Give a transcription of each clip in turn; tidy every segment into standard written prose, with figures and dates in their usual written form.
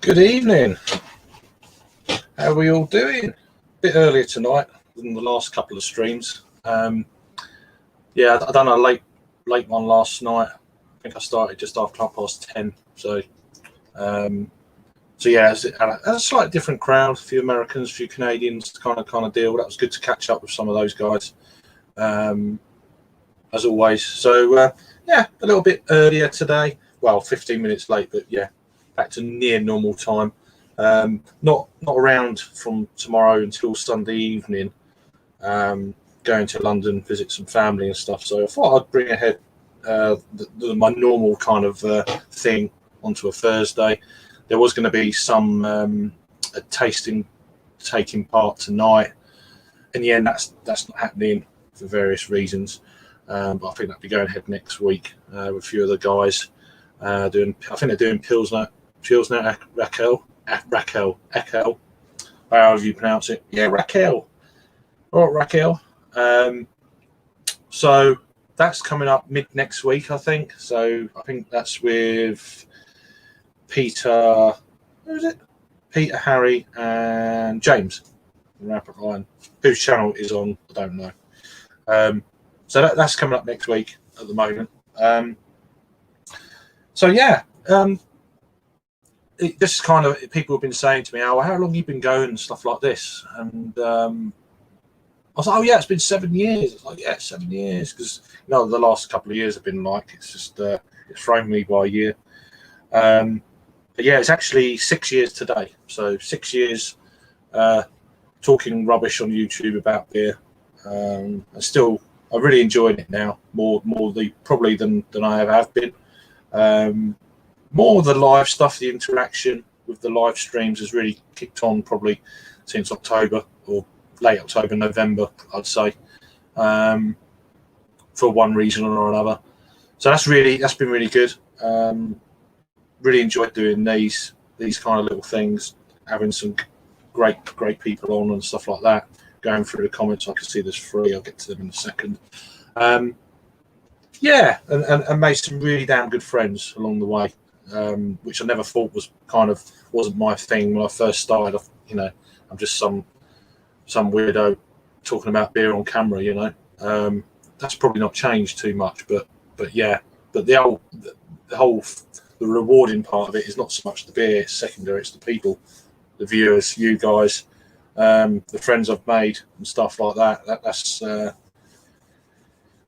Good evening. How are we all doing? A bit earlier tonight than the last couple of streams. Yeah, I done a late one last night. I think I started just after 10:30. So yeah, it's a slightly different crowd. A few Americans, a few Canadians, kind of deal. That was good to catch up with some of those guys, as always. So yeah, a little bit earlier today. Well, 15 minutes late, but yeah, back to near normal time. Not around from tomorrow until Sunday evening. Going to London, visit some family and stuff. So I thought I'd bring ahead my normal kind of thing onto a Thursday. There was going to be some a tasting taking part tonight. In the end, that's not happening for various reasons. But I think that'll be going ahead next week with a few of the guys doing. I think they're doing Pilsner Raquel, however you pronounce it. Yeah, Raquel. All right, Raquel. So that's coming up mid next week, I think. So I think that's with Peter. Who is it? Peter, Harry, and James. Rapid Line. Whose channel is on? I don't know. So that's coming up next week at the moment. So yeah. It just kind of people have been saying to me, "Oh, how long have you been going?" and stuff like this. And I was like, "Oh yeah, it's been 7 years." It's like, "Yeah, 7 years," because the last couple of years have been like it's just it's thrown me by a year. But yeah, it's actually 6 years today. So 6 years talking rubbish on YouTube about beer. And still, I'm really enjoying it now more probably than I ever have been. More of the live stuff, the interaction with the live streams has really kicked on probably since October or late October, November, I'd say, for one reason or another. So that's been really good. Really enjoyed doing these kind of little things, having some great people on and stuff like that. Going through the comments, I can see there's 3. I'll get to them in a second. Yeah, and made some really damn good friends along the way. Which I never thought wasn't my thing when I first started. I'm just some weirdo talking about beer on camera. That's probably not changed too much, but yeah. But the rewarding part of it is not so much the beer; it's secondary. It's the people, the viewers, you guys, the friends I've made and stuff like that.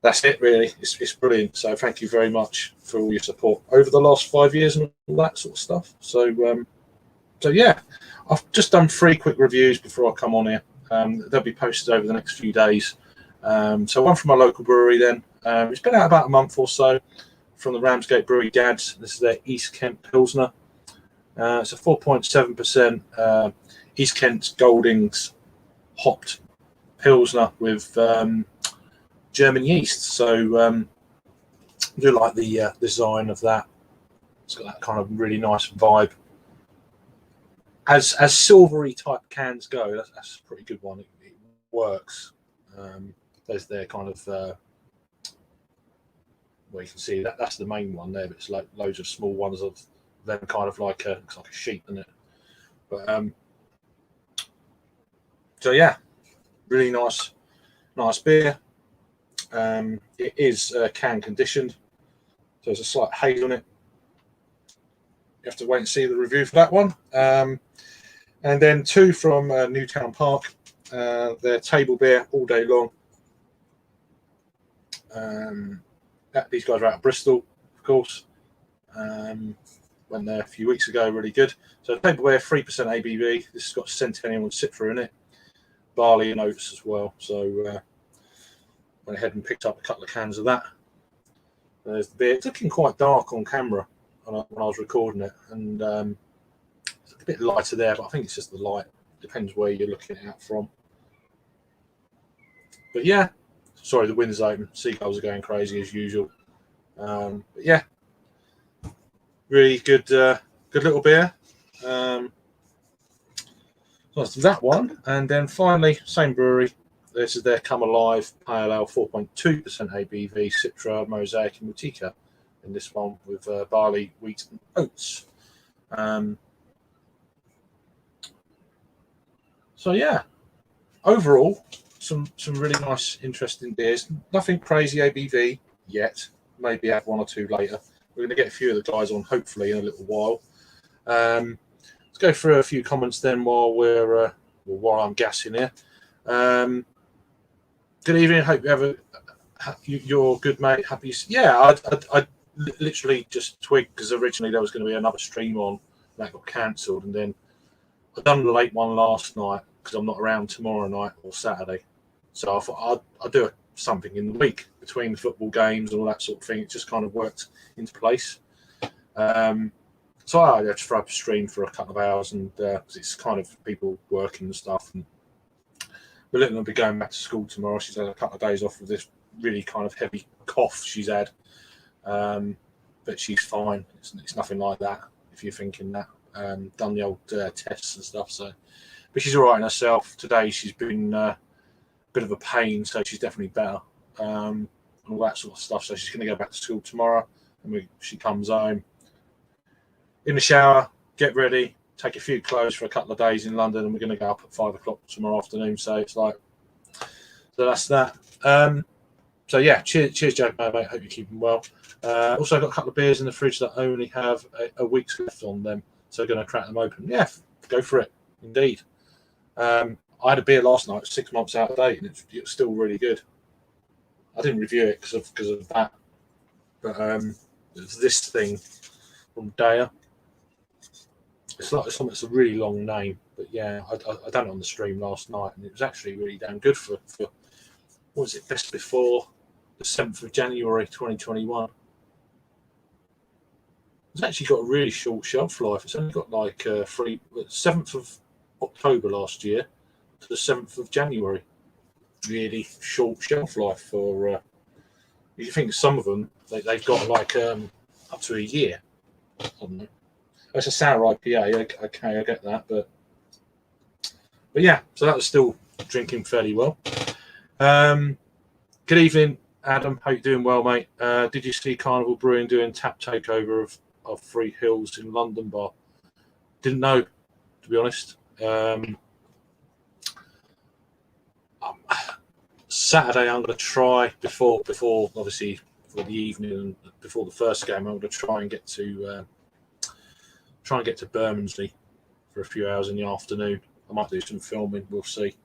That's it, really. It's brilliant. So thank you very much for all your support over the last 5 years and all that sort of stuff. So yeah, I've just done 3 quick reviews before I come on here. They'll be posted over the next few days. So one from my local brewery then. It's been out about a month or so from the Ramsgate Brewery Gads. This is their East Kent Pilsner. It's a 4.7% East Kent Goldings hopped Pilsner with German yeast. So I do like the design of that. It's got that kind of really nice vibe. As silvery type cans go, that's a pretty good one. It works. There's their kind of well, you can see that's the main one there, but it's like loads of small ones of them, kind of like looks like a sheep, isn't it? But so yeah, really nice beer. It is can conditioned, so there's a slight haze on it. You have to wait and see the review for that one. And then 2 from Newtown Park. Their table beer all day long. These guys are out of Bristol, of course. Went there a few weeks ago, really good. So table beer, 3% ABV. This has got Centennial and Citra in it, barley and oats as well. So went ahead and picked up a couple of cans of that. There's the beer. It's looking quite dark on camera when I was recording it, and it's a bit lighter there, but I think it's just the light. Depends where you're looking at from. But yeah, sorry, the wind's open. Seagulls are going crazy as usual. But yeah, really good little beer. So that's that one, and then finally, same brewery. This is their Come Alive Pale Ale, 4.2% ABV, Citra, Mosaic, and Mutica. In this one with barley, wheat, and oats. So yeah, overall, some really nice, interesting beers. Nothing crazy ABV yet. Maybe have one or two later. We're going to get a few of the guys on hopefully in a little while. Let's go through a few comments then while I'm gassing here. Good evening. Hope you have you're good, mate. Happy. Yeah, I literally just twigged because originally there was going to be another stream on that got cancelled, and then I done the late one last night because I'm not around tomorrow night or Saturday. So I thought I'd do something in the week between the football games and all that sort of thing. It just kind of worked into place. So I had to throw up a stream for a couple of hours, and cause it's kind of people working and stuff. And we're letting her be going back to school tomorrow. She's had a couple of days off with this really kind of heavy cough she's had, but she's fine. It's nothing like that. If you're thinking that, done the old tests and stuff. So, but she's all right in herself. Today she's been a bit of a pain, so she's definitely better. And all that sort of stuff. So she's going to go back to school tomorrow, and she comes home in the shower, get ready, take a few clothes for a couple of days in London, and we're going to go up at 5 o'clock tomorrow afternoon. So it's like, so that's that. So yeah, cheers, Jack, mate. Hope you're keeping well. Also, I've got a couple of beers in the fridge that only have a week's left on them, so going to crack them open. Yeah, go for it, indeed. I had a beer last night, 6 months out of date, and it was still really good. I didn't review it because of that, but it's this thing from Daya. It's a really long name, but yeah, I done it on the stream last night, and it was actually really damn good for what was it, best before the 7th of January 2021. It's actually got a really short shelf life. It's only got like 7th of October last year to the 7th of January. Really short shelf life for. You think some of them they've got like up to a year. I don't know. It's a sour IPA. Okay, I get that, but yeah. So that was still drinking fairly well. Good evening, Adam. Hope you're doing well, mate. Did you see Carnival Brewing doing tap takeover of Free Hills in London bar? Didn't know, to be honest. Saturday, I'm going to try before obviously for the evening and before the first game. I'm going to try and get to Bermondsey for a few hours in the afternoon. I might do some filming. We'll see.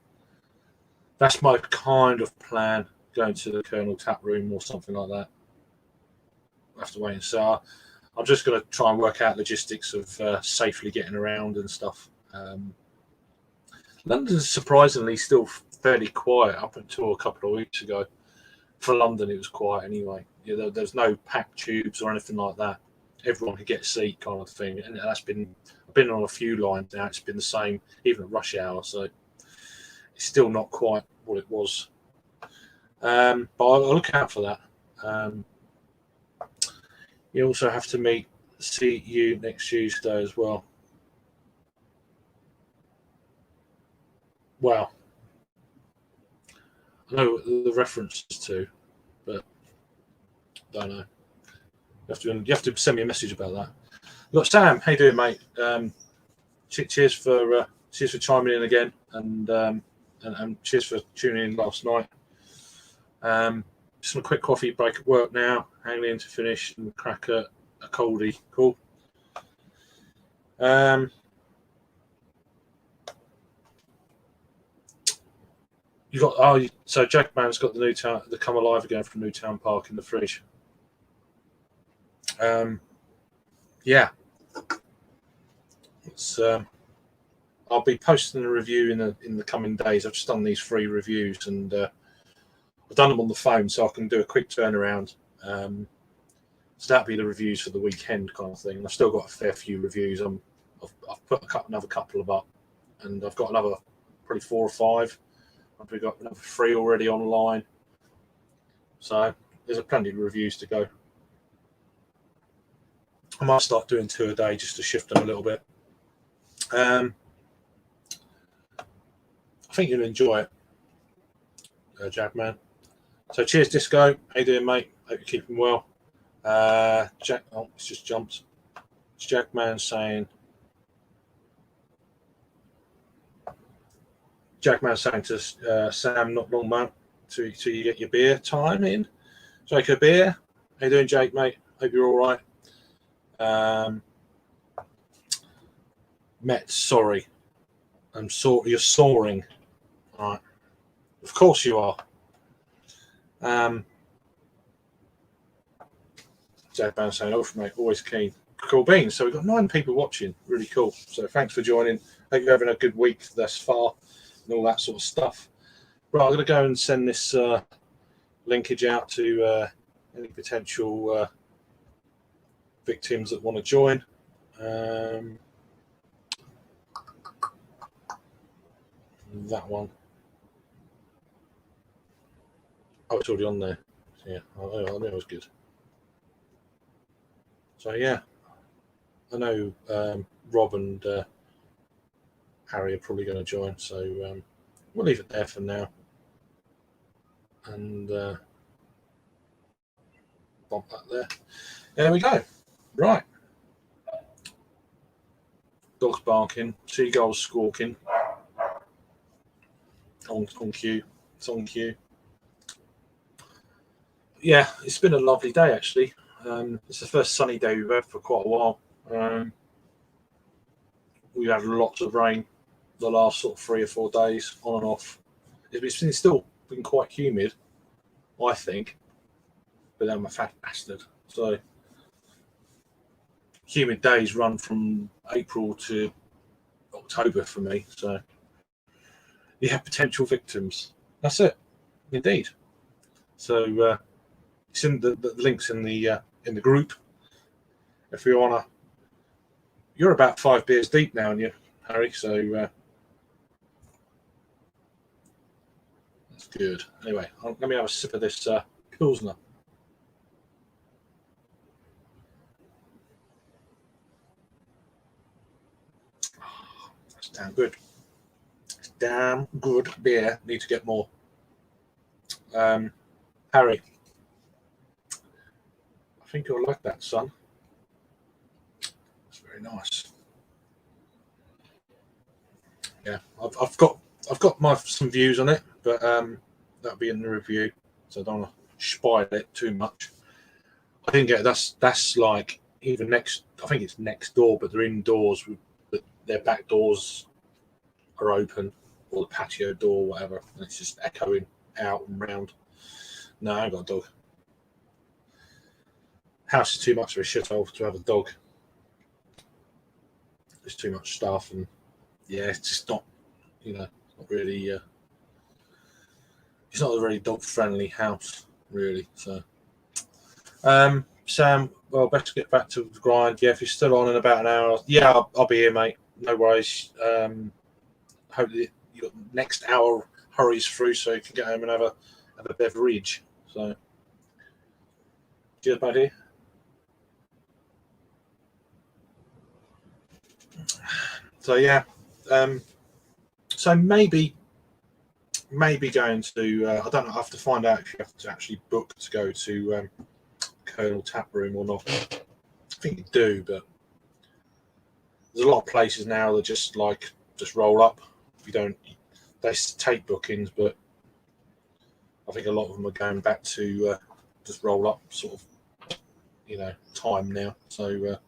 That's my kind of plan. Going to the Colonel Tap Room or something like that. I'll have to wait and see. I'm just going to try and work out logistics of safely getting around and stuff. London's surprisingly still fairly quiet up until a couple of weeks ago. For London, it was quiet anyway. There's no packed tubes or anything like that. Everyone could get a seat, kind of thing. And I've been on a few lines now. It's been the same, even at rush hour. So it's still not quite what it was. But I'll look out for that. You also have to see you next Tuesday as well. Well, I know the references to, but I don't know. You have to send me a message about that. Look, Sam, how you doing, mate? Cheers for chiming in again, and cheers for tuning in last night. Just a quick coffee break at work now. Hanging in to finish and crack a coldie. Cool. So Jack Man's got the Come Alive again from Newtown Park in the fridge. Yeah. It's I'll be posting a review in the coming days. I've just done these 3 reviews, and I've done them on the phone, so I can do a quick turnaround. So that'll be the reviews for the weekend kind of thing. I've still got a fair few reviews. I've put another couple of up, and I've got another probably 4 or 5. I've got another 3 already online. So there's plenty of reviews to go. I might start doing 2 a day just to shift them a little bit. I think you'll enjoy it, Jagman. So cheers, Disco. How you doing, mate? Hope you're keeping well. It's just jumped. It's Jagman saying, Jack Man saying to Sam, not long, mate, till you get your beer time in. Jacob Beer, how you doing, Jake, mate? Hope you're all right. Met, sorry. You're soaring. All right. Of course you are. Jack Man saying, oh, mate, always keen. Cool beans. So we've got 9 people watching. Really cool. So thanks for joining. Hope you're having a good week thus far and all that sort of stuff. Right, I'm going to go and send this linkage out to any potential victims that want to join. That one. Oh, it's already on there. Yeah, I knew it was good. So yeah, I know Rob and Harry are probably going to join, so we'll leave it there for now. And bump that there. There we go. Right. Dogs barking, seagulls squawking. On cue. It's on cue. Yeah, it's been a lovely day actually. It's the first sunny day we've had for quite a while. We've had lots of rain the last sort of 3 or 4 days, on and off. It's still been quite humid, I think, but I'm a fat bastard. So humid days run from April to October for me. So you have potential victims. That's it, indeed. So it's in the links in the group. If you wanna, you're about 5 beers deep now, and you, Harry. So that's good. Anyway, let me have a sip of this Pilsner. That's damn good. It's damn good beer. Need to get more. Harry, I think you'll like that, son. It's very nice. Yeah, I've got some views on it, but that'll be in the review, so I don't want to spoil it too much. I didn't get that's like even next. I think it's next door, but they're indoors. Their back doors are open, or the patio door, whatever, and it's just echoing out and round. No, I ain't got a dog. House is too much of a shithole to have a dog. There's too much stuff, and yeah, it's just not, not really. It's not a very dog friendly house, really. So, Sam, well, best get back to the grind. Yeah, if you're still on in about an hour, yeah, I'll be here, mate. No worries. Hopefully, your next hour hurries through so you can get home and have a beverage. So, cheers, buddy. So yeah, so maybe going to I don't know. I have to find out if you have to actually book to go to Colonel Tap Room or not. I think you do, but there's a lot of places now that just roll up. You don't. They take bookings, but I think a lot of them are going back to just roll up sort of time now. So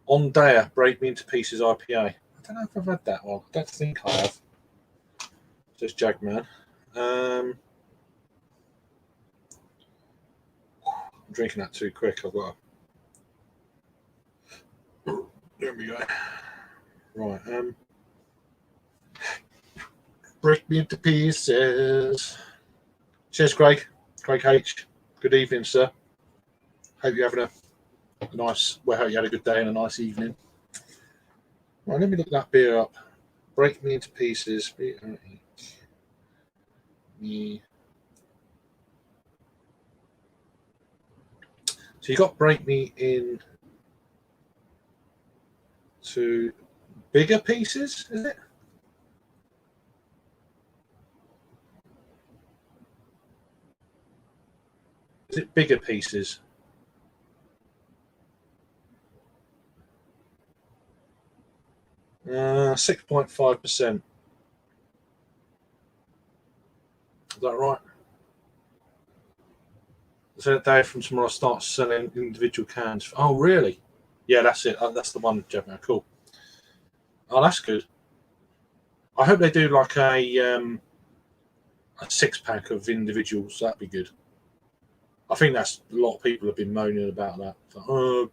on Daya, Break Me Into Pieces IPA. I don't know if I've had that one. I don't think I have. Just Jagman. I'm drinking that too quick. I've got. There we go. Right. Break Me Into Pieces. Cheers, Craig. Craig H. Good evening, sir. Hope you're having a nice. Well, hope you had a good day and a nice evening. Right, let me look that beer up. Break Me Into Pieces. So you got Break Me In to bigger pieces, is it? Is it bigger pieces? Uh, 6.5%. Is that right? So a day from tomorrow starts selling individual cans. Oh, really? Yeah, that's it. That's the one, Jackman. Cool. Oh, that's good. I hope they do like a 6-pack of individuals. That'd be good. I think that's a lot of people have been moaning about that. Like, oh,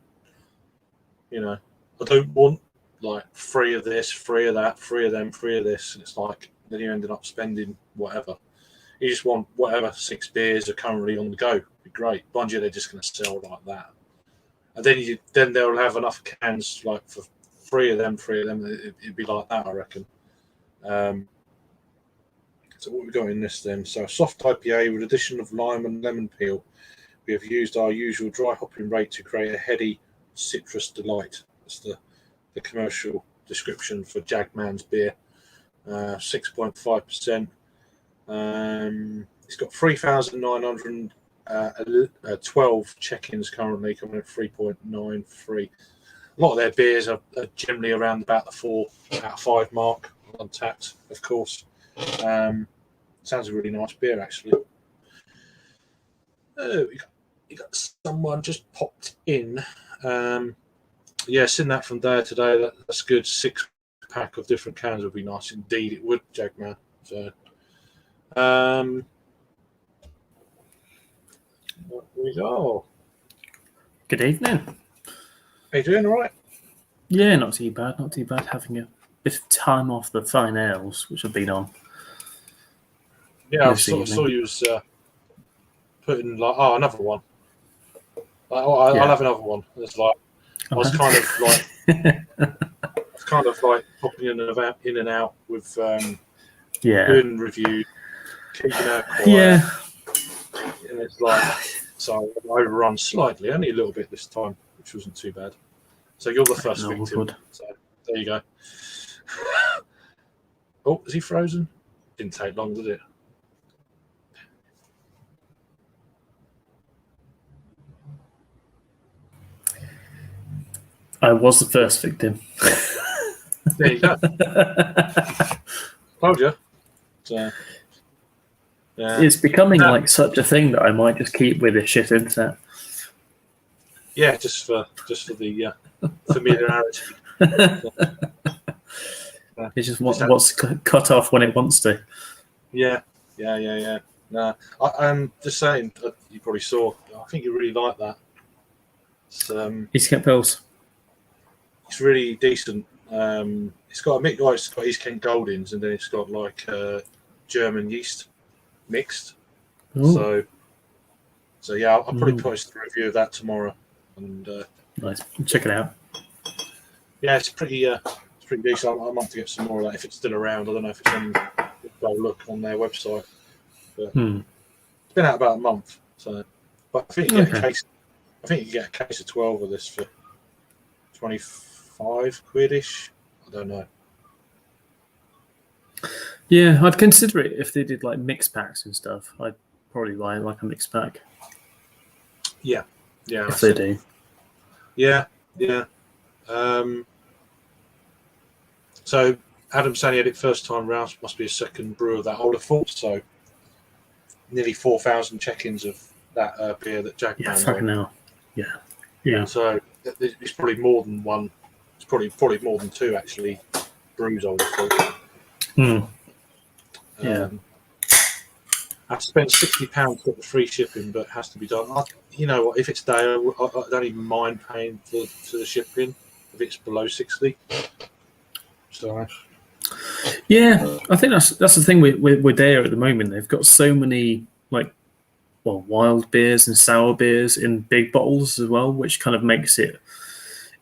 you know, I don't want like 3 of this, 3 of that, 3 of them, 3 of this. And it's like then you ended up spending whatever. You just want whatever 6 beers are currently on the go. It'd be great. Mind you, they're just going to sell like that. And then they'll have enough cans like for 3 of them, 3 of them. It'd be like that, I reckon. So what we got in this then? So a soft IPA with addition of lime and lemon peel. We have used our usual dry hopping rate to create a heady citrus delight. That's the commercial description for Jagman's beer. 6.5%. It's got 3,912 check-ins currently, coming at 3.93. A lot of their beers are generally around about the 4 out of 5 mark, Untapped, of course. Sounds a really nice beer, actually. Oh, you got someone just popped in. Yeah, seen that from day to day. That's good. 6-pack of different cans would be nice indeed. It would, Jagman. So, what we go. Good evening. How you doing? All right? Yeah, not too bad. Not too bad. Having a bit of time off the fine ales, which I've been on. Yeah, I saw you was putting like, oh, another one. Like, oh, I'll have another one. It's like I was kind of like popping in and out with doing reviews, keeping out quiet. Yeah. And it's like, so I overrun slightly, only a little bit this time, which wasn't too bad. So you're the first victim. So there you go. Oh, is he frozen? Didn't take long, did it? I was the first victim. There you go. Told you. So, yeah. It's becoming like such a thing that I might just keep with this shit internet. Yeah, just for the familiarity. It's just what's cut off when it wants to. Yeah. Nah, I'm just saying. You probably saw. I think you really like that. East Kent Pils. It's really decent. It's got a mix. Like, it's got East Kent Goldings, and then it's got like German yeast mixed. Ooh. So yeah, I'll probably post a review of that tomorrow. And nice, check it out. Yeah, it's pretty decent. I might have to get some more of that if it's still around. I don't know if it's on. Go look on their website. But it's been out about a month. So, but I think you get a case. I think you get a case of 12 of this for 25 quid-ish. I don't know. Yeah, I'd consider it if they did like mix packs and stuff. I'd probably buy like a mix pack. Yeah. If they do. Yeah. So Adam saying he had it first time round. Must be a second brew of that. I would have thought so. Nearly 4,000 check-ins of that beer that Jack. Yeah, fucking hell. Yeah. So it's probably more than one. It's probably more than 2 actually brews. I would have thought. Yeah. I've spent £60 to get the free shipping, but it has to be done. You know what? If it's day, I don't even mind paying for the shipping if it's below 60. So. Yeah, I think that's the thing with Dare at the moment. They've got so many wild beers and sour beers in big bottles as well, which kind of makes it,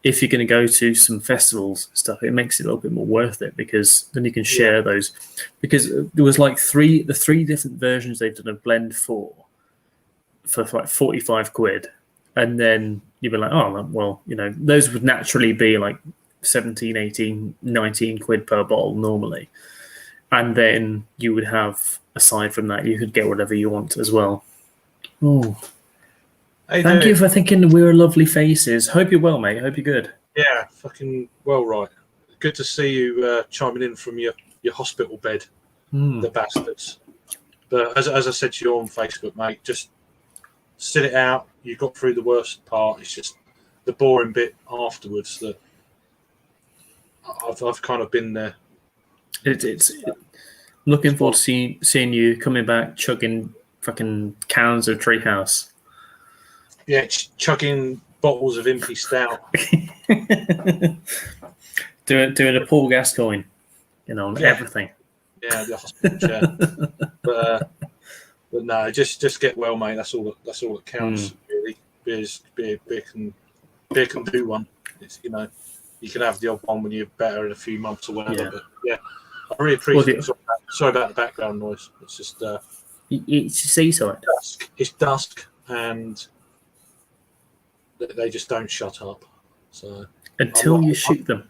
if you're going to go to some festivals and stuff, it makes it a little bit more worth it because then you can share those. Because there was like three different versions they've done a blend for like 45 quid, and then you'd be like, oh well, those would naturally be like 17, 18, 19 quid per bottle normally, and then you would have, aside from that, you could get whatever you want as well. Oh, thank you for thinking we were lovely faces. Hope you're well, mate. Hope you're good. Yeah, fucking well, right. Good to see you chiming in from your hospital bed, the bastards. But as I said to you on Facebook, mate, just sit it out. You got through the worst part. It's just the boring bit afterwards that I've kind of been there. It's looking forward to seeing you coming back, chugging fucking cans of Treehouse. Yeah, chugging bottles of Impy Stout. doing a Paul Gascoigne, everything. Yeah, the hospital chair. But no, just get well, mate. That's all that counts, really. Beer can do one. It's, you can have the odd one when you're better in a few months or whatever. Yeah. But yeah, I really appreciate it. Sorry about the background noise. It's just it's seaside. It's dusk, and they just don't shut up. So until you shoot them.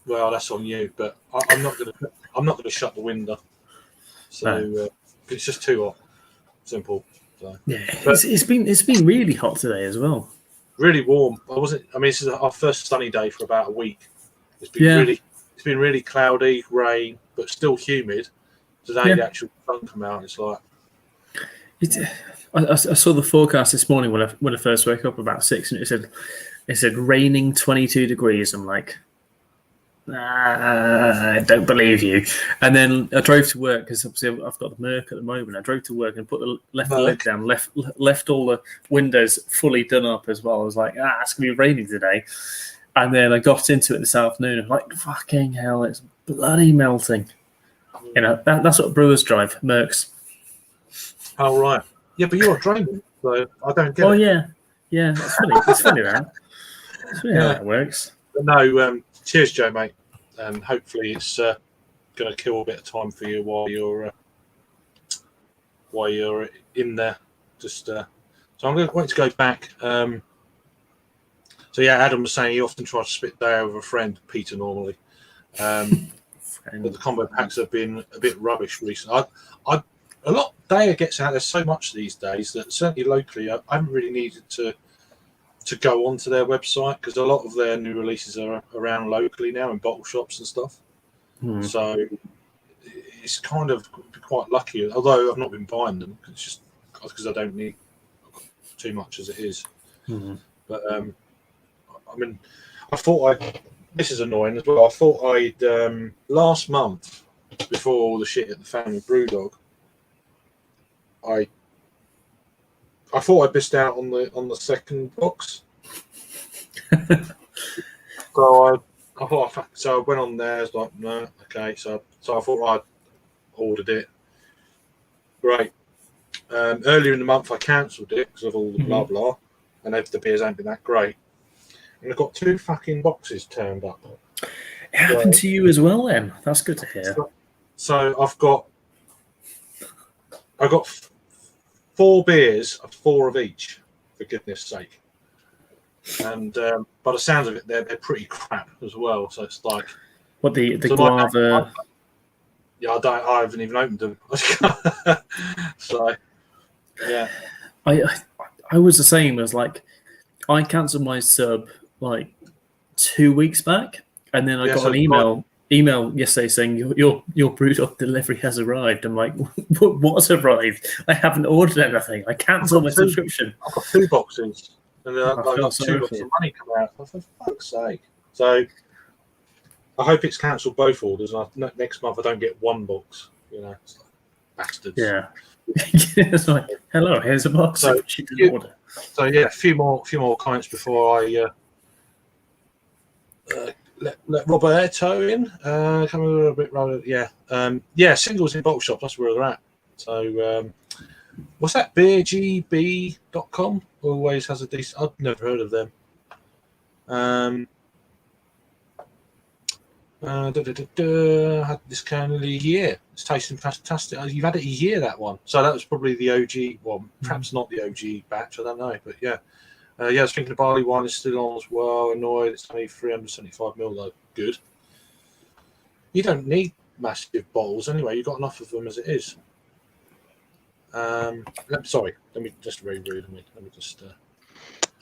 Well, that's on you, but I'm not gonna shut the window. So it's just too hot. Simple. So. Yeah, it's been really hot today as well. Really warm. This is our first sunny day for about a week. It's been really cloudy, rain, but still humid. Today the actual sun come out. It's like I saw the forecast this morning when I first woke up about 6, and it said raining 22 degrees. I'm like, I don't believe you. And then I drove to work because obviously I've got the Merc at the moment. I drove to work and put the lid down, left all the windows fully done up as well. I was like, it's gonna be raining today. And then I got into it this afternoon. I'm like, fucking hell, it's bloody melting. That's what brewers drive, Mercs. Oh right, yeah, but you're a drone, so I don't get it. Oh yeah, that's funny. It's funny that. It's funny how that works. But no, cheers, Joe, mate. And hopefully it's going to kill a bit of time for you while you're in there. Just so I'm going to wait to go back. So yeah, Adam was saying he often tries to split day over a friend, Peter normally. But the combo packs have been a bit rubbish recently. A lot Daya gets out there so much these days that certainly locally I haven't really needed to go onto their website because a lot of their new releases are around locally now in bottle shops and stuff. So it's kind of quite lucky, although I've not been buying them. It's just because I don't need too much as it is. But I thought this is annoying as well. I thought I'd last month, before all the shit at the family Brewdog, I thought I missed out on the second box. So I went on there. I was like, no, okay. So I thought I'd ordered it. Great. Earlier in the month, I cancelled it because of all the blah blah, and the beers ain't been that great. And I've got 2 fucking boxes turned up. It happened to you as well, then. That's good to hear. So I've got 4 beers, 4 of each, for goodness sake. And by the sounds of it, they're pretty crap as well. So it's like what the guava. I haven't even opened them. So yeah, I was the same as like I cancelled my sub like 2 weeks back, and then I got an email yesterday saying your Brewdog delivery has arrived. I'm like, what's arrived? I haven't ordered anything. I cancelled my subscription. I've got 2 boxes, and then I've got 2 lots of money come out. For fuck's sake! So I hope it's cancelled both orders. Next month I don't get 1 box. It's like, bastards. Yeah. It's like, hello, here's a box. So you didn't order. So yeah, a few more comments before I let Roberto in. Come a little bit rather, yeah. Singles in bottle shops. That's where they're at. So what's that? BeerGB.com always has a decent. I've never heard of them. Had this can nearly a year. It's tasting fantastic. You've had it a year, that one. So that was probably the OG one. Perhaps not the OG batch. I don't know, but yeah. I was thinking the barley wine is still on as well. Annoyed it's only 375ml though. Good. You don't need massive bottles anyway. You've got enough of them as it is. Sorry. Let me just very rude of me. Let me just.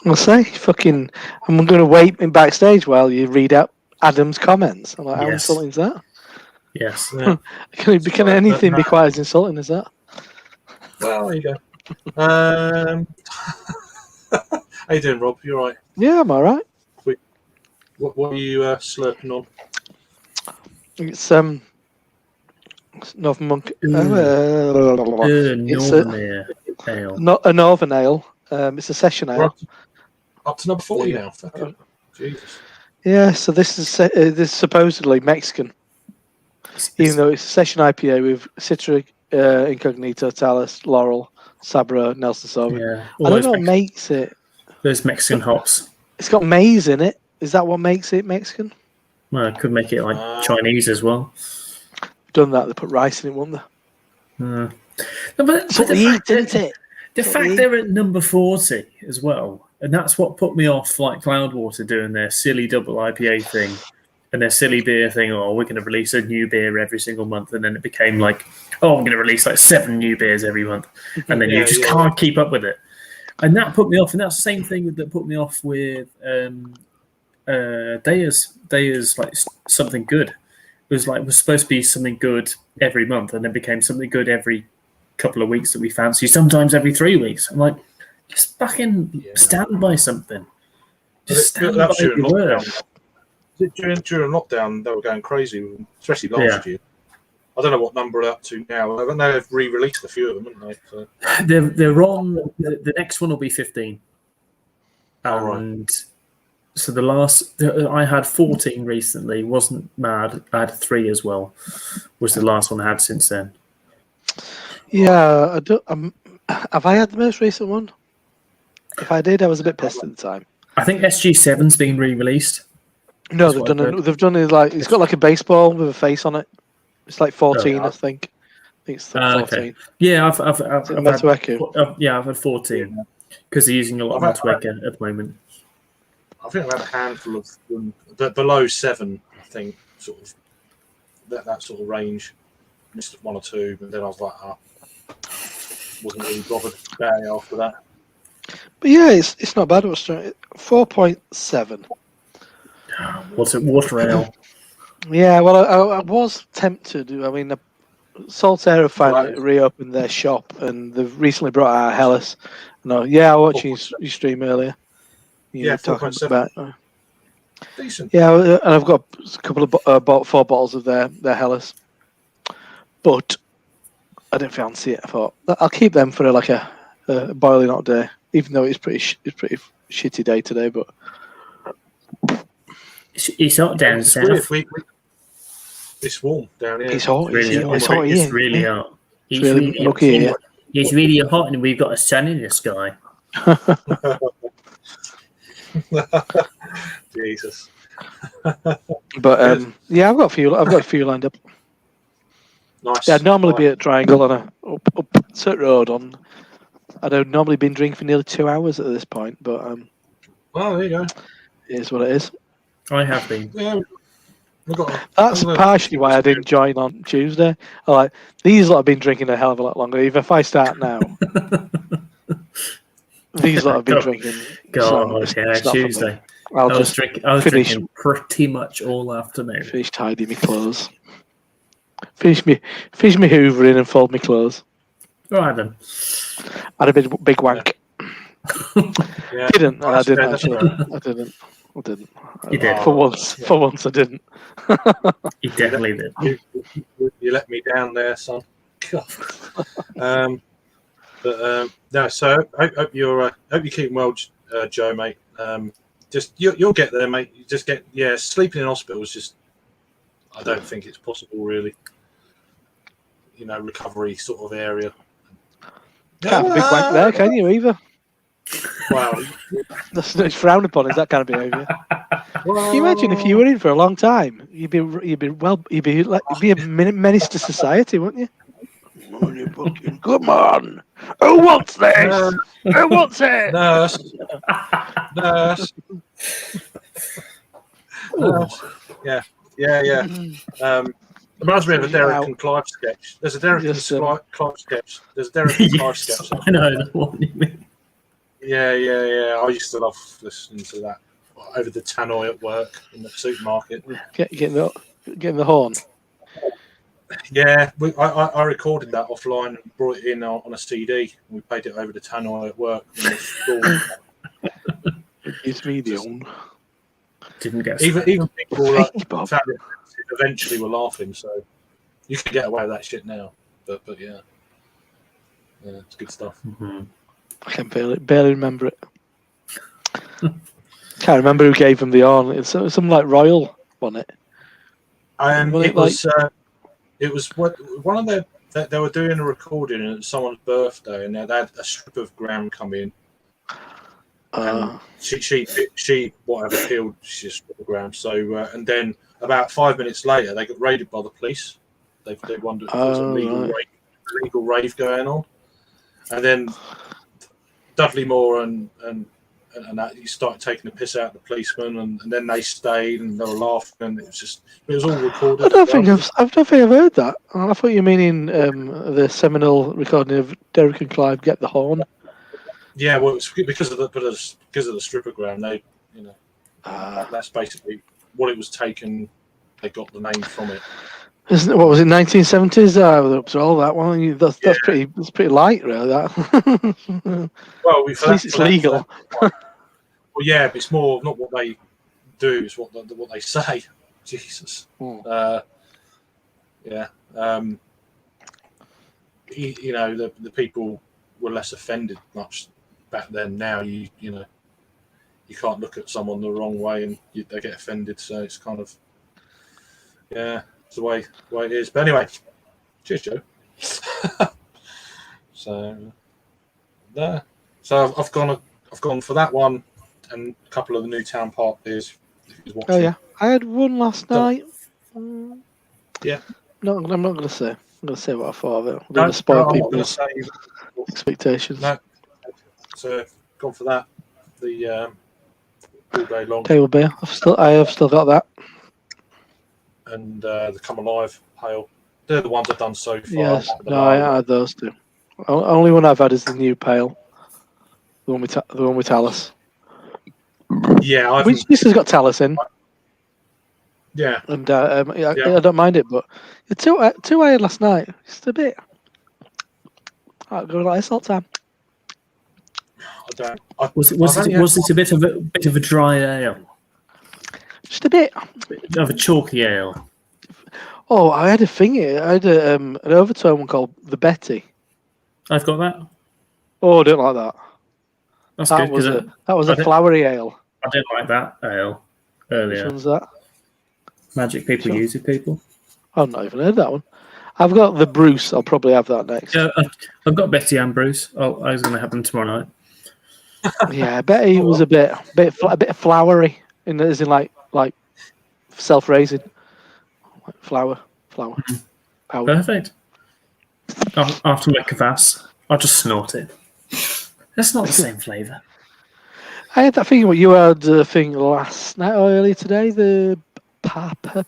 I'll say fucking. I'm going to wait in backstage while you read out Adam's comments. I'm like, how insulting is that? Yes. Yeah. Can anything be quite as insulting as that? Well, there you go. How you doing, Rob? You all right? Yeah, I'm all right. What are you slurping on? It's Northern Monk. It's Northern Ale. not a Northern Ale. It's a session We're ale. up to number 40 Yeah. now. Fucking Jesus. Yeah, so this is supposedly Mexican, even though it's a session IPA with Citra, Incognito, Talus, Laurel, Sabro, Nelson Sauvin. Yeah. I don't know what makes it. Those Mexican hops. It's got maize in it. Is that what makes it Mexican? Well, it could make it like Chinese as well. Done that. They put rice in it, won't they? No, but That's what they eat, isn't it? the fact they're at number 40 as well, and that's what put me off, like Cloudwater doing their silly double IPA thing and their silly beer thing. Oh, we're going to release a new beer every single month, and then it became like, oh, I'm going to release like 7 new beers every month, and then you just can't keep up with it. And that put me off, and that's the same thing that put me off with Deya's like something good. It was supposed to be something good every month, and then became something good every couple of weeks that we fancy, sometimes every 3 weeks. I'm like, just fucking stand by something. Just stand by your word. During lockdown, they were going crazy, especially last year. I don't know what number they're up to now. I know they've re-released a few of them, haven't they? So. They're on. The next one will be 15. And so the last, I had 14 recently. Wasn't mad. I had 3 as well. Was the last one I had since then. Yeah, I don't. Have I had the most recent one? If I did, I was a bit pissed at the time. I think SG7's been re-released. No, they've done it like it's got like a baseball with a face on it. It's like 14, I think. I think it's 14. Okay. Yeah, I've had 14 because they're using a lot of Matueka at the moment. I think I've had a handful of them, but below 7, I think, sort of that sort of range. Missed 1 or 2, but then I was like, wasn't really bothered about it after that. But yeah, it's not bad. It was 4.7. What's it? Water ale. Yeah, well, I was tempted. I mean, Saltaire finally reopened their shop, and they've recently brought out Hellas. No, yeah, I watched your stream earlier. Yeah, 4.7. Decent. Yeah, and I've got a couple of bought 4 bottles of their Hellas, but I didn't fancy it. I thought I'll keep them for like a boiling hot day, even though it's pretty shitty day today. But it's hot down south. It's warm down here. It's hot. It's really hot. It's really hot, and we've got a sun in the sky. Jesus. But yeah, I've got a few lined up. Nice. Yeah, I'd normally be at Triangle on a up Sut Road on. I'd have normally been drinking for nearly 2 hours at this point, but well, there you go. It is what it is. I have been. Yeah, that's partially why I didn't join on Tuesday. These lot have been drinking a hell of a lot longer. Even if I start now, these lot have been drinking. Tuesday. I was drinking pretty much all afternoon. Finish tidying my clothes. Finish me hoovering and fold my clothes. All right then. I had a big wank. Yeah. I didn't actually. I didn't. You did. For once I didn't. You definitely did. You let me down there, son. No, so I hope you're keeping well, Joe, mate. Just you'll get there, mate. You just sleeping in hospital is just. I don't think it's possible, really. Recovery sort of area. Can't have a big wank there, can you? Either. Wow. It's frowned upon. Is that kind of behaviour? Can you imagine if you were in for a long time? You'd be a menace to society, wouldn't you? Come on! Who wants this? Who wants it? Nurse. Yeah. Reminds me of a Derek and Clive sketch. There's a Derek and Clive sketch. There's a Derek and Clive sketch. I know what you mean. Yeah. I used to love listening to that over the tannoy at work in the supermarket. Getting the horn. Yeah, I recorded that offline and brought it in on a CD. We played it over the tannoy at work. It's me the own. Didn't get Even people like, Hey, Bob. found it eventually were laughing. So you can get away with that shit now. But yeah, it's good stuff. Mm-hmm. I can barely remember it. Can't remember who gave him the on. It's something like Royal, wasn't it? It was one of their. They were doing a recording at someone's birthday, and they had a strip of ground come in. And she whatever killed she just strip of ground. So and then about 5 minutes later, they got raided by the police. They wondered if there was a legal rave going on, and then Dudley Moore and that you started taking the piss out of the policeman, and then they stayed and they were laughing, and it was all recorded. I don't think I've heard that. I thought you were meaning the seminal recording of Derek and Clive Get the Horn. Yeah, well, it's because of the stripper ground. They, that's basically what it was taken. They got the name from it. Isn't it? What was it? 1970s. Up to all that one. That's pretty light, really. That. Well, at least it's legal. Well, yeah, but it's more not what they do; it's what they say. Jesus. Yeah. The people were less offended much back then. Now you can't look at someone the wrong way and they get offended. So it's kind of it's the way it is. But anyway, cheers, Joe. So I've gone for that one and a couple of the Newtown Park beers. Oh yeah, I had one last night. Yeah. No, I'm not going to say. I'm going to say what I thought of it. I'm going to spoil people's expectations. No. So gone for that. The all day long. Table beer. I have still got that. And the Come Alive Pale. They're the ones I've done so far. Yes. No, I had those two. Only one I've had is the new Pale. The one with Talus. Yeah, which this has got Talus in. Yeah. And I don't mind it, but the two I had last night, just a bit. I'll go like this all the time. Was it a bit of a dry ale? Just a bit of a chalky ale. Oh, I had a thingy. I had an overtone one called the Betty. I've got that. Oh, I don't like that. That's good. That was a flowery ale. I didn't like that ale earlier. Which one's that? Magic People, Use It People. I've not even heard that one. I've got the Bruce. I'll probably have that next. Yeah, I've got Betty and Bruce. I was going to have them tomorrow night. Yeah, Betty was a bit flowery, as in like self-raising, like flower. Power. Perfect. After make a Vass, I'll just snort it. That's not the same flavour. I had that thing. What you had the thing last night or earlier today? The Pachanga.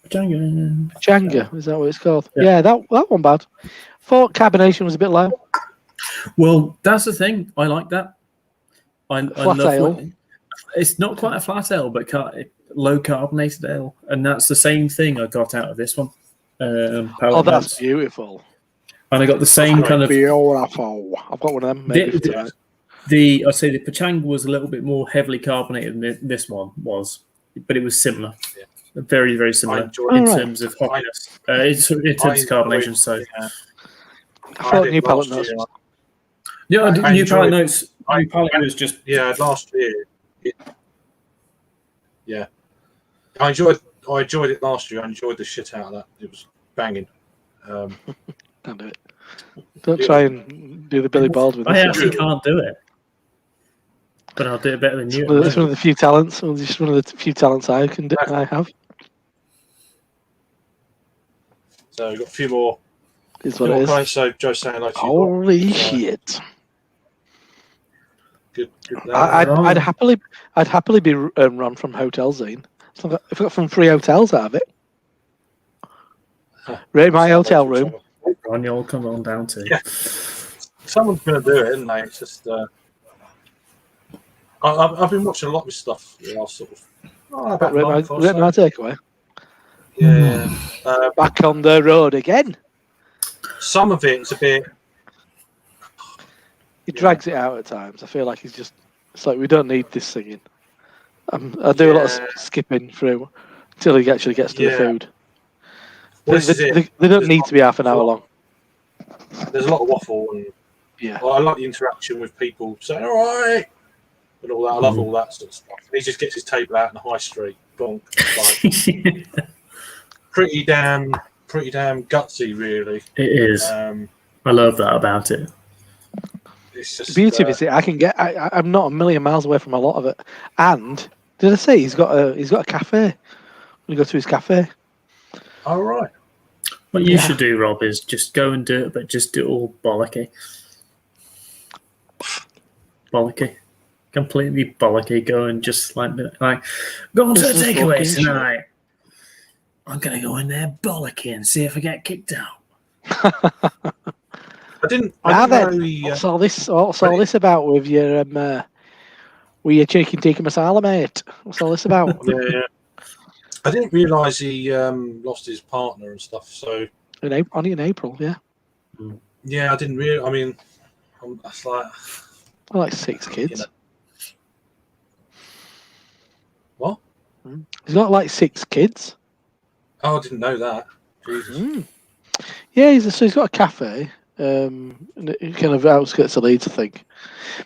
Pachanga, is that what it's called? Yeah, that one bad. Thought carbonation was a bit low. Well, that's the thing. I like that. I love ale. It's not quite a flat ale, but low carbonated ale, and that's the same thing I got out of this one. Oh, that's beautiful. And I got the same kind of beautiful. I've got one of them. Maybe I'd say the Pachanga was a little bit more heavily carbonated than this one was, but it was similar. Yeah. Very, very similar in terms of hotness, in terms of carbonation. So, I thought New Palate Notes. Yeah, New Palate Notes. New Palate was just last year. I enjoyed it last year. I enjoyed the shit out of that. It was banging. Don't do it. Don't try and do the Billy Baldwin. I actually can't do it, but I'll do it better than you. It's one of the few talents. Well, just one of the few talents I can do. I have. So we've got a few more. Is what it is. So Joe's saying like, holy shit. Good. I'd happily be run from Hotel Zine. So if I got from 3 hotels out of it. Rate my hotel room. Ron, you'll come on down to. Yeah. Someone's going to do it, isn't they? It's just. I've been watching a lot of stuff the last sort of about Rate a month or my so. takeaway. Yeah. Back on the road again. Some of it's a bit. He drags it out at times. I feel like it's like we don't need this singing. I do a lot of skipping through until he actually gets to the food. Well, this is it. They don't need to be half an hour long. There's a lot of waffle, and Yeah. I like the interaction with people saying "all right" and all that. I love all that sort of stuff. And he just gets his table out in the high street. Bonk. Like, pretty damn gutsy, really. It is. I love that about it. It's just The beauty of it is I can get. I'm not a million miles away from a lot of it. And did I say he's got a cafe? We go to his cafe. all right. What you should do, Rob, is just go and do it, but just do it all bollocky. Bollocky. Completely bollocky. Go and just like go on to the takeaways tonight. I'm going to go in there bollocky and see if I get kicked out. I didn't know What's all this about with your chicken tikka masala, mate? What's all this about? Yeah. I didn't realise he lost his partner and stuff. So only in April, yeah. Yeah, I didn't really. I mean, that's like 6 kids. You know. What? He's got like 6 kids. Oh, I didn't know that. Jesus. Yeah, he's got a cafe, in the kind of outskirts of Leeds, I think.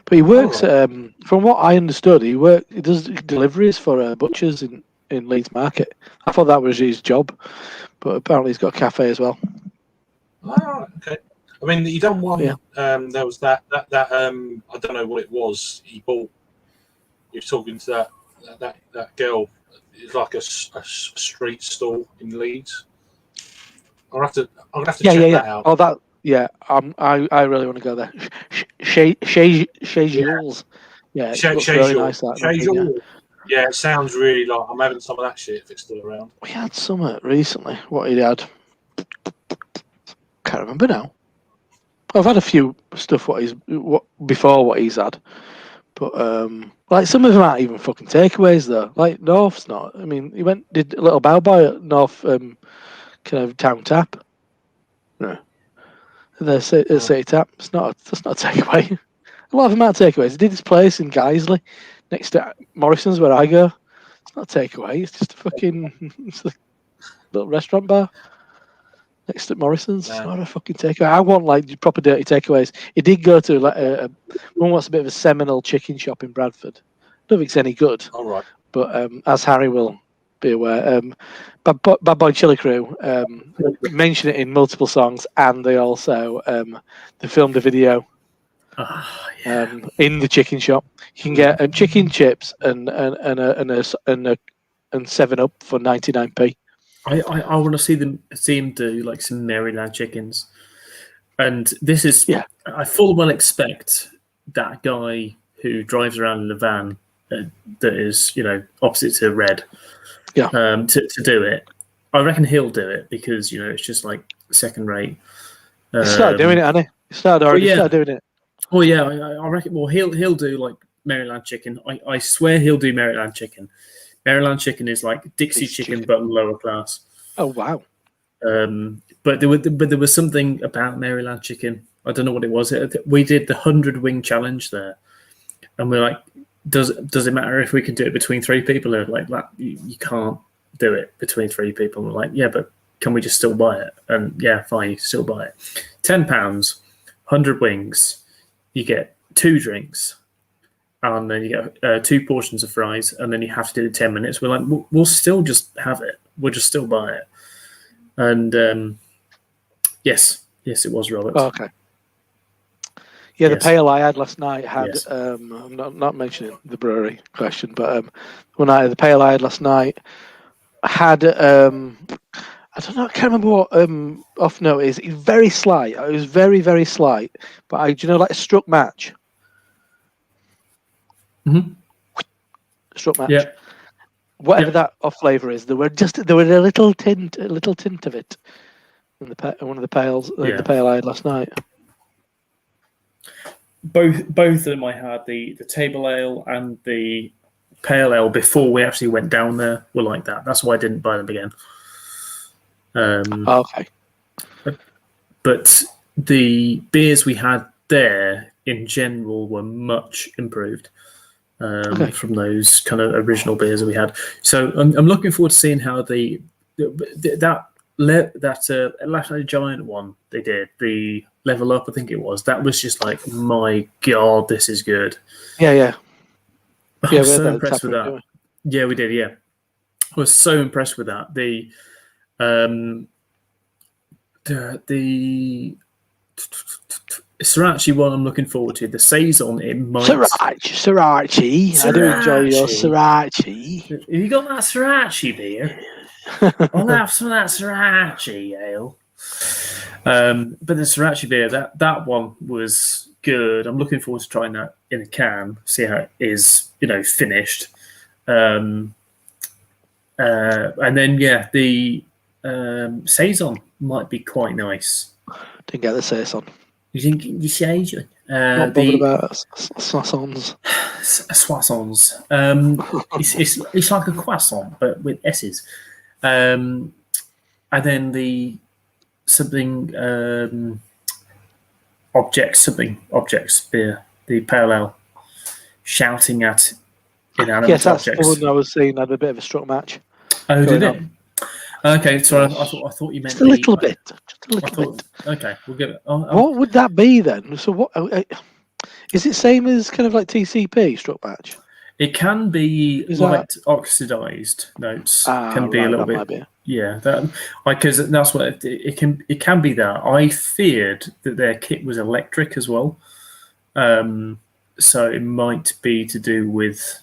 But he works. From what I understood, he does deliveries for butchers in Leeds Market. I thought that was his job, but apparently he's got a cafe as well. Oh, okay. I mean, he done one. Yeah. There was that. I don't know what it was. He bought. He was talking to that girl. It's like a street stall in Leeds. I'll have to check that out. Oh, that. Yeah, I really want to go there. Chez Jules. Yeah, it looks really nice. Yeah, it sounds really like I'm having some of that shit if it's still around. We had some recently. What he had, can't remember now. I've had a few stuff before what he's had, but like some of them aren't even fucking takeaways though. Like North's not. I mean, he did a little bow boy at North, kind of Town Tap. No, the City Tap. That's not a takeaway. A lot of them aren't takeaways. He did his place in Guiseley, next to Morrison's, where I go. It's not a takeaway. It's just a fucking little restaurant bar next to Morrison's. It's not a fucking takeaway. I want like proper dirty takeaways. He did go to like one what's a bit of a seminal chicken shop in Bradford. I don't think it's any good. All right. But as Harry will be aware, Bad Boy Chili Crew mention it in multiple songs, and they also they filmed a video. In the chicken shop, you can get chicken chips and 7-Up for 99p. I want to see him do like some Maryland chickens, and this is I full well expect that guy who drives around in a van that is opposite to Red, to do it. I reckon he'll do it because it's just like second rate. Start doing it, Annie. Start doing it. Well, yeah, I reckon. Well, he'll do like Maryland chicken. I swear he'll do Maryland chicken. Maryland chicken is like Dixie chicken, but lower class. Oh wow! But there was something about Maryland chicken. I don't know what it was. We did the 100 wing challenge there, and we're like, does it matter if we can do it between 3 people? And like that, you can't do it between 3 people. And we're like, yeah, but can we just still buy it? And yeah, fine, you can still buy it. £10, 100 wings. You get 2 drinks, and then you get 2 portions of fries, and then you have to do 10 minutes. We're like, we'll still just have it. We'll just still buy it. And yes, it was Robert. Oh, okay. Yeah, the pale I had last night had. I'm not mentioning the brewery question, but the pale I had last night had. I don't know. I can't remember what off note is. It's very slight. It was very, very slight. But like a struck match. Mm-hmm. Struck match. Yeah. Whatever that off flavour is, there were a little tint of it in one of the pails. The pale I had last night. Both of them I had the table ale and the pale ale before we actually went down there were like that. That's why I didn't buy them again. Okay. But the beers we had there in general were much improved from those kind of original beers that we had. So I'm looking forward to seeing how that Latte Giant one they did, the Level Up, I think it was. That was just like, my God, this is good. Yeah. I was so impressed with that. Yeah, we did. Yeah, I was so impressed with that. The Sriracha one I'm looking forward to. The Saison, it might... Sriracha. I do enjoy your Sriracha. Have you got that Sriracha beer? I'll have some of that Sriracha ale. But the Sriracha beer, that one was good. I'm looking forward to trying that in a can, see how it is, finished. And then, the Saison might be quite nice. Didn't get the Saison. You didn't get the Saison? Not bothered about Soissons. Soissons. It's like a croissant, but with S's. And then the objects beer, the pale ale, shouting at inanimate yes, that's objects. the one I was saying had a bit of a struck match. Oh, did it? Okay, so I thought you meant just a little bit. Okay, we'll give it. What would that be then? So what is it? Same as kind of like TCP struck match? It can be light oxidized notes. Can be a little bit. Yeah, because that's what it can. It can be that. I feared that their kit was electric as well, so it might be to do with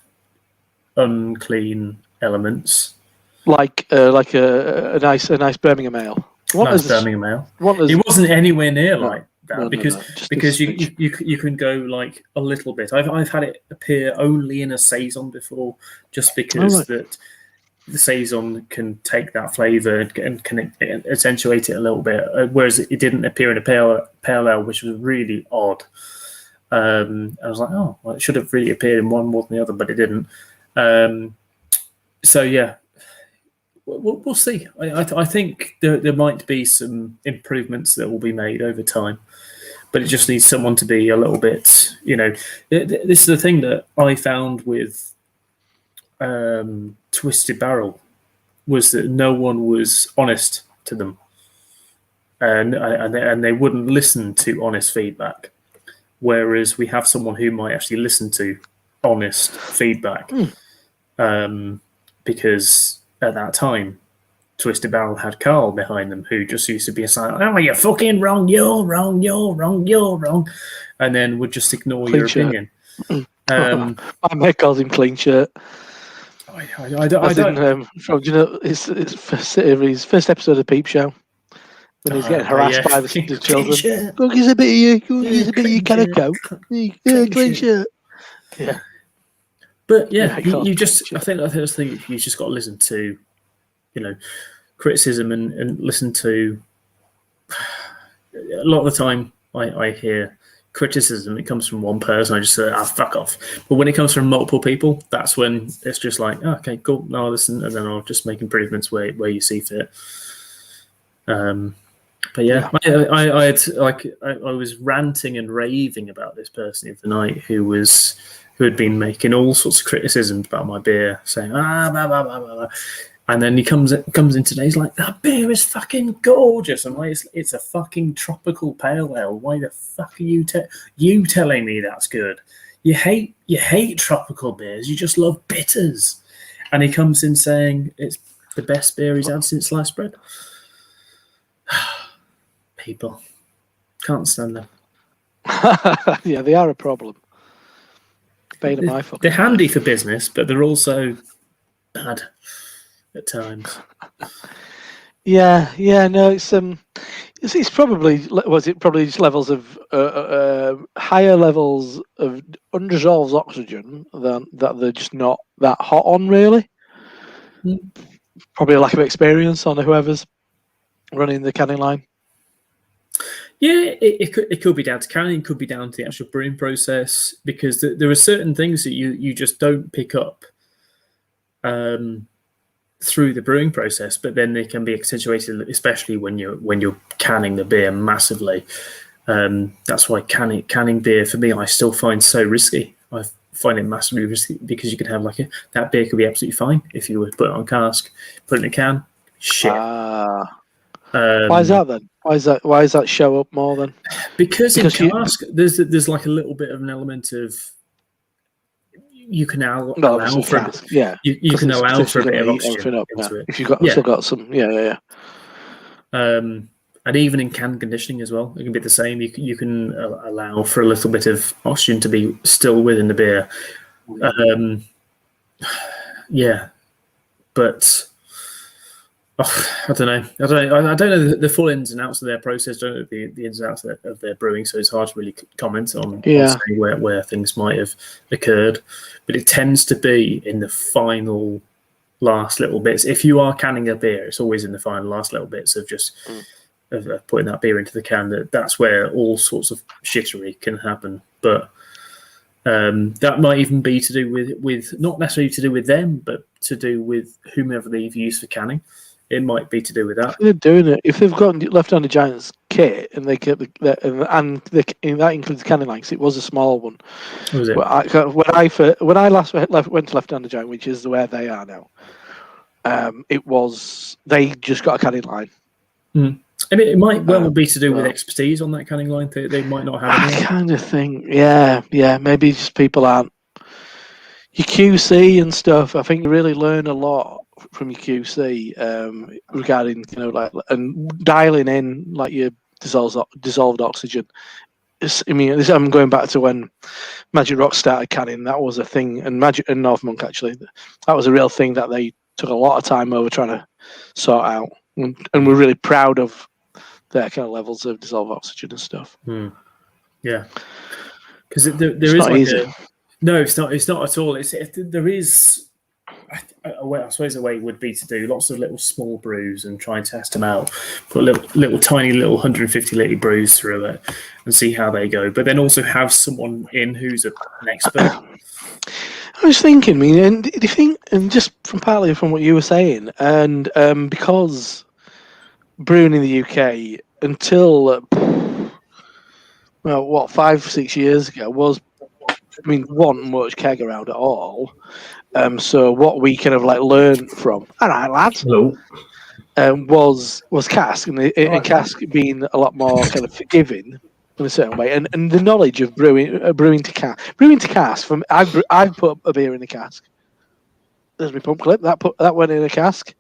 unclean elements. Like a nice Birmingham ale. Birmingham ale. It wasn't anywhere near like that because you can go like a little bit. I've had it appear only in a Saison before, just because that the Saison can take that flavour and can accentuate it a little bit, whereas it didn't appear in a pale ale, which was really odd. I was like, oh, well, it should have really appeared in one more than the other, but it didn't. So yeah. We'll see. I think there might be some improvements that will be made over time, but it just needs someone to be a little bit, This is the thing that I found with Twisted Barrel, was that no one was honest to them, and they wouldn't listen to honest feedback, whereas we have someone who might actually listen to honest feedback, because at that time, Twisted Barrel had Carl behind them, who just used to be a silent, "Oh, you're fucking wrong, you're wrong, you're wrong, you're wrong," and then would just ignore your opinion. My mate calls him Clean Shirt. I don't. From his first episode of Peep Show, when he's getting harassed by the children. Go give us a bit of you. Go give us a bit of your can of Coke. Clean Shirt. Yeah. But yeah, you just. I think you just got to listen to, criticism and listen to. A lot of the time, I hear criticism. It comes from one person. I just say, fuck off. But when it comes from multiple people, that's when it's just like, okay, cool. Now I'll listen, and then I'll just make improvements where you see fit. But yeah, I was ranting and raving about this person the other night who had been making all sorts of criticisms about my beer, saying blah, blah, blah, blah, blah. And then he comes in today. He's like, "That beer is fucking gorgeous." I'm like, "It's a fucking tropical pale ale. Why the fuck are you telling me that's good? You hate tropical beers. You just love bitters." And he comes in saying it's the best beer he's had since sliced bread. People can't stand them. Yeah, they are a problem. They're handy for business, but they're also bad at times. Yeah, no, it's probably just levels of higher levels of undissolved oxygen than that they're just not that hot on, really. Probably a lack of experience on whoever's running the canning line. Yeah, it could be down to canning, could be down to the actual brewing process, because there are certain things that you just don't pick up through the brewing process, but then they can be accentuated, especially when you're canning the beer massively. That's why canning beer for me, I still find so risky. I find it massively risky because you could have that beer could be absolutely fine if you were to put it on cask, put it in a can. Shit. Why is that then? Why is that show up more then? Because in cask, there's like a little bit of an element of you can allow for cask, yeah. You can allow for a bit of oxygen up, into it. If you've still got some, yeah. And even in can conditioning as well, it can be the same. You can allow for a little bit of oxygen to be still within the beer. But I don't know. I don't know the full ins and outs of their process. Don't know the ins and outs of their brewing, so it's hard to really comment on where things might have occurred. But it tends to be in the final last little bits. If you are canning a beer, it's always in the final last little bits of just of putting that beer into the can. That's where all sorts of shittery can happen. But that might even be to do with not necessarily to do with them, but to do with whomever they've used for canning. It might be to do with that. If they're doing it, if they've got Left-Handed Giants kit and they kept that includes canning lines, it was a small one. Was it? When I last went to Left-Handed Giant, which is where they are now, it was they just got a canning line. And it might well be to do with expertise on that canning line. They might not have any. I kind of think, yeah, maybe just people aren't. Your QC and stuff, I think you really learn a lot from your QC regarding, and dialing in like your dissolved oxygen. I'm going back to when Magic Rock started canning. That was a thing, and North Monk actually, that was a real thing that they took a lot of time over trying to sort out, and we're really proud of their kind of levels of dissolved oxygen and stuff. Yeah, because there is not easy. No, it's not. It's not at all. There is. I suppose a way would be to do lots of little small brews and try and test them out. Put little tiny 150 litre brews through it and see how they go. But then also have someone in who's an expert. I was thinking, and do you think, and just partly from what you were saying, and because brewing in the UK until 5-6 years ago wasn't much keg around at all. So what we kind of learned from, all right, lads, was cask, and cask being a lot more kind of forgiving in a certain way, and the knowledge of brewing to cask. From I've put a beer in a cask. There's my pump clip that went in a cask,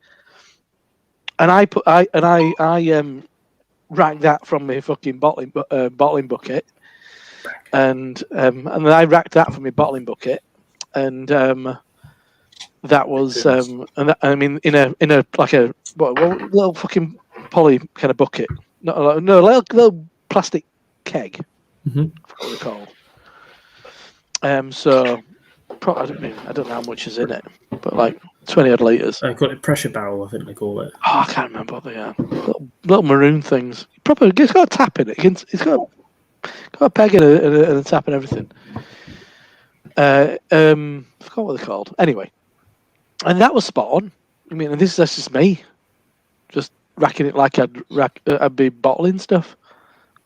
and I racked that from my fucking bottling bucket, and then I racked that from my bottling bucket, and that was in a little fucking poly kind of bucket, little plastic keg. I forgot what they're called. So I don't know how much is in it, but 20 odd litres. I call it pressure barrel, I think they call it. Oh, I can't remember what they are. Little maroon things. It's got a tap in it. It's got a peg and a tap and everything. I forgot what they're called. Anyway, and that was spot on. That's just me, just racking it like I'd be bottling stuff.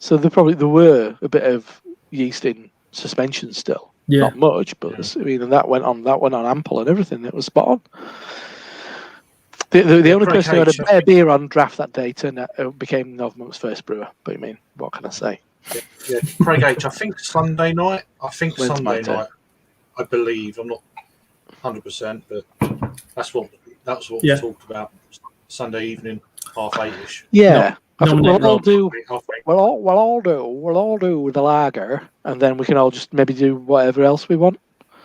So there were a bit of yeast in suspension still. Yeah. Not much, but and that went on ample and everything. It was spot on. The only person who had a better beer on draft that day became North Monk's first brewer. But what can I say? Yeah, Craig H. I think Sunday night. I believe. I'm not 100%, but that's what we talked about. Sunday evening, 8:30ish. Yeah. We'll all do the lager, and then we can all just maybe do whatever else we want.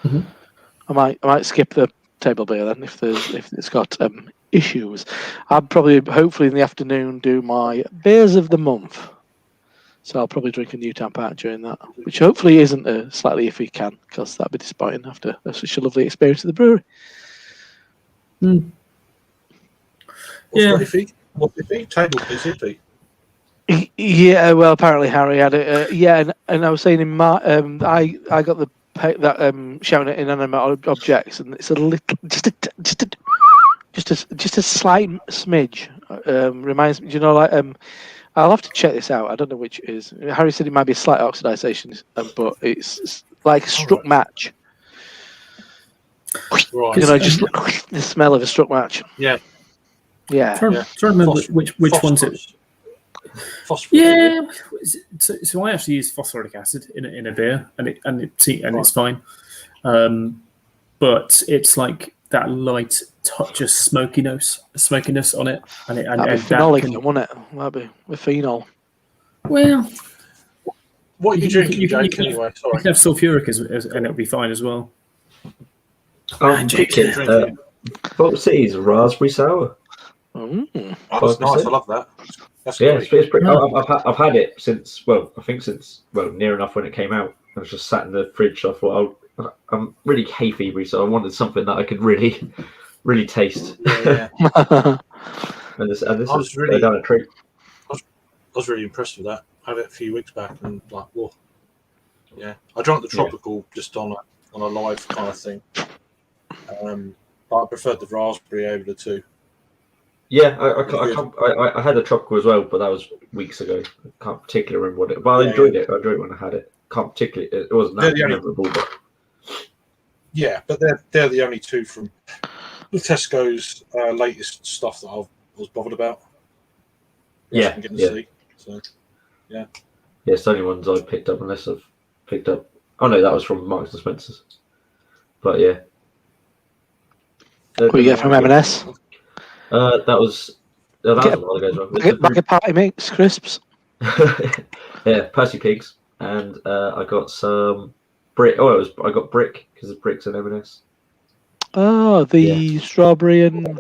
I might skip the table beer then if it's got issues. I'll probably hopefully in the afternoon do my beers of the month. So I'll probably drink a Newtown Park during that, which hopefully isn't a slightly iffy can, because that'd be disappointing after such a lovely experience at the brewery. What's iffy? Table is iffy. Yeah, well, apparently Harry had it. And I was saying I got the shouting at inanimate objects, and it's a little, just a slight smidge. Reminds me, I'll have to check this out. I don't know which it is. Harry said it might be a slight oxidation, but it's like a struck match. Right. Just the smell of a struck match. Yeah. Yeah. Trying to remember which one's it. Phosphorus. Yeah. So I actually use phosphoric acid in a beer, and it's fine. But it's like that light touch of smokiness on it, That'd be phenolic, wouldn't it? That'd be with phenol. Well, What are you drinking, you Jake? can Anyway, have sorry. sulfuric and it'll be fine as well. I'm drinking Bolt City's raspberry sour. Mm. Oh, that's nice. I love that. That's Yeah, great. it's pretty. I've had it since near enough when it came out. I was just sat in the fridge. So I thought I'm really hay fevery, so I wanted something that I could really, really taste. Yeah. and this I was really- down a treat. I was really impressed with that. I had it a few weeks back and like, whoa. Yeah. I drank the tropical just on a live kind of thing. But I preferred the raspberry over the two. Yeah, I had a tropical as well, but that was weeks ago. I can't particularly remember what it. But I enjoyed it. I enjoyed it when I had it. Can't particularly. It wasn't that memorable, but yeah, but they're the only two from the Tesco's latest stuff that I was bothered about. Yeah. See, so. Yeah, it's the only ones I've picked up unless I've picked up. Oh no, that was from Marks and Spencer's. But yeah. What you get from M&S? That was a while ago as well. Bag of Party Mix crisps. Yeah, Percy Pigs, and I got some brick. I got brick because of bricks and M&S. Oh, the strawberry and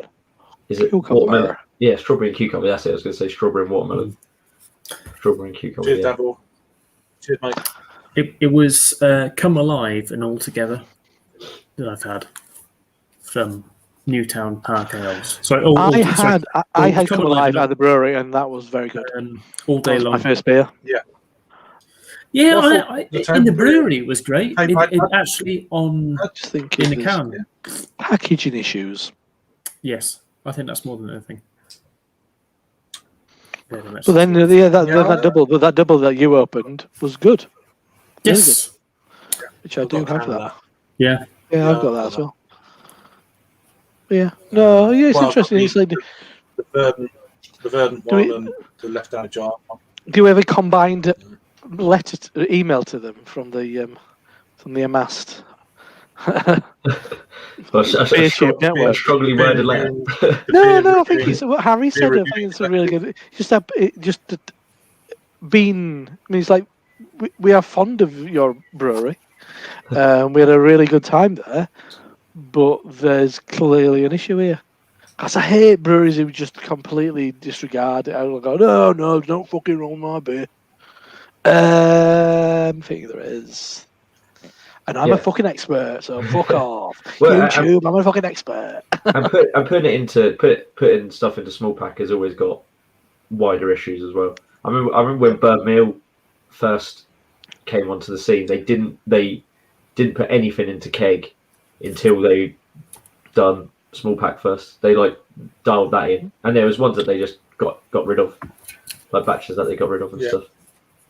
Is it cucumber? watermelon? Yeah, strawberry and cucumber. That's it. I was going to say strawberry and watermelon. Strawberry and cucumber. Cheers, Yeah. Davor. Cheers, mate. It was Come Alive and All Together that I've had from Newtown Park Ales. So I had Come Come Alive Alive at the brewery, and that was very good. all day That was long. my first beer. Yeah, What's in the brewery it was great. Hey, It actually on I just think in the there's can. packaging issues. Yes, I think that's more than anything. Very much But then, so. that double that you opened was good, yes, which I do have that. yeah. Yeah, I've got that as well. Yeah, no, yeah, it's Well, interesting. It's like, The verdant Do we- one and the left-handed jar. do you ever combined email to them from the amassed? Strongly worded letter. No, I think it's what Harry said. I think it's a really good. It's like we are fond of your brewery. We had a really good time there, but there's clearly an issue here. Because I hate breweries who just completely disregard it. I'll go, no, there's no fucking wrong with my beer. I think there is. And I'm a fucking expert, so fuck off. Well, YouTube, I'm a fucking expert. and putting stuff into small pack has always got wider issues as well. I remember when Bird Meal first came onto the scene, they didn't put anything into keg until they done small pack first. They dialed that in, and there was ones that they just got rid of, like batches that they got rid of and stuff.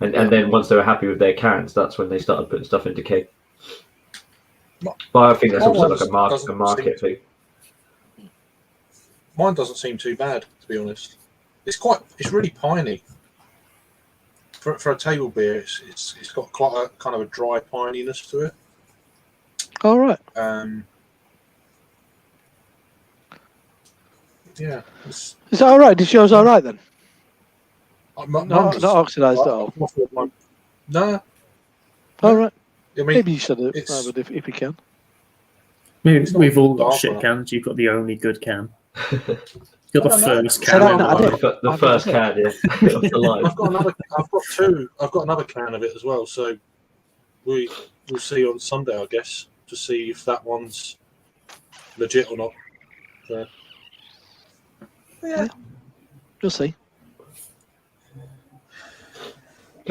And then once they were happy with their cans, that's when they started putting stuff into keg. But I think that's also like a market thing. Mine doesn't seem too bad, to be honest. It's really piney. For a table beer, it's got quite a kind of a dry pininess to it. All right. Yeah. Is that all right? Did yours all right then? Not oxidized at all. No. All right. I mean, Maybe you should have it's- if you can. We've all got dark shit enough. cans. You've got the only good can. You've got the first Said can. I did. The first can, yeah, of the line. I've got another can of it as well. So we'll see on Sunday, I guess, to see if that one's legit or not. So, yeah. You'll see.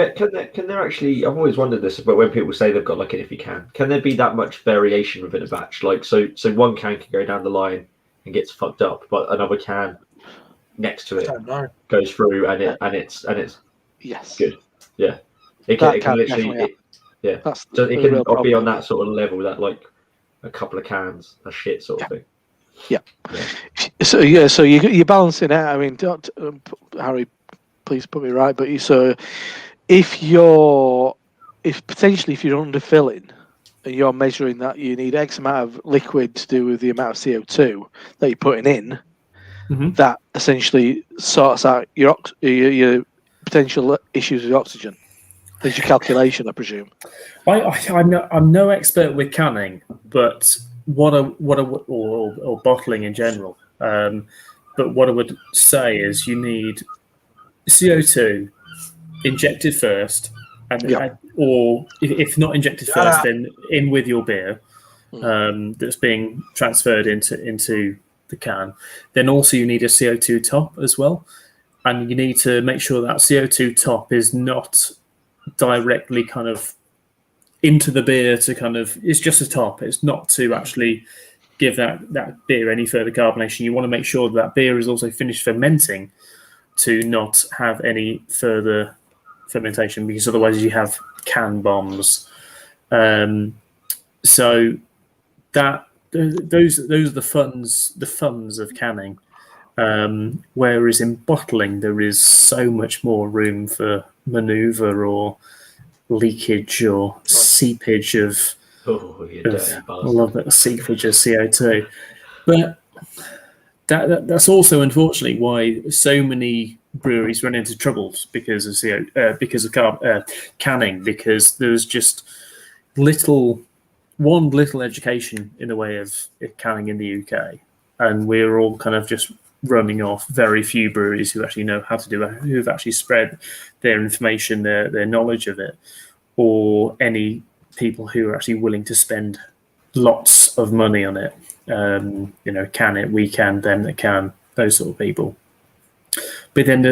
Can there actually? I've always wondered this, but when people say they've got like an if you can there be that much variation within a batch? Like, so one can go down the line and gets fucked up, but another can next to I it don't know. goes through and it's Yes. good. Yeah, it That can can literally. definitely Yeah, That's so the it real can be on problem. that sort of level that like a couple of cans are shit sort of thing. So you're balancing out. I mean, don't, Harry, please put me right. But if you're underfilling and you're measuring that you need X amount of liquid to do with the amount of CO2 that you're putting in, Mhm. that essentially sorts out your potential issues with oxygen. There's your calculation, I presume. I'm no expert with canning, but or bottling in general. But what I would say is you need CO2 injected first, or if not injected first, then in with your beer that's being transferred into the can. Then also you need a CO2 top as well, and you need to make sure that CO2 top is not directly kind of into the beer to kind of, it's just a top. It's not to actually give that beer any further carbonation. You want to make sure that beer is also finished fermenting to not have any further fermentation, because otherwise you have can bombs. So that those are the funs of canning. Whereas in bottling there is so much more room for maneuver or leakage or seepage of You dirty I bastard. love that seepage of CO2. But that's also unfortunately why so many breweries run into troubles because of canning, because there's just little education in the way of canning in the UK, and we're all kind of just running off very few breweries who actually know how to do it, who've actually spread their information, their knowledge of it, or any people who are actually willing to spend lots of money on it. Can it, we can, them that can, those sort of people. But then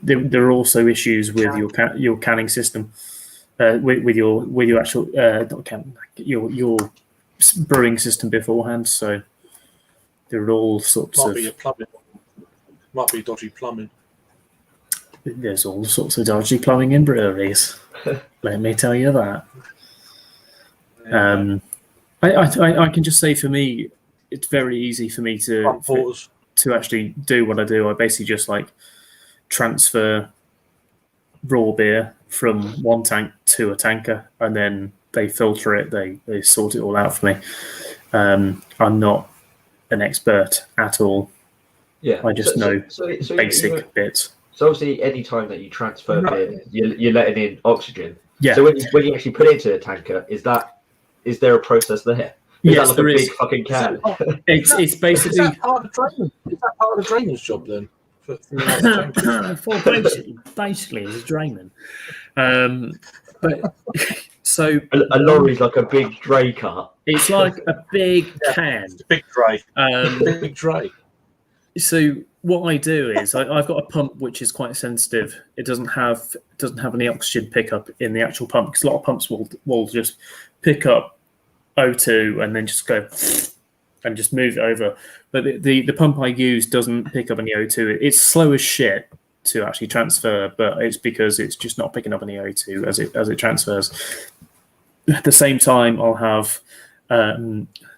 there are also issues with your canning system, with your actual not can, your brewing system beforehand. So there are all sorts Might of be your plumbing. Might be dodgy plumbing. there's all sorts of dodgy plumbing in breweries. Let me tell you that. I can just say for me, it's very easy for me to actually do what I do. I basically just like transfer raw beer from one tank to a tanker, and then they filter it. They sort it all out for me. I'm not an expert at all. Yeah, I just know basic bits. So obviously, any time that you transfer beer, you're letting in oxygen. Yeah. So when you actually put it into a tanker, is there a process there? Is Yes, that like there a is. big fucking can? It's basically Is that part of the drainage job then? Basically it's a draining. But so A lorry's like a big dray cart. it's like a big can. Big tray. Um, Big tray. So what I do is I've got a pump which is quite sensitive. It doesn't have any oxygen pickup in the actual pump, because a lot of pumps will just pick up O2 and then just go and just move it over. But the pump I use doesn't pick up any O2. It's slow as shit to actually transfer, but it's because it's just not picking up any O2 as it transfers. At the same time, I'll have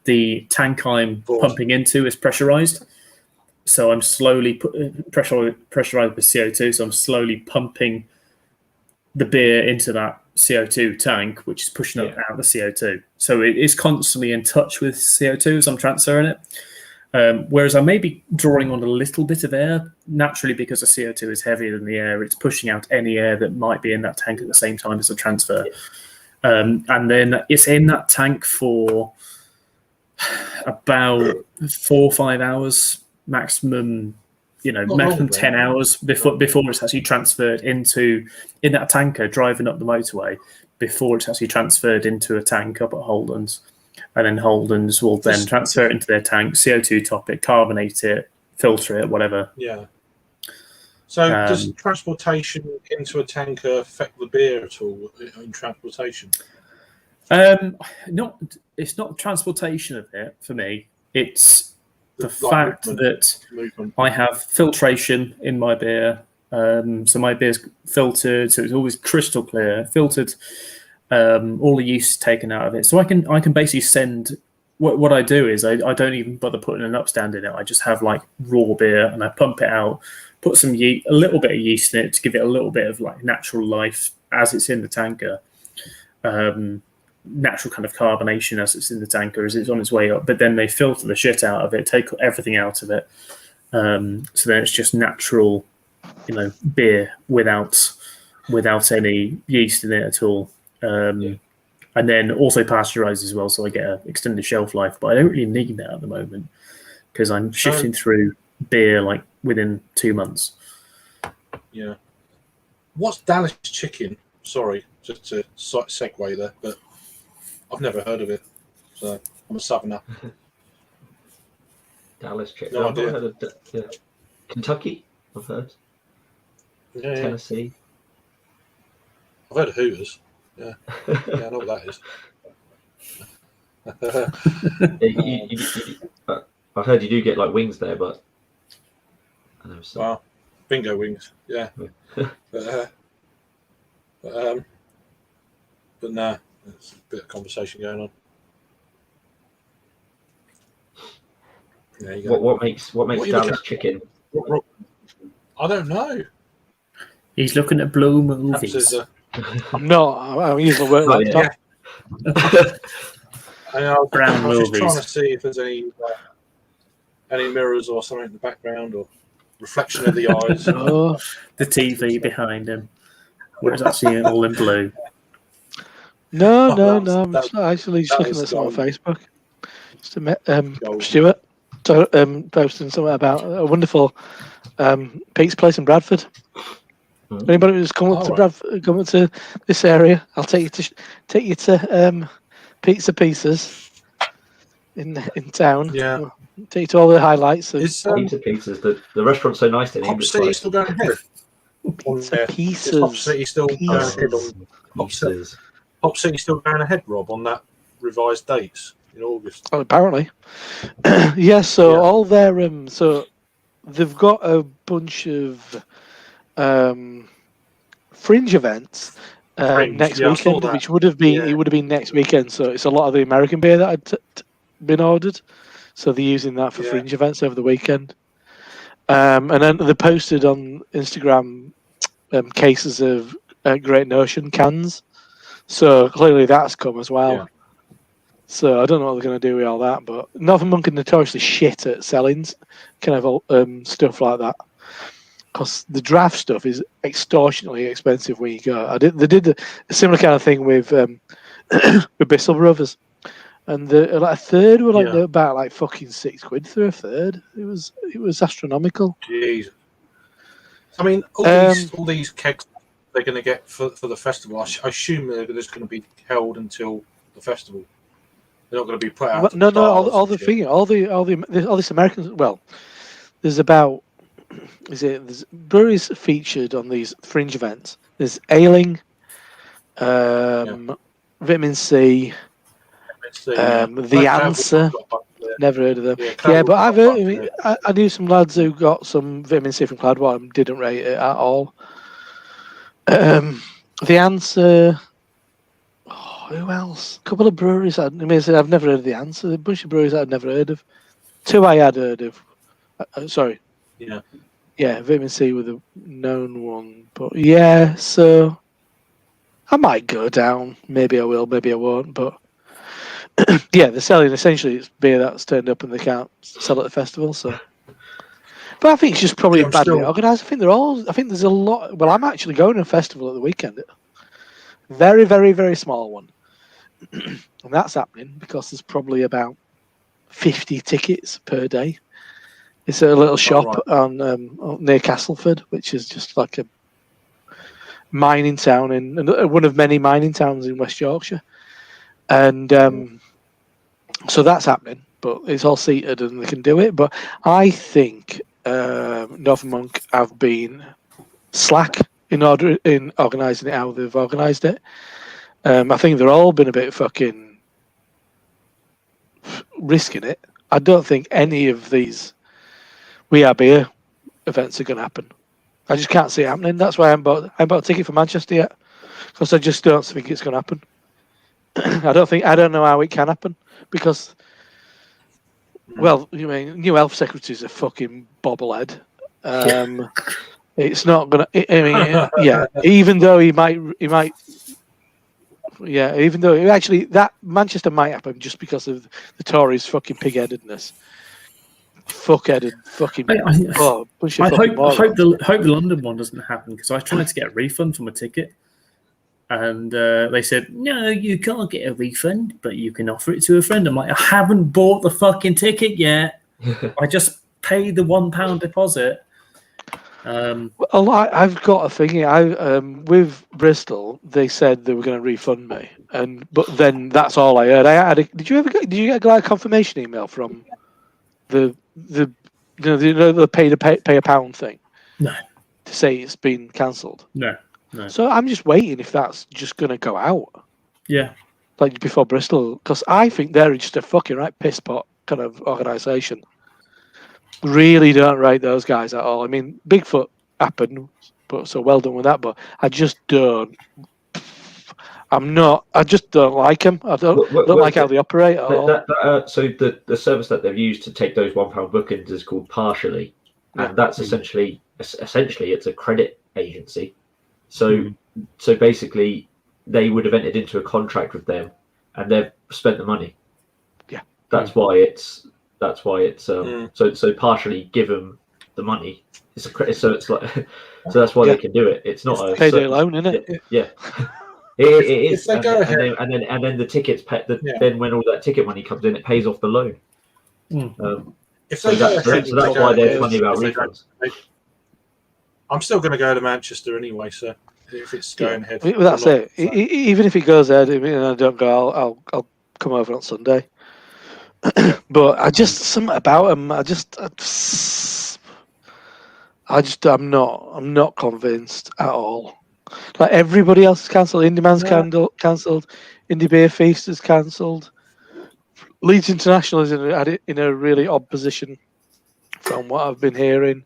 the tank I'm pumping into is pressurized. So I'm slowly pressurized with CO2. So I'm slowly pumping the beer into that CO2 tank, which is pushing out the CO2. So it is constantly in touch with CO2 as I'm transferring it. Whereas I may be drawing on a little bit of air, naturally, because the CO2 is heavier than the air. It's pushing out any air that might be in that tank at the same time as the transfer. And then it's in that tank for about 4 or 5 hours maximum, maximum 10 hours before it's actually transferred in that tanker driving up the motorway, before it's actually transferred into a tank up at Holden's. And then Holden's will then transfer it into their tank, CO2 top it, carbonate it, filter it, whatever. Yeah. So does transportation into a tanker affect the beer at all in transportation? It's not transportation of it for me. It's the Like fact that movement. I have filtration in my beer. So my beer's filtered, so it's always crystal clear, filtered. All the yeast taken out of it, so I can basically send. What I do is I don't even bother putting an upstand in it. I just have like raw beer and I pump it out, put some a little bit of yeast in it to give it a little bit of like natural life as it's in the tanker. Natural kind of carbonation as it's in the tanker as it's on its way up, but then they filter the shit out of it, take everything out of it. So then it's just natural, beer without any yeast in it at all. And then also pasteurized as well, so I get an extended shelf life. But I don't really need that at the moment because I'm shifting through beer like within 2 months. Yeah. What's Dallas chicken? Sorry, just to segue there, but I've never heard of it. So I'm a southerner. Dallas chicken. No I've not idea. heard of Kentucky. I've heard. Yeah. Tennessee. I've heard of Hooters. Yeah, I know what that is. I've heard you do get like wings there, but I know some. Wow, bingo wings. Yeah, but no, there's a bit of conversation going on. There you go. What makes What are you Dallas looking at? chicken? I don't know. He's looking at blue Perhaps movies. there's a. I'm not. I'm using the work Oh, laptop. I was Brown just movies. trying to see if there's any mirrors or something in the background or reflection of the eyes. Oh, The TV behind him, where it's actually all in blue. no. I'm that- just actually just that looking is at something on gold. Facebook. Just Gold. Stuart posting something about a wonderful Pete's place in Bradford. Anybody who's come up to right. Bradford, come up to this area, I'll take you to Pizza Pieces in town. Yeah. Take you to all the highlights of Is Pizza Pizzas. The restaurant's so nice in Hop English. City still going ahead? Pizza Pieces. Is Hop City still going ahead on Pizzas. Hop City still going ahead, Rob, on that revised dates in August? Oh, apparently. Yeah, so Yeah. all their so they've got a bunch of fringe events Fringe, next yeah, I saw weekend, that. which would have been Yeah. it would have been next weekend. So it's a lot of the American beer that had been ordered. So they're using that for Yeah. fringe events over the weekend. And then they posted on Instagram cases of Great Notion cans. So clearly that's come as well. Yeah. So I don't know what they're going to do with all that, but Northern Monk are notoriously shit at selling kind of stuff like that. Because the draft stuff is extortionately expensive when you go. They did a similar kind of thing with with Bissell Brothers, and a third were Yeah. about like fucking £6 for a third. It was astronomical. Jeez. I mean, all these kegs they're going to get for the festival, I assume they're just going to be held until the festival. They're not going to be put out. No, to bars all and the shit. thing, all this Americans. Well, there's about there's breweries featured on these fringe events. There's Ailing, Vitamin C, Let's see, The Answer. Never heard of them. Yeah, Yeah, but I've heard. yeah. I knew some lads who got some vitamin C from Cladwell and didn't rate it at all. The Answer. Oh, who else? A couple of breweries. I've never heard of The Answer. A bunch of breweries I've never heard of. Two I had heard of. Sorry. Yeah. Yeah, vitamin C with a known one. But yeah, so I might go down. Maybe I will. Maybe I won't. But yeah, they're selling essentially it's beer that's turned up and they can't sell at the festival. So, but I think it's just probably Yeah, I'm badly still- organised. I think there's a lot. Well, I'm actually going to a festival at the weekend. Very, very, very small one, and that's happening because there's probably about 50 tickets per day. It's a little shop on near Castleford, which is just like a mining town in one of many mining towns in West Yorkshire, and so that's happening. But it's all seated and they can do it. But I think Northern Monk have been slack in organising it how they've organised it. I think they're all been a bit fucking risking it. I don't think any of these We Are Beer events are going to happen. I just can't see it happening. That's why I haven't bought a ticket for Manchester yet, because I just don't think it's going to happen. I don't know how it can happen, because, well, you mean new health secretary's a fucking bobblehead. It's not gonna. I mean, yeah. Even though he might. Yeah. Even though actually that Manchester might happen just because of the Tories' fucking pig-headedness. Fuck-headed fucking. Bunch of I fucking hope morons. the London one doesn't happen, because I tried to get a refund for my ticket, and they said no, you can't get a refund, but you can offer it to a friend. I'm like, I haven't bought the fucking ticket yet. I just paid the £1 deposit. Well, I've got a thingy. With Bristol, they said they were going to refund me, but then that's all I heard. Did you get like a confirmation email from the pay a pound thing? No. To say it's been cancelled. No. So I'm just waiting if that's just going to go out. Yeah. Like before Bristol, because I think they're just a fucking right piss pot kind of organisation. Really don't rate those guys at all. I mean, Bigfoot happened, but so well done with that. But I just don't. I just don't like them. I don't like how they operate at all. So the service that they've used to take those £1 bookings is called Partially, and that's essentially it's a credit agency. So basically, they would have entered into a contract with them, and they've spent the money. Yeah, that's why it's so Partially give them the money. So it's like that's why they can do it. It's not a payday loan, isn't it? Yeah. It is, If they go ahead, and then the tickets then when all that ticket money comes in, it pays off the loan. If So they go ahead, that's why they're funny about refunds. I'm still going to go to Manchester anyway, so if it's going ahead, Well, that's it. So. Even if it goes ahead, I mean, I don't go. I'll come over on Sunday. But something about them. I'm not convinced at all. Like everybody else is cancelled. Indie Man's cancelled. Indie Beer Feast is cancelled. Leeds International is in a really odd position from what I've been hearing.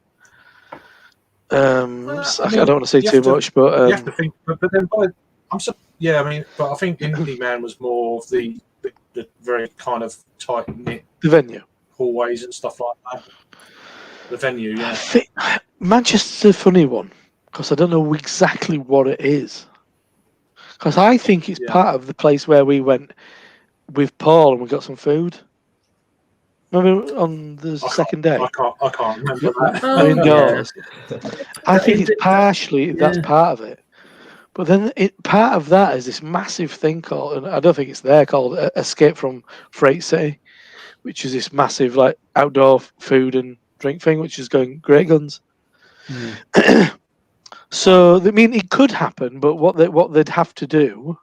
I don't want to say too much, but you have to think. But then, but I think Indie Man was more of the very kind of tight knit the venue, hallways and stuff like that. The venue, yeah. Manchester's a funny one because I don't know exactly what it is. Because I think it's part of the place where we went with Paul and we got some food. Remember on the second day? I can't remember that. I think it's partially that's part of it. But then part of that is this massive thing called, and I don't think it's there, called Escape from Freight City, which is this massive like outdoor food and drink thing, which is going great guns. So I mean, it could happen, but what they'd have to do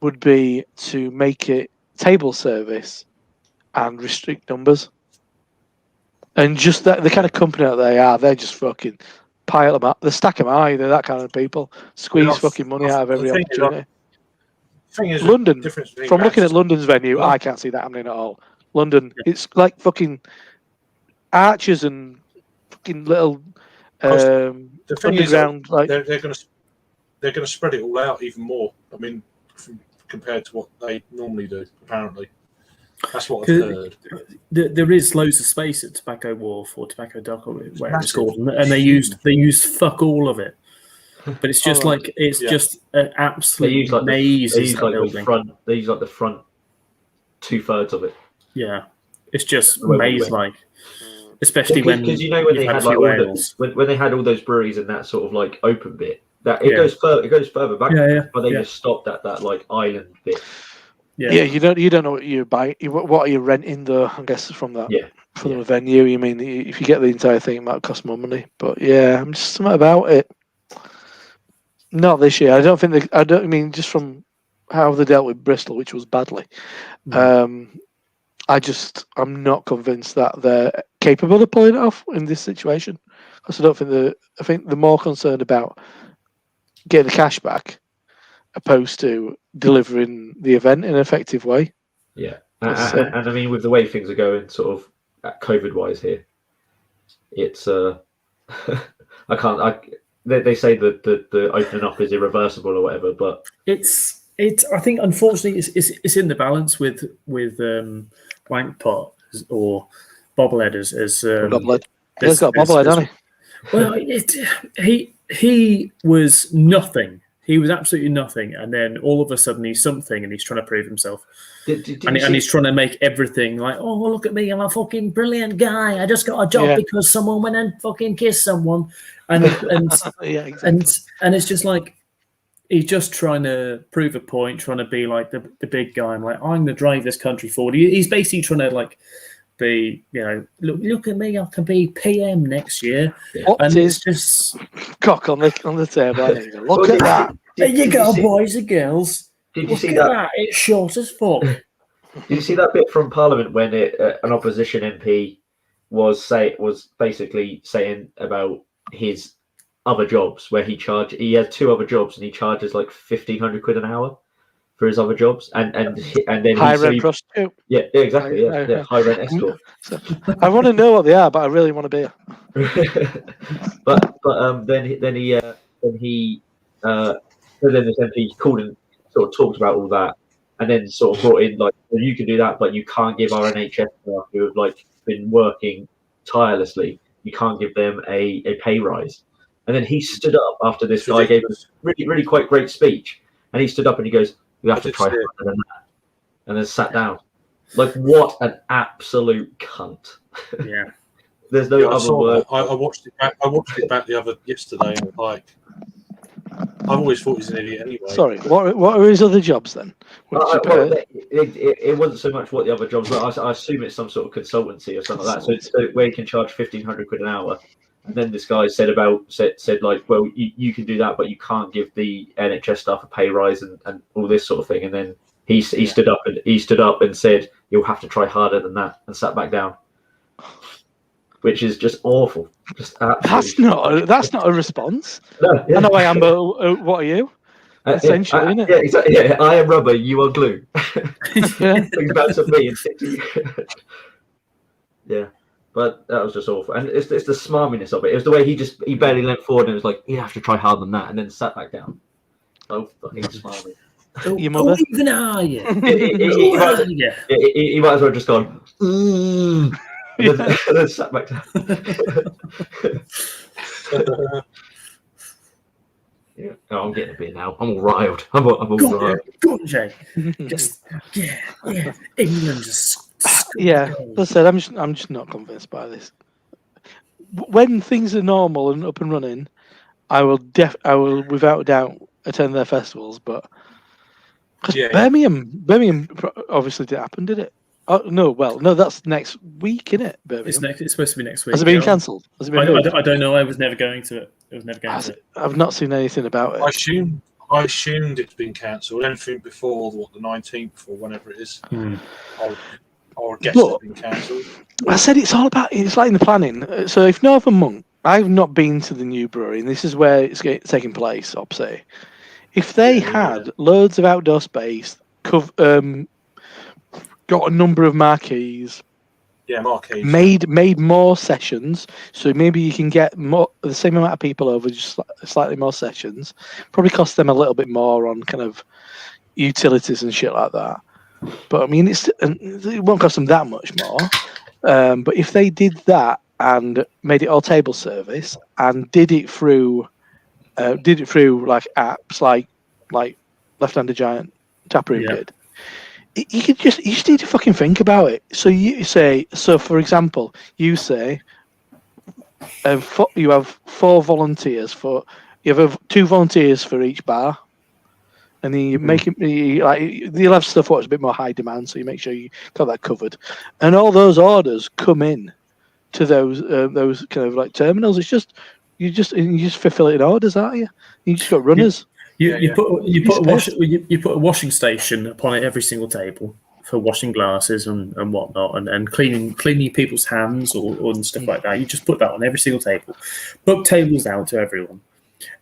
would be to make it table service and restrict numbers. And just that the kind of company that they are, they're just fucking pile them up. They stack them high. They're that kind of people. Squeeze fucking money out of every opportunity. London, from looking at London's venue, I can't see that happening at all. London, it's like fucking arches and fucking little the thing underground. Is, like they're going to spread it all out even more. I mean, compared to what they normally do, apparently. That's what I've heard. There is loads of space at Tobacco Wharf or Tobacco Dock or whatever it's called, and they used fuck all of it. But it's just just an absolute maze. They use like the front 2/3 of it. Yeah, it's just maze-like. Especially when they had like when they had all those breweries in that sort of like open bit, that it goes further back, but they just stopped at that like island bit. Yeah, you don't know what you're buying. What are you renting though? I guess from that the venue. You mean if you get the entire thing, it might cost more money. But yeah, I'm just something about it. Not this year. I don't mean just from how they dealt with Bristol, which was badly. I'm not convinced that they're capable of pulling it off in this situation. Because I think they're more concerned about getting the cash back, opposed to delivering the event in an effective way. Yeah, Yes, and I mean, with the way things are going, sort of COVID wise here, it's I can't. They say that the opening up is irreversible or whatever, but It's I think unfortunately it's in the balance with Wank Pot or Bobblehead as Bobblehead. as- He's got a as- bobblehead, as- hasn't Well, he was nothing. He was absolutely nothing, and then all of a sudden he's something, and he's trying to prove himself. And he's trying to make everything like, oh, look at me, I'm a fucking brilliant guy. I just got a job because someone went and fucking kissed someone, and yeah, exactly. and it's just like he's just trying to prove a point, trying to be like the big guy. I'm like, I'm going to drive this country forward. He's basically trying to like be, look at me, I can be PM next year. What and is it's just cock on the table? I think. Look at that. there you go, boys and girls. Did you Look see at that? that? It's short as fuck. Did you see that bit from Parliament when an opposition MP was basically saying about his other jobs, where he had 2 other jobs and he charges like £1,500 an hour for his other jobs, and then High rent prostitute. Yeah, exactly. Yeah, high rent escort. So, I want to know what they are, but I really want to be. but then this MP called and sort of talked about all that, and then sort of brought in like, well, you can do that, but you can't give our NHS staff who have like been working tirelessly, you can't give them a pay rise. And then he stood up after this guy gave a really, really quite great speech, and he stood up and he goes, "We have to try harder than that," and then sat down. Like, what an absolute cunt! Yeah. There's no other word. I watched it back. I watched it back yesterday, and like, I've always thought he's an idiot anyway. Sorry, what are his other jobs then? It wasn't so much what the other jobs were. I assume it's some sort of consultancy or something like that. So where you can charge £1,500 an hour. And then this guy said like, well, you can do that, but you can't give the NHS staff a pay rise and all this sort of thing. And then he stood up and said, "You'll have to try harder than that," and sat back down, which is just awful. Just absolutely. That's not a response. No, yeah. I know I am, but what are you? Essentially, isn't it? Yeah, exactly. Yeah, I am rubber, you are glue. Yeah. Things bounce off me and stick to you. Yeah. But that was just awful, and it's the smarminess of it. It was the way he barely leant forward and was like, "You have to try harder than that," and then sat back down. So fucking smarmy. Your mother? Who even are you? He might as well have just gone, and then sat back down. Yeah. Oh, I'm getting a bit now. I'm all riled. I'm all riled. Go on, Jay. Just yeah. England just. Yeah, as I said, I'm just not convinced by this. When things are normal and up and running, I will without doubt attend their festivals. But because Birmingham obviously didn't happen, did it? Oh no, that's next week, isn't it? Birmingham. It's supposed to be next week. Has it been cancelled? I don't know. I was never going to it. I've not seen anything about it. I assumed it's been cancelled. Anything before the 19th or whenever it is, I would guess it's been cancelled. I said it's like in the planning. So if Northern Monk, I've not been to the new brewery, and this is where it's taking place. I'll say, if they had loads of outdoor space, got a number of marquees. Yeah, marquees. Made more sessions, so maybe you can get the same amount of people over, just slightly more sessions. Probably cost them a little bit more on kind of utilities and shit like that. But I mean, it won't cost them that much more. But if they did that and made it all table service and did it through like apps like Left-Handed Giant Taproom did. You just need to fucking think about it. So for example, you say you have 4 volunteers you have 2 volunteers for each bar, and then you make it you'll have stuff what's a bit more high demand, so you make sure you got that covered, and all those orders come in to those kind of like terminals. It's just you just fulfill it in orders, aren't you? You just got runners. You put a washing station upon every single table for washing glasses and whatnot, and cleaning people's hands or and stuff like that. You just put that on every single table. Book tables out to everyone,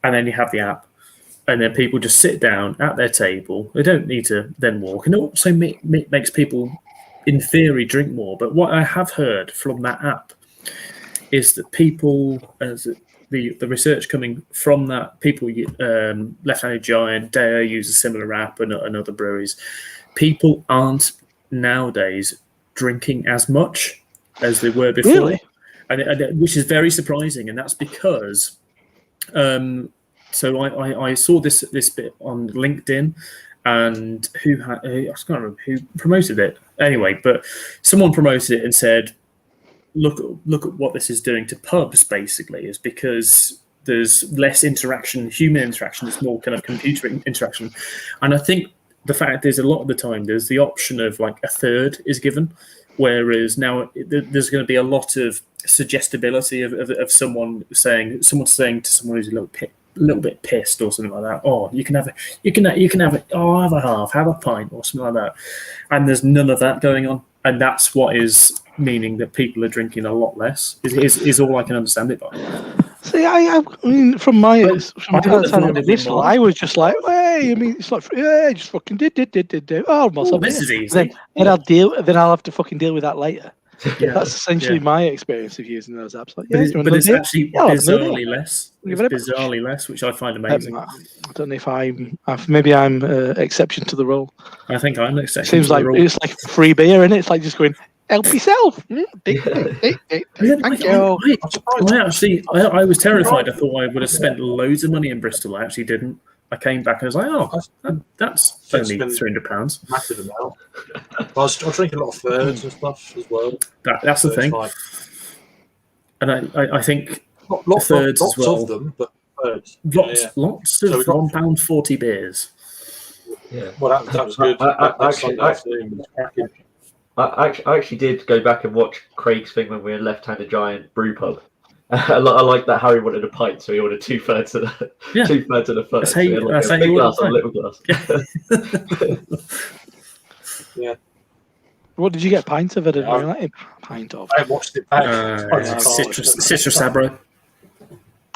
and then you have the app, and then people just sit down at their table. They don't need to then walk, and it also makes people, in theory, drink more. But what I have heard from that app is that people, as the research coming from that, people, Left-Handed Giant, Dare use a similar app, and other breweries, people aren't nowadays drinking as much as they were before, Really? and which is very surprising, and that's because. So I saw this bit on LinkedIn, and I can't remember who promoted it. Anyway, but someone promoted it and said, look at what this is doing to pubs. Basically, is because there's less interaction, human interaction. It's more kind of computer interaction, and I think the fact is a lot of the time there's the option of like a third is given, whereas now there's going to be a lot of suggestibility of someone saying to someone who's a little bit pissed or something like that. Oh, you can have have a half, have a pint or something like that, and there's none of that going on, and that's what is meaning that people are drinking a lot less. Is all I can understand it by. See, I mean, from my I don't time know of if initial, it's I was just like, hey, I mean, it's like, yeah, just fucking did. Oh, Oh, this is easy. Then I'll have to fucking deal with that later. Yeah. That's essentially my experience of using those apps. Like, But yeah, but it's actually Yeah, I'll have another bizarrely less. Give It's it a bizarrely less, which I find amazing. I don't know if maybe I'm exception to the rule. I think I'm exception. Seems to the like rule. it's like free beer, isn't it? It's like just going, help yourself. Thank you. I was terrified. I thought I would have spent loads of money in Bristol. I actually didn't. I came back and I was like, oh, that's only £300. Massive amount. I was drinking a lot of thirds and stuff as well. That's the thing. Like, And I think lots thirds as well. of them, but thirds. Lots So of we got- £1.40 beers. Yeah. Well, that was good. I actually did go back and watch Craig's thing when we were Left-Handed Giant brew pub. I like that Harry wanted a pint, so he ordered 2/3 of the Yeah. 2/3 of the third. That's how you- So he had that's like how a big you glass order and a little glass. What did you get? Pint of it? Yeah. Pint of. I watched it back. Citrus Sabro.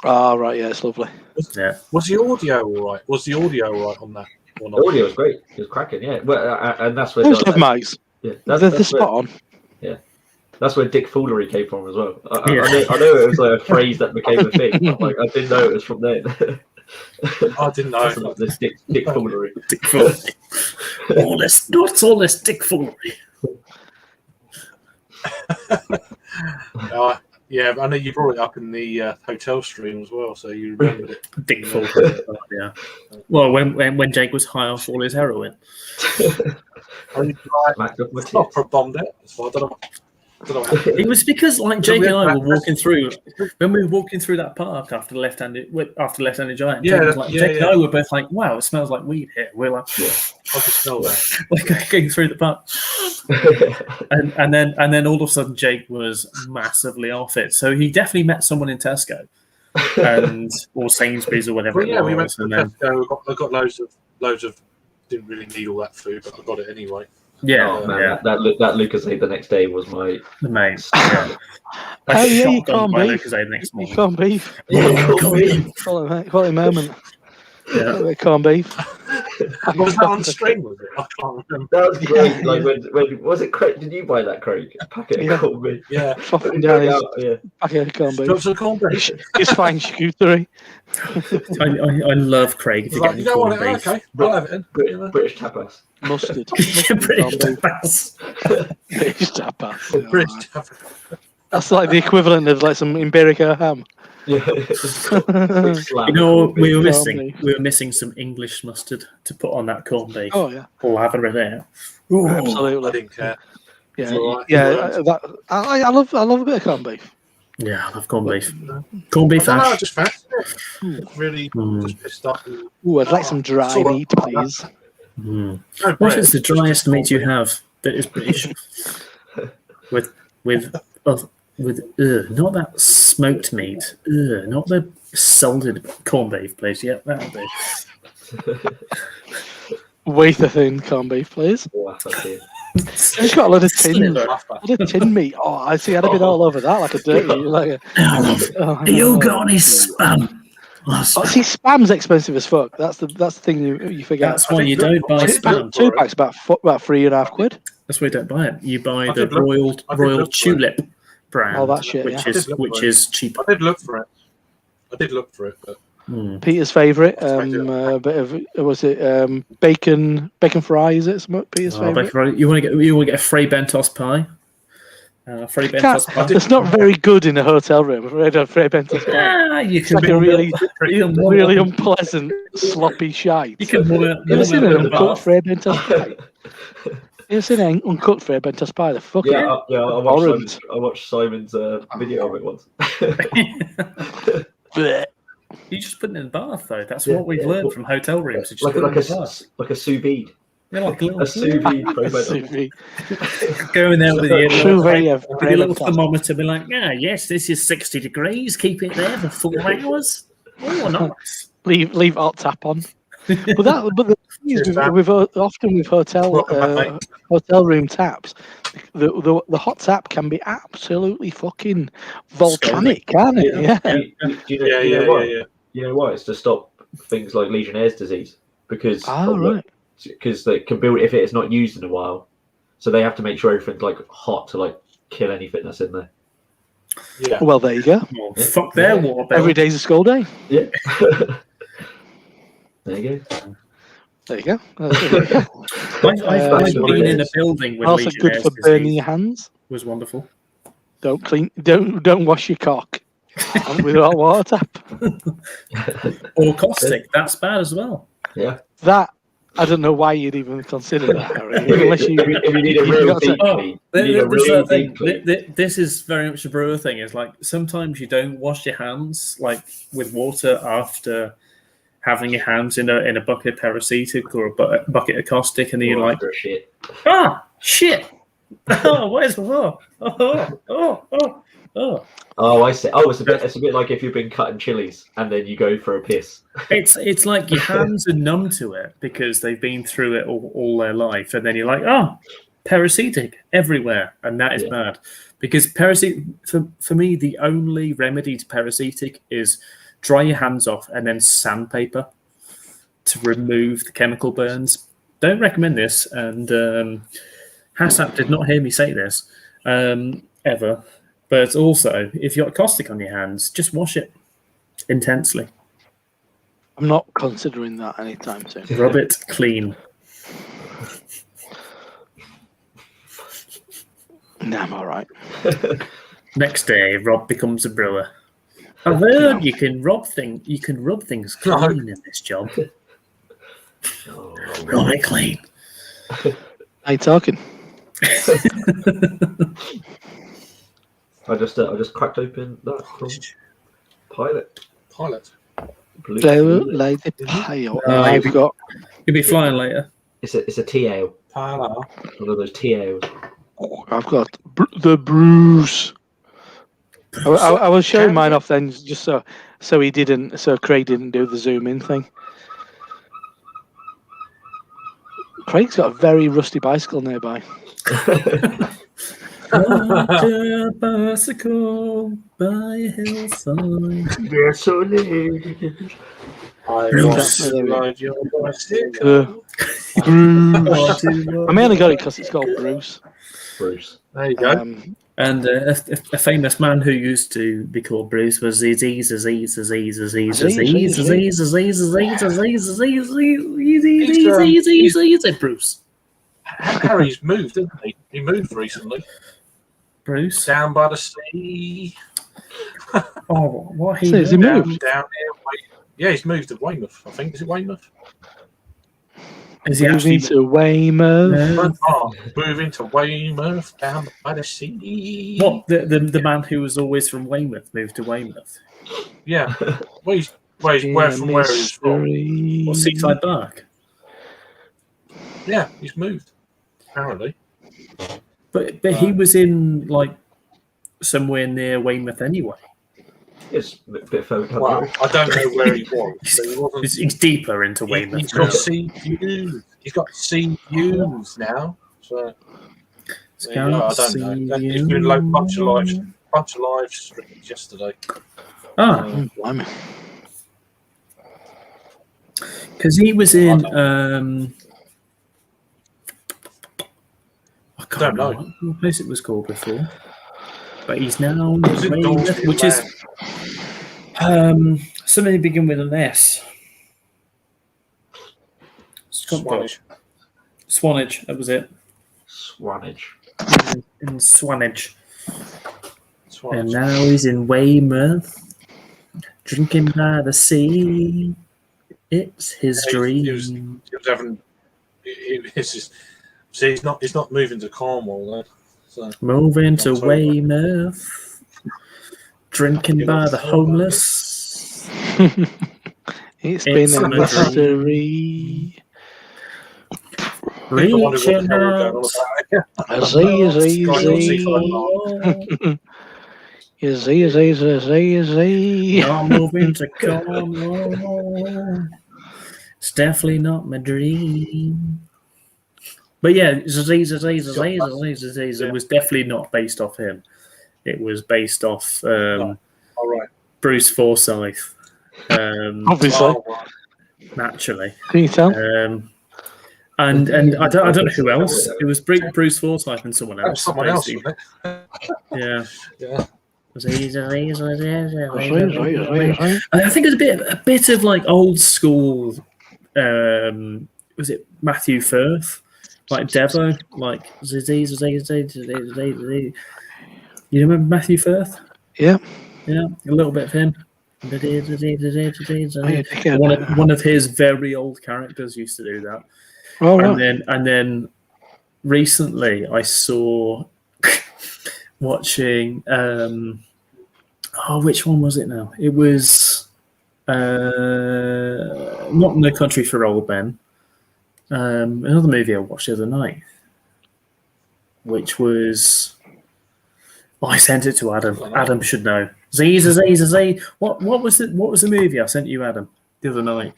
Oh, right, yeah, it's lovely. Yeah. Was the audio all right? Was the audio all right on that? Or The not? audio was great. It was cracking, yeah. Well, and that's where Those have mics. yeah, They're that's spot where, on. that's where Dick Foolery came from as well. Yeah. I know it was like a phrase that became a thing. But like I didn't know it was from then. I didn't know. This Dick Foolery. Dick foolery. What's all this dick foolery? Yeah, I know you brought it up in the hotel stream as well, so you remembered it. Dick foolery. Yeah. Well, when Jake was high off all his heroin. Smacked up my tits. Opera bombed it. So I don't know. It was because like Jake and I were walking through when we were walking through that park after Left-Handed Giant. Yeah, Jake and I were both like, "Wow, it smells like weed here." We're like, I can smell that. like going through the park, and then all of a sudden Jake was massively off it. So he definitely met someone in Tesco, or Sainsbury's or whatever. Well, yeah, we it went was, to and then, Tesco. I got loads of. Didn't really need all that food, but I got it anyway. yeah, Oh man, yeah, that Lucozade the next day was my. the main. Yeah. Oh, yeah, you shotgun can't by beef. Lucozade next morning. Corned beef. Quality moment. Yeah. Corned beef. Was that on string? Was it? I can't remember. That was great. Like when was it? Craig? Did you buy that, Craig? A packet Yeah. of corned beef. Yeah. Fucking down his Yeah. packet of corned beef. Drops of corned beef. It's fine charcuterie. I love Craig. If you get Like, any you don't want corned it? beef. Okay, I'll have it then. British tapas. Mustard. British tapas. British tapas. British. That's like the equivalent of like some Iberico ham. Yeah. You know, we were Corned missing some English mustard to put on that corned beef. Oh yeah, We'll have it there. I absolutely. didn't care. Yeah, It's all right. yeah. I love a bit of corned beef. Yeah, I love corned beef. Corned beef I don't know, I hash. just fancied it. Really just pissed off. Ooh, I'd like some dry Sort of- meat, please. Mm. No What bread, is the just driest corned meat you beef. have that is British? with not that smoked meat. Not the salted corned beef, please. Yeah, that'll do. Wafer thin corned beef, please. Oh, that's okay. It's got a lot of tin, tin meat. Oh, I see. I'd have been all over that like a dirty. You got any spam? Oh, see, spam's expensive as fuck. That's the thing you forget. That's why you don't buy spam. Two packs about £3.5. That's why you don't buy it. You buy I the did look- Royal Tulip brand, All that shit, which yeah. is cheaper. I did look for it, but Peter's favourite, bit of was it bacon fry? Is it Peter's favourite? You want to get a Frey Bentos pie? Frey Bentos pie. It's not very good in a hotel room. I've read a Frey Bentos pie. Yeah, you It's can like a really unpleasant, sloppy shite. You can warm it. You ever seen an uncooked bath. Frey Bentos pie? You ever seen an uncooked Frey Bentos pie? The fucking I watched Simon's video of it once. bleh. You just put it in the bath, though. That's what we've learned from hotel rooms. Like a sous vide. Yeah, like a little Sous vide. go in there with Very your little thermometer, be like, yes, this is 60 degrees. Keep it there for 4 hours. Oh, nice. Leave hot tap on. But the thing is, often with hotel room taps, the hot tap can be absolutely fucking volcanic, can't it? yeah. You know why? It's to stop things like Legionnaire's disease because they can build if it is not used in a while, so they have to make sure everything's like hot to like kill anything that's in there. Yeah. Well, there you go. Oh, fuck their water bill. Every day's a school day. Yeah. There you go. There you go. I've been in a building with Also good Legionnaire's for burning disease. your hands. Was wonderful. Don't wash your cock with hot water tap. Or caustic. That's bad as well. Yeah. That I don't know why you'd even consider that, Harry, unless you. If you need a real deep clean. You need a real deep clean. This is very much a brewer thing. Is like sometimes you don't wash your hands like with water after having your hands in a bucket of paracetic or a bucket of caustic, and then you're like, shit. Shit! Oh, what is Oh, I see. Oh, it's a bit like if you've been cutting chilies and then you go for a piss. It's like your hands are numb to it because they've been through it all their life, and then you're like, paracetic everywhere, and that is bad. Because paracetic, for me, the only remedy to paracetic is dry your hands off and then sandpaper to remove the chemical burns. Don't recommend this, and HACCP did not hear me say this ever. But also, if you've got caustic on your hands, just wash it intensely. I'm not considering that anytime soon. Rub it clean. No, I'm all right. Next day, Rob becomes a brewer. I've heard you can rub things clean in this job. Rub it clean. How you talking? I just cracked open that from Pilot. Like the pile. I've got. You'll be flying later. It's a tea ale. One of those tea ales. I've got the Bruce. I was showing mine off then, just so Craig didn't do the zoom in thing. Craig's got a very rusty bicycle nearby. A bicycle by a hillside. We're so late. Bruce. I mainly got it because it's called Bruce. There you go. And a famous man who used to be called Bruce was Aziz Bruce. Harry's moved, didn't he? He moved recently. Bruce? Down by the sea. Oh, what he Has he Down moved? here. Yeah, he's moved to Weymouth, I think. Is it Weymouth? Is he Moving actually to Weymouth. Moving to Weymouth, down by the sea. What? The man who was always from Weymouth moved to Weymouth? Yeah. Where he's from. What, Seaside Bark? Yeah, he's moved, apparently. But he was in like somewhere near Weymouth anyway. It's a bit further. Well, I don't know where he was. But he wasn't. He's deeper into Weymouth. He's got CUs. He's got CUs now. So there you go. I don't know. He's been a bunch of lives yesterday. Ah, Blimey. because he was in. I can't Don't know. remember what place it was called before, but he's now Was it Weymouth, Dorset which is something to begin with an S. Swanage. Swanage, that was it. Swanage. In Swanage. Swanage. And now he's in Weymouth, drinking by the sea. It's his dream. He was having. See, he's not moving to Cornwall then. So. Moving to October. Weymouth, drinking by the homeless. It's It's been a a mystery. I wonder what the Reaching hell we're going out. on about. I'm moving to Cornwall. It's definitely not my dream. But yeah, it was definitely not based off him. It was based off All right. Bruce Forsyth. Obviously. Oh, right. Naturally. Can you tell? And I don't know who else. It was Bruce Forsyth and someone That was else. someone else, basically. wasn't it? Yeah. Yeah. I think it's a bit of like old school. Was it Matthew Firth, like Devo, like you remember Matthew Firth? Yeah. Yeah, a little bit of him. One of his very old characters used to do that. Oh, right. And then recently I saw watching which one was it now? It was not No Country for Old Men. Another movie I watched the other night, which was I sent it to Adam. Adam should know. What was the movie I sent you, Adam, the other night,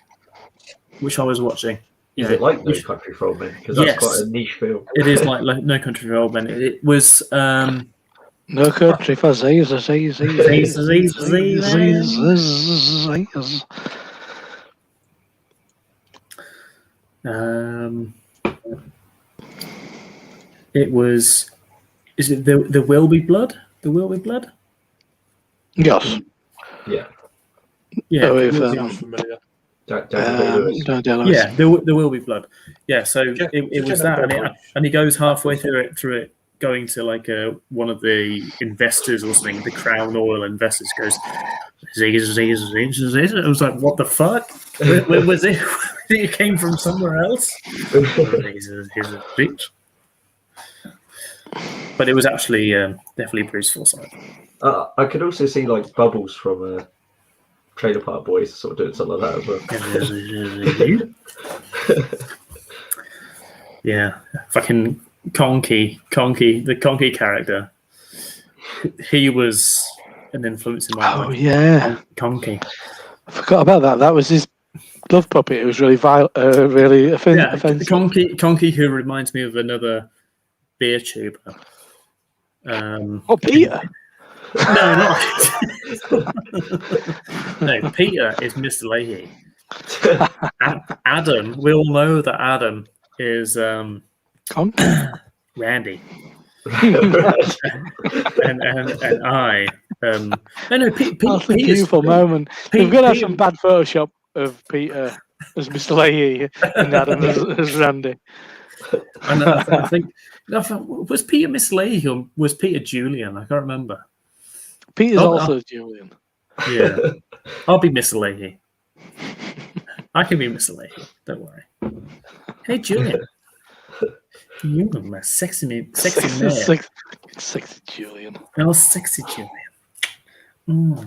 which I was watching? Is it like No Country for Old Men? Because that's quite a niche film. It is like No Country for Old Men. It was No Country for Z's. It was. Is it the Will Be Blood? The Will Be Blood? Yes. Yeah. Yeah. Sounds familiar. Yeah, there will be blood. Yeah, so it was that, and he goes halfway through it, going to like one of the investors or something, the Crown Oil investors. Goes, I was like, what the fuck? Where was it? It came from somewhere else. But it was actually definitely Bruce Forsyth. I could also see like Bubbles from Trailer Park Boys sort of doing something like that as well. Yeah, fucking Conky, the Conky character. He was an influence in my life. Oh yeah, Conky. I forgot about that. That was his glove puppet. It was really really offensive. Conky, who reminds me of another beer tuber. Peter. No, not no. Peter is Mr. Leahy. Adam, we all know that Adam is Randy, and I. No, Peter's That's a beautiful moment. We've got to have some bad Photoshop of Peter as Mr. Leahy and Adam as Randy. And I think was Peter Mr. Leahy or was Peter Julian? I can't remember. Peter's also Julian. Yeah, I'll be Mr. Leahy. I can be Mr. Leahy. Don't worry. Hey, Julian. You are my sexy man. Sexy Julian. Oh, sexy Julian.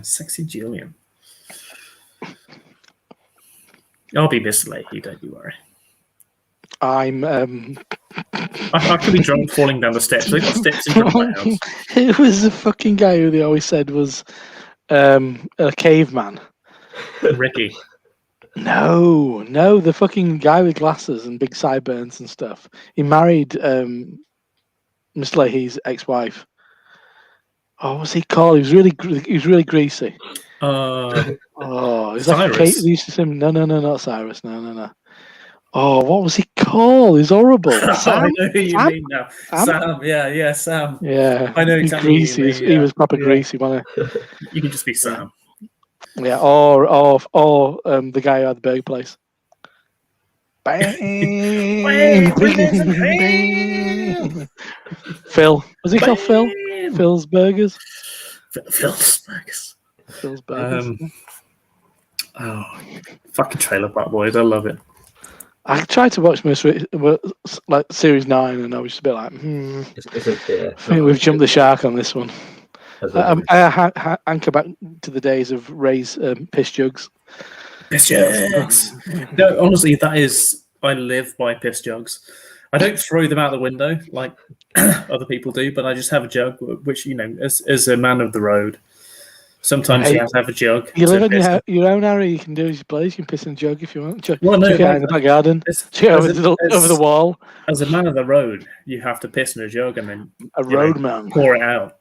Sexy Julian. I'll be Mr. Leahy. Don't you worry. I'm. I could be drunk falling down the steps. They've got steps in front of my house. It was the fucking guy who they always said was a caveman. Ricky. No, the fucking guy with glasses and big sideburns and stuff. He married Mr. Leahy's ex-wife. Oh, what was he called? He was really greasy. Oh, he's like Cyrus. Kate. They used to say, no, not Cyrus. No. Oh, what was he called? He's horrible. I Sam? know who you Sam? mean now. Sam? Sam, yeah, Sam. Yeah, I know he's exactly who you greasy. mean, He yeah. was proper Yeah. greasy, wasn't You can just be Sam. he? Yeah, or the guy who had the burger place. Bang! Phil. Was he called Phil? Bam! Phil's Burgers? Phil's Burgers. Phil's Burgers. Oh, fucking Trailer Park Boys. I love it. I tried to watch like Series 9 and I was just a bit like, I think we've jumped the shark on this one. I anchor back to the days of Ray's piss jugs. Piss jugs. No, honestly, I live by piss jugs. I don't throw them out the window like other people do, but I just have a jug, which, as a man of the road, sometimes you have to have a jug. You live to in your own area, you can do as you please. You can piss in a jug if you want. Well, no, chuck it out in the back garden. Chuck it over the wall. As a man of the road, you have to piss in a jug and then road man. pour it out.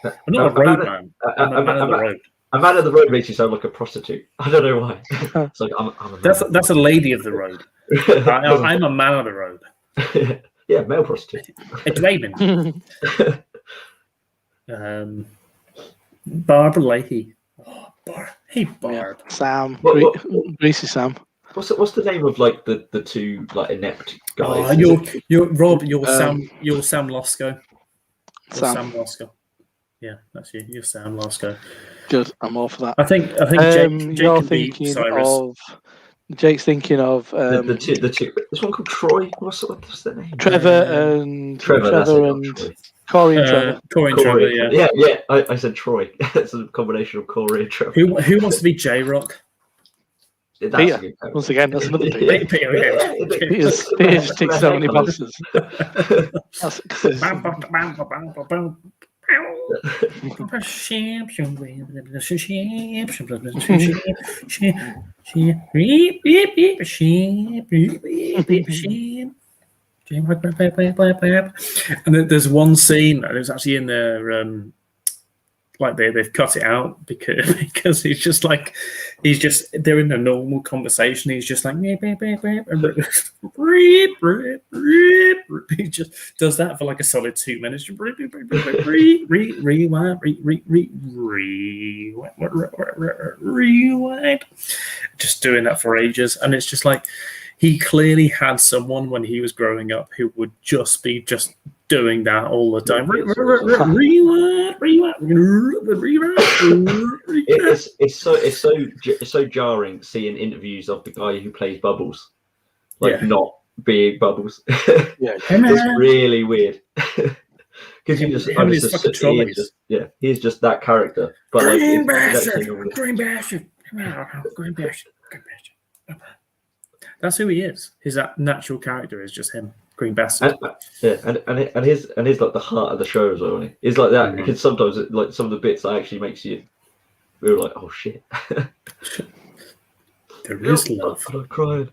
I'm not a road man. I'm a man of the road. A man of the road makes you sound like a prostitute. I don't know why. It's like I'm a man. That's a lady of the road. I'm a man of the road. Yeah, male prostitute. It's Raymond. Barbara Leahy. Oh, hey, Barb. Yeah. Sam. Greasy Sam. What's the name of like the two like inept guys? You're Rob. You're Sam. You're Sam Losco. Sam Losco. Yeah, that's you. You're Sam Losco. Good. I'm all for that. I think Jake you're can be thinking Cyrus. of. Jake's thinking of the two. There's one called Troy. What's their name? Trevor and Trevor and Corey and Trevor. Corey and Trevor. Yeah. I said Troy. It's a combination of Corey and Trevor. Who wants to be J-Rock? Peter. Once again, that's another Peter. Peter just ticks so many boxes. And there's one scene, and it was actually in their like they've cut it out because he's just they're in a normal conversation. He's just like he just does that for like a solid 2 minutes. Rewind. Just doing that for ages, and it's just like he clearly had someone when he was growing up who would just be doing that all the time. It's so jarring seeing interviews of the guy who plays Bubbles, not being Bubbles. It's really weird because he's just that character. But Green Bastard. That's who he is. His natural character is just him. Green Bastard. And his like the heart of the show as well. It's like that because sometimes like some of the bits that actually makes you feel like, oh shit. There is love. I'm crying.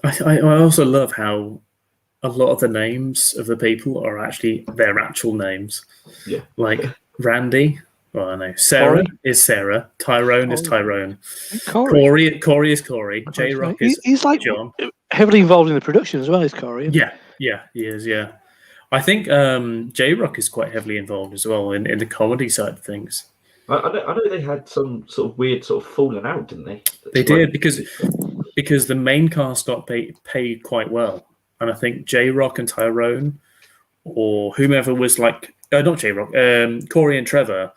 I also love how a lot of the names of the people are actually their actual names. Yeah. Like Randy. Well, I know. Sarah is Sarah. Tyrone is Tyrone. Corey is Corey. J-Rock is he's like John. Heavily involved in the production as well, is Corey. Yeah, he is, yeah. I think J-Rock is quite heavily involved as well in the comedy side of things. I know they had some sort of weird sort of falling out, didn't they? They did because the main cast got paid quite well. And I think J-Rock and Tyrone or whomever was like, not J-Rock, Corey and Trevor,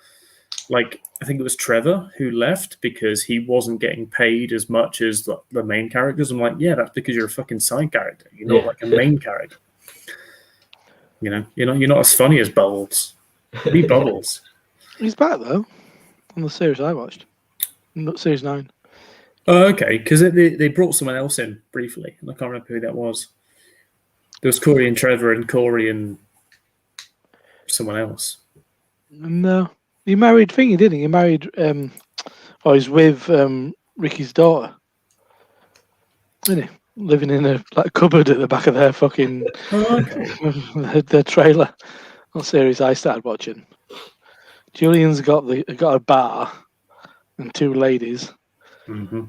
like I think it was Trevor who left because he wasn't getting paid as much as the main characters. I'm like, yeah, that's because you're a fucking side character. You're not like a main character. You're not as funny as Bubbles. Be Bubbles. He's back though on the series I watched, not series 9. Oh, okay, because they brought someone else in briefly, and I can't remember who that was. There was Corey and Trevor and Corey and someone else. No. He married Thingy, didn't he? He married, he's with Ricky's daughter. Isn't he? Living in a cupboard at the back of their fucking their trailer. What series I started watching. Julian's got a bar and two ladies. Mm-hmm.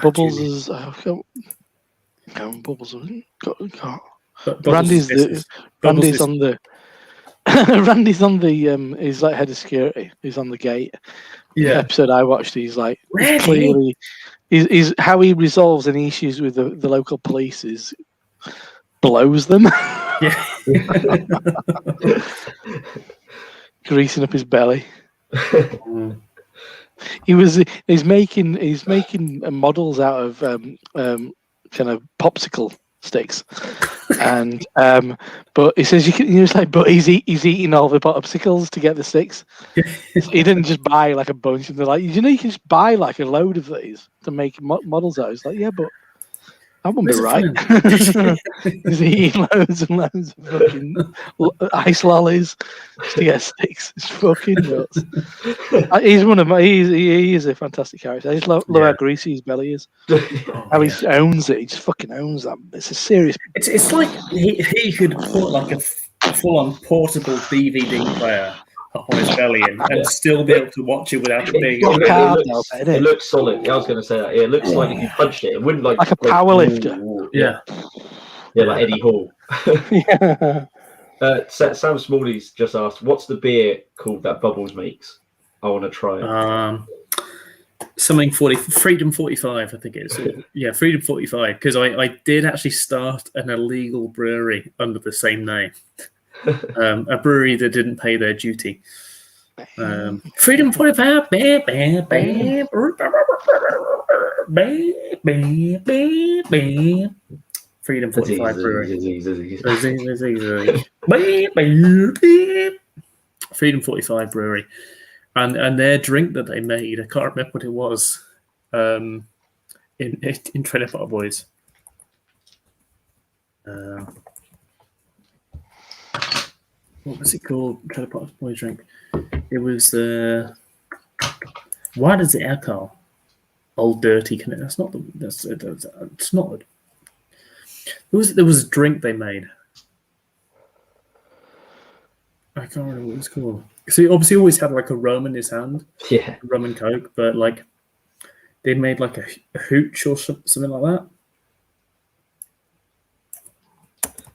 Bubbles is Bubbles. Randy's on the Randy's on the he's like head of security. He's on the gate. Yeah. The episode I watched, he's like Randy. clearly he's how he resolves any issues with the local police is blows them. Yeah. Greasing up his belly. He's making models out of kind of popsicle sticks, and but he says but he's eating all the popsicles to get the sticks. He didn't just buy like a bunch, and they're like, you can just buy like a load of these to make models out. It's like, yeah, but that wouldn't be right. He's eating loads and loads of fucking ice lollies just to get sticks. It's fucking nuts. He's one of my. He is a fantastic character. I just love how greasy his belly is. How he owns it. He just fucking owns that. It's a serious. It's like he could put like a full-on portable DVD player up on his belly and still be able to watch it without it being. It looks solid. Yeah, I was going to say that. Yeah, it looks like if you punched it, it wouldn't like a power lifter. Yeah, like Eddie Hall. Yeah. Sam Smalley's just asked, "What's the beer called that Bubbles makes? I want to try it." Something Freedom 45, I think it is. Yeah, Freedom 45. Because I did actually start an illegal brewery under the same name. A brewery that didn't pay their duty. Freedom 45. Freedom 45 brewery. Freedom 45 brewery. And their drink that they made, I can't remember what it was, in Trailer Park Boys. What was it called? Trailer Park Boys drink. It was why does it alcohol? Old Dirty. That's not the. It's not. There was a drink they made. I can't remember what it was called. So he obviously always had like a rum in his hand. Yeah. Rum and Coke, but like they made like a hooch or something like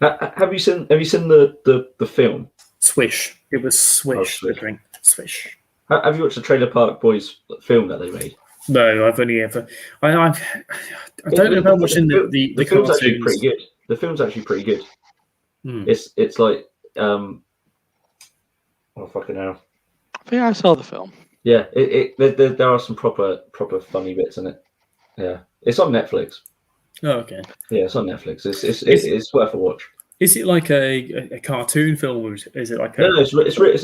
that. Have you seen the film? Swish. It was Swish. The drink. Swish. Have you watched the Trailer Park Boys film that they made? No, I've only ever. I don't know about watching the film's cartoons. actually pretty good. The film's actually pretty good. It's like oh fucking hell. I think I saw the film. Yeah, there are some proper funny bits in it. Yeah, it's on Netflix. Oh, okay. Yeah, it's on Netflix. It's worth a watch. Is it like a cartoon film, or is it like a? No, it's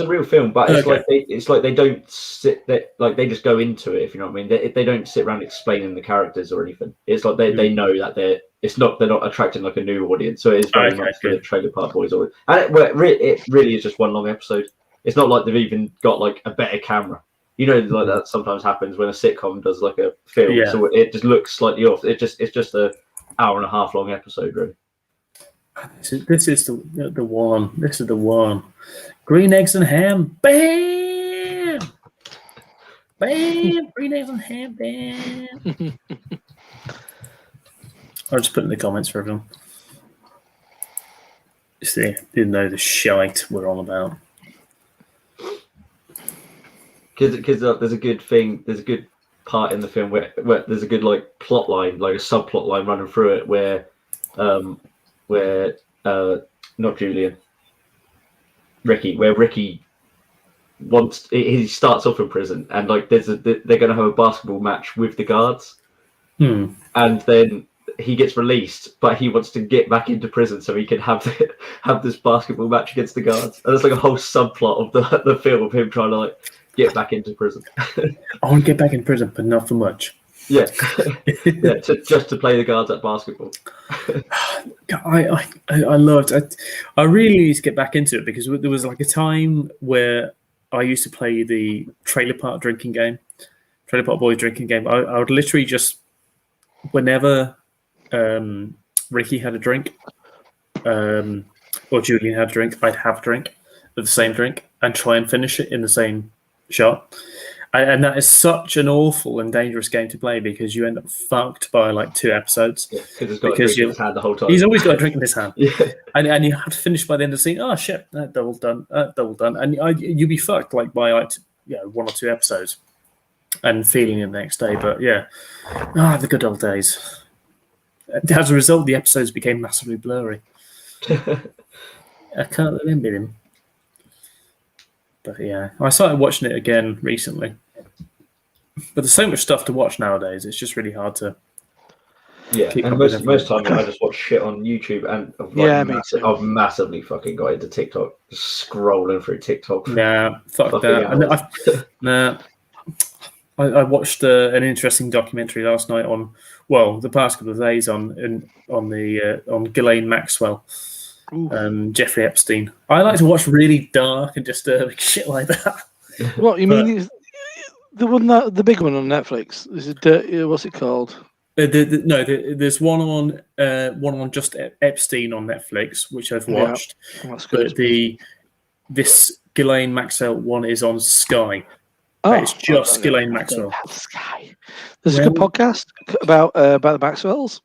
a real film, but it's Okay. like they don't sit there, like they just go into it. If you know what I mean, they don't sit around explaining the characters or anything. It's like they know that they're not attracting like a new audience. So it is very much for the Trailer Park Boys, and it really is just one long episode. It's not like they've even got like a better camera. You know, like that sometimes happens when a sitcom does like a film, so it just looks slightly off. It's just a hour and a half long episode, really. This is the one. This is the one. Green eggs and ham. Bam! Bam! Green eggs and ham. Bam! I'll just put in the comments for everyone. See, didn't know the shite we're on about. Because there's a good thing. There's a good part in the film where there's a good like plot line, like a subplot line running through it, where not Julian, Ricky wants. He starts off in prison, and like they're going to have a basketball match with the guards, and then he gets released, but he wants to get back into prison so he can have this basketball match against the guards. And there's like a whole subplot of the film of him trying to like get back into prison. I want to get back in prison, but not for much. Yeah, just to play the guards at basketball. I loved it. I really need to get back into it because there was like a time where I used to play the Trailer Park drinking game. Trailer Park Boys drinking game. I would literally just, whenever Ricky had a drink, or Julian had a drink, I'd have a drink of the same drink and try and finish it in the same shot. And that is such an awful and dangerous game to play because you end up fucked by like 2 episodes. Yeah, because he's had the whole time. He's always got a drink in his hand. Yeah. And you have to finish by the end of the scene. Oh shit, double done. And you'd be fucked like by like 1 or 2 episodes and feeling it the next day. But yeah, the good old days. As a result, the episodes became massively blurry. I can't remember them. But yeah, I started watching it again recently. But there's so much stuff to watch nowadays. It's just really hard to. Yeah, and most times I just watch shit on YouTube, and I've massively fucking got into TikTok, just scrolling through TikTok. Nah, fuck that. I watched an interesting documentary last night on, the past couple of days on Ghislaine Maxwell, Jeffrey Epstein. I like to watch really dark and disturbing shit like that. What you mean? The big one on Netflix. Is it what's it called? There's one on just Epstein on Netflix, which I've watched. Yeah, that's good. But this Ghislaine Maxwell one is on Sky. Oh, it's just Ghislaine Maxwell. Sky. There's a good podcast about the Maxwells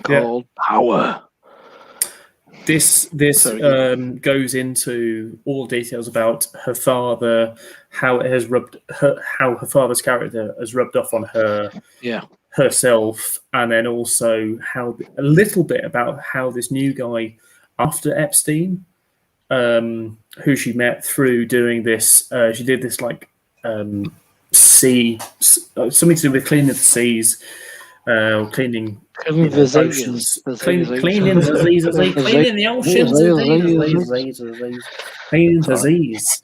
called Power. This goes into all details about her father, how it has how her father's character has rubbed off on her, herself, and then also a little bit about how this new guy after Epstein, who she met through doing this. She did this like sea, something to do with cleaning the seas, cleaning the oceans, cleaning the oceans, cleaning disease,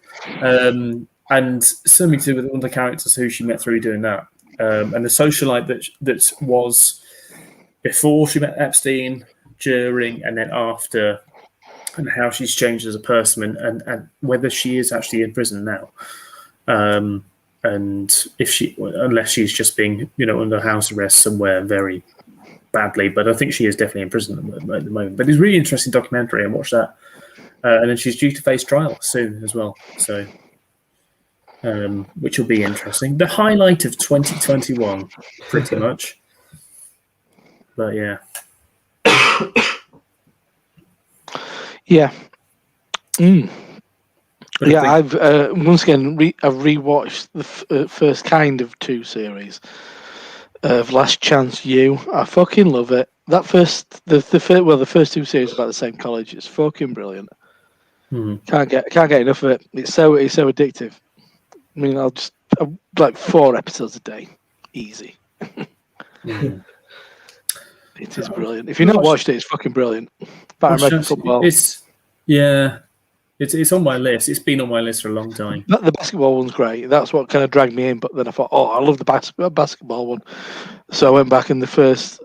and something to do with one of the characters who she met through doing that, and the socialite that was before she met Epstein, during, and then after, and how she's changed as a person, and whether she is actually in prison now. And unless she's just being, under house arrest somewhere very badly, but I think she is definitely in prison at the moment. But it's a really interesting documentary, and watch that. And then she's due to face trial soon as well, so which will be interesting. The highlight of 2021, pretty much. But yeah, yeah. Yeah, I've once again I've rewatched the first kind of 2 series of Last Chance U. I fucking love it. That the first 2 series about the same college. It's fucking brilliant. Can't get enough of it. It's so addictive. I mean, I'll like 4 episodes a day, easy. It is brilliant. If you've not watched it, it's fucking brilliant. American football. It's on my list. It's been on my list for a long time. The basketball one's great. That's what kind of dragged me in. But then I thought, I love the basketball one. So I went back, and the first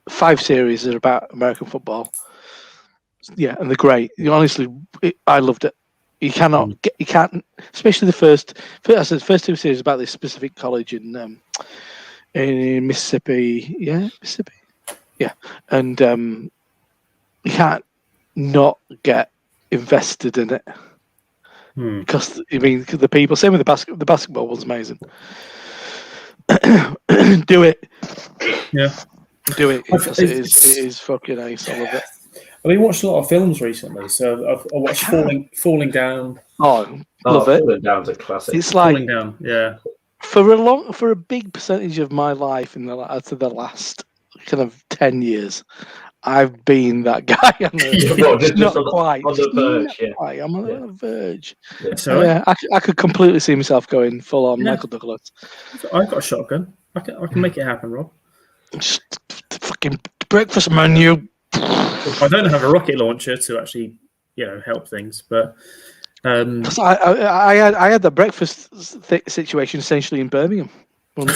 5 series are about American football. Yeah, and they're great. Honestly, I loved it. You can't, especially the first 2 series about this specific college in Mississippi. Yeah, Mississippi. Yeah, and you can't not get invested in it because the people. Same with the basketball one's amazing. Do it, do it because it is fucking ace. I love it. I've watched a lot of films recently, so I watched Falling Down. Oh, love it. Falling Down's a classic. It's like Falling Down, yeah. For a big percentage of my life in the last kind of 10 years, I've been that guy. Not quite. On the verge, yeah. I'm on the verge. Yeah. So yeah, I could completely see myself going full on Michael Douglas. I've got a shotgun. I can make it happen, Rob. Just fucking breakfast menu. I don't have a rocket launcher to actually, help things, but I had that breakfast situation essentially in Birmingham. The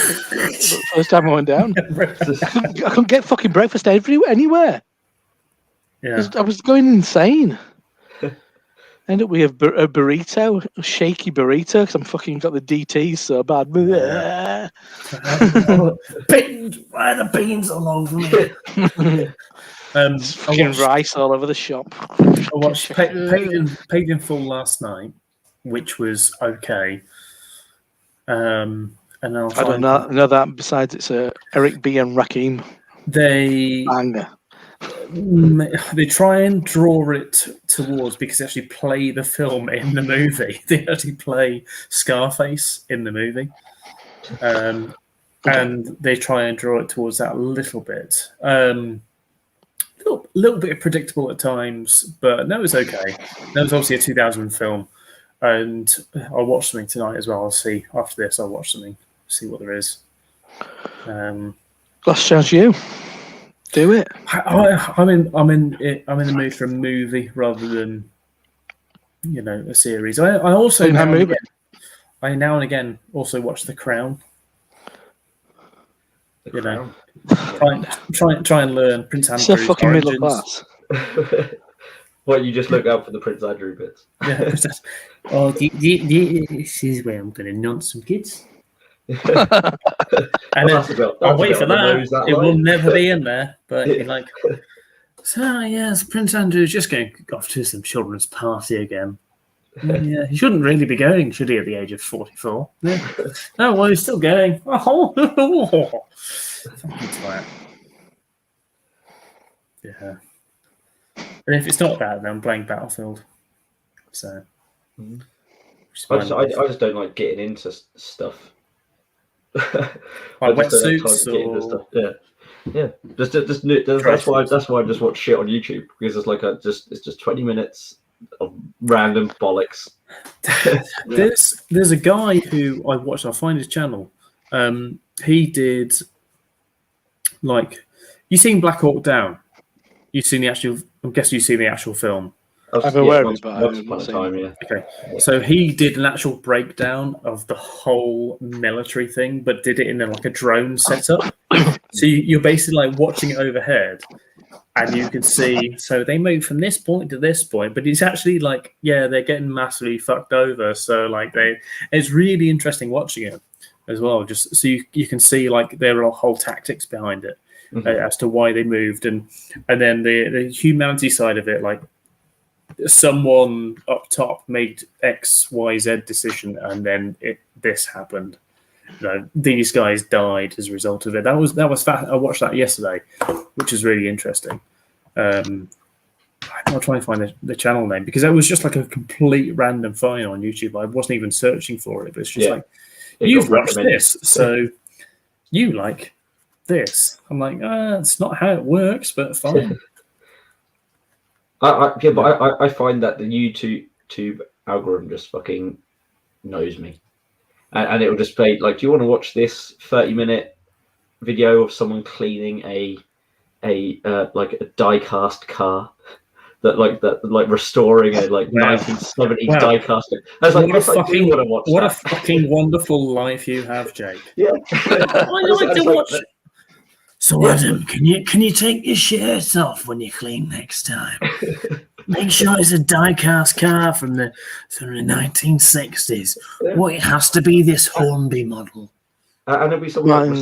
first time I went down, I couldn't get fucking breakfast anywhere. Yeah, I was going insane. End up with a burrito, a shaky burrito, because I'm fucking got the DT so bad. Beans, why are the beans all over me? It's fucking rice all over the shop. I watched Paid in Full last night, which was okay. And I don't know that. Besides, it's Eric B and Rakim. They try and draw it towards, because they actually play the film in the movie. They actually play Scarface in the movie. And they try and draw it towards that a little bit. Little bit predictable at times, but no, it was okay. That was obviously a 2000 film, and I'll watch something tonight as well. I'll see after this. I'll watch something, see what there is. Last chance, you do it. I'm in the mood for a movie rather than a series. I also now and again also watch The Crown. Try and learn Prince Andrew's so fucking origins. middle class. What, you just look out for the Prince Andrew bits? Yeah. This is where I'm going to nonce some kids. And I'll wait for that. It will never be in there. But you're like, so yes, Prince Andrew's just going off to some children's party again. Yeah, he shouldn't really be going, should he, at the age of 44? Yeah. Oh, well, he's still going. Oh, fucking twat. Yeah. And if it's not that, then I'm playing Battlefield. So. I just don't like getting into stuff. Like wetsuits or... Yeah. That's why I just watch shit on YouTube, because it's like it's just 20 minutes of random bollocks. There's a guy who I watched. I'll find his channel. He did you seen Black Hawk Down? You've seen the actual? I'm guessing you've seen the actual film. I'm aware of it, but once upon a time, yeah. Okay, so he did an actual breakdown of the whole military thing, but did it in a drone setup. So you're basically like watching it overhead, and you can see. So they moved from this point to this point, but it's actually they're getting massively fucked over. So it's really interesting watching it as well. Just so you can see there are whole tactics behind it as to why they moved, and then the humanity side of it, someone up top made XYZ decision, and then this happened. These guys died as a result of it. That was I watched that yesterday, which is really interesting. I'll try and find the channel name, because that was just a complete random find on YouTube. I wasn't even searching for it, but it's just you've watched this, so you like this. I'm like, it's not how it works, but fine. I find that the YouTube algorithm just fucking knows me, and it will just play do you want to watch this 30-minute video of someone cleaning a die-cast car, restoring a 1970s die-cast. I was what a fucking wonderful life you have, Jake. Yeah. I like to watch. So Adam, can you take your shirts off when you clean next time? Make sure it's a die-cast car from the 1960s. Well, it has to be this Hornby model. And it'll be someone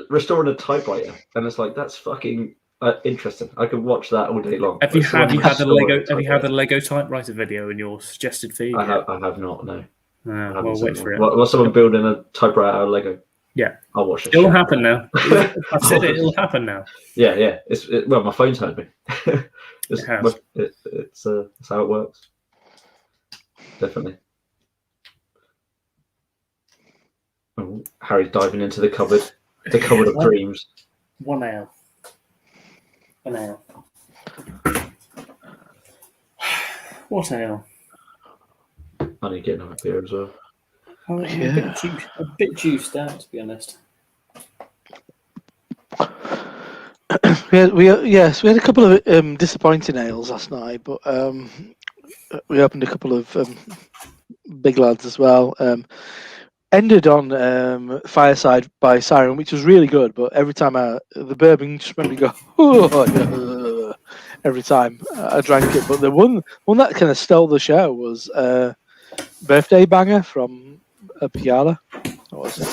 restoring a typewriter, and it's that's fucking interesting. I could watch that all day long. Have you had the Lego typewriter video in your suggested feed? I have not. No. Well, wait for it. Was someone building a typewriter out of Lego? Yeah, I'll watch it. It'll happen now. I said it'll happen now. Yeah. Well, my phone's heard me. It's how it works. Definitely. Oh, Harry's diving into the cupboard of dreams. 1 hour. What hour? I need to get another beer as well. A bit juiced out, to be honest. we had a couple of disappointing ales last night, but we opened a couple of big lads as well. Ended on Fireside by Siren, which was really good, but every time the bourbon just made me go, every time I drank it. But the one that kind of stole the show was Birthday Banger from Piala. What was it?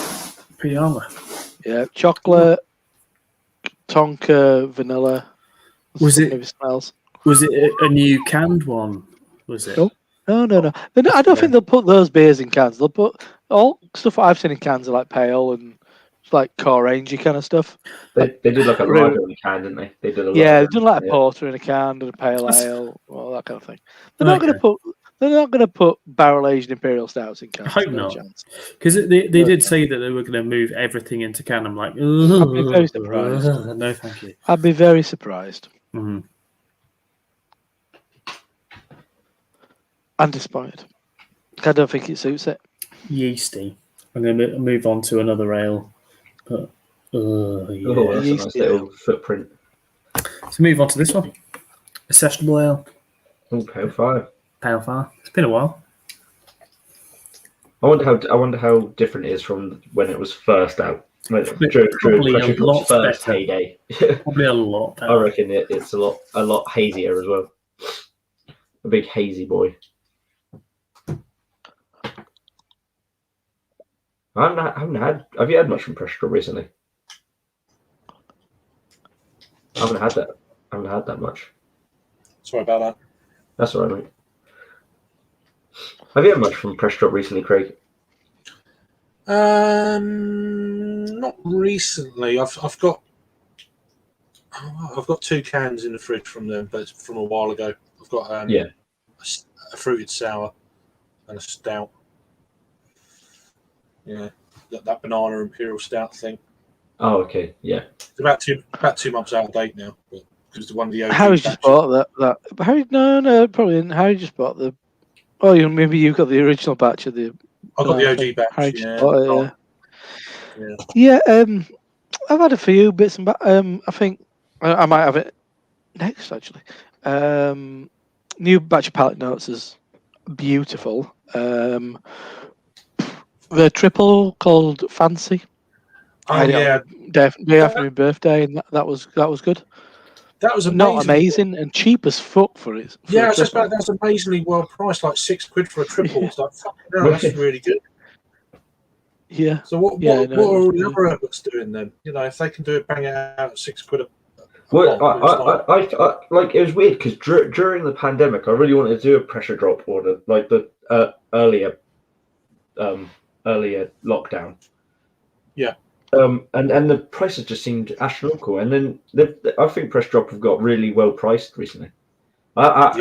Piala. Yeah, chocolate, tonka, vanilla. Was it- Maybe smells? Was it a new canned one? Was it? Nope. No. I don't think they'll put those beers in cans. They'll put all stuff I've seen in cans are like pale and like core rangey kind of stuff. They did like a Really- lager in a can, didn't they? They did a Yeah, lager. they've done like a Yeah. porter in a can and a pale That's- ale, all that kind of thing. They're not going Okay. to put. They're not going to put barrel aged imperial stouts in cans. I hope no not. chance. Because they did say that they were going to move everything into can. I'm like, I'd be very surprised. no, thank you. I'd be very surprised Mhm. and disappointed. I don't think it suits it. Yeasty. I'm going to move on to another ale. But, yeah. Oh, that's a nice Yeasty little ale. footprint. So move on to this one. A sessionable ale. Oh, Pale Fire. Pale Fire. It's been a while. I wonder how different it is from when it was first out. Probably During a Pressure lot Drop's first better. heyday. Probably a lot I better. reckon it's a lot hazier as well. A big hazy boy. Have you had much from Pressure Drop recently? I haven't had that much. Sorry about that. That's all right, mate. Have you had much from Pressure Drop recently, Craig? Not recently. I've got 2 cans in the fridge from them, but it's from a while ago. I've got a fruited sour and a stout. Yeah, that banana imperial stout thing. Oh, okay, yeah. It's about 2 months out of date now, because one of the OG Harry just batches- bought that. Harry, no, probably didn't. Harry just bought the. Oh, maybe you got the original batch of the. I got the I OG think batch. Harry just Yeah. bought it, Yeah. Yeah, I've had a few bits and I think I might have it next actually. New batch of palette notes is beautiful. The triple called Fancy. I Oh had it on yeah, day after my birthday, and that was good. that was amazing. Not amazing and cheap as fuck for it. for Yeah, a I was just triple. about that's amazingly well priced, like £6 for a triple. It's like, fucking hell, that's really good. Yeah, So what Yeah, what no, are it was all the really- other outlets doing then? You know, if they can do it, bang it out at £6 a Well, pop, it's I like it was weird because during the pandemic, I really wanted to do a Pressure Drop order, like the earlier lockdown. Yeah. And the prices just seemed astronomical, and then I think Pressure Drop have got really well priced recently. I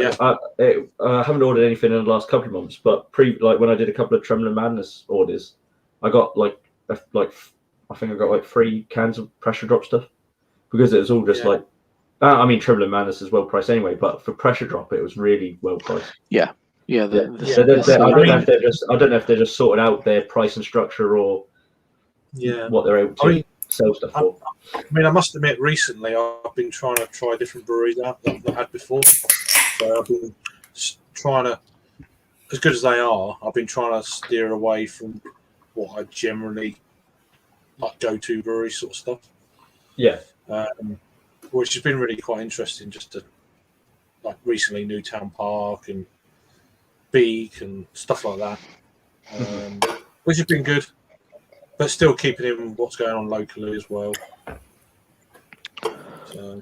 haven't ordered anything in the last couple of months, but when I did a couple of Trembling Madness orders, I got I think I got like 3 cans of Pressure Drop stuff because it was all just Yeah. I mean, Trembling Madness is well priced anyway, but for Pressure Drop, it was really well priced. yeah. Yeah. I don't know if they're just sorted out their pricing structure or Yeah. what they're able to I mean, sell stuff for. I must admit, recently I've been trying to try different breweries out that I've not had before. So I've been trying to, as good as they are, I've been trying to steer away from what I generally like go-to brewery sort of stuff. Yeah. Which has been really quite interesting. Just to like recently, Newtown Park and Beak and stuff like that, which has been good. But still keeping in what's going on locally as well. So,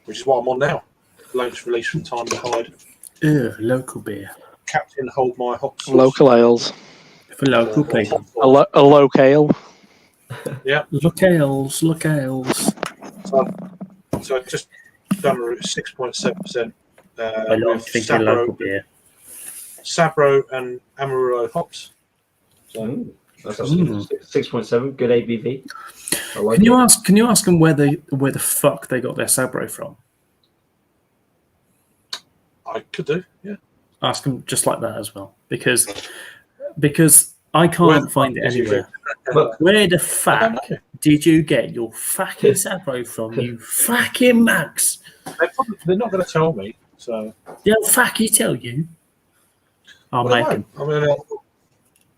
which is what I'm on now. Latest release from Time to Hide. Local beer. Captain Hold My Hot Sauce. Local ales. For local people. A local. Locales. So I've just done a 6.7%. I love thinking local beer. Sabro and Amarillo hops. So, That's 6.7, good ABV. I like Can it. you ask them where the fuck they got their Sabro from? I could do, yeah. Ask them just like that as well, because I can't find it anywhere. Well, Where the I fuck don't know. did you get your fucking Sabro from, you fucking Max? They're not going to tell me. So They'll fucking tell you. I'll well, make they them. won't.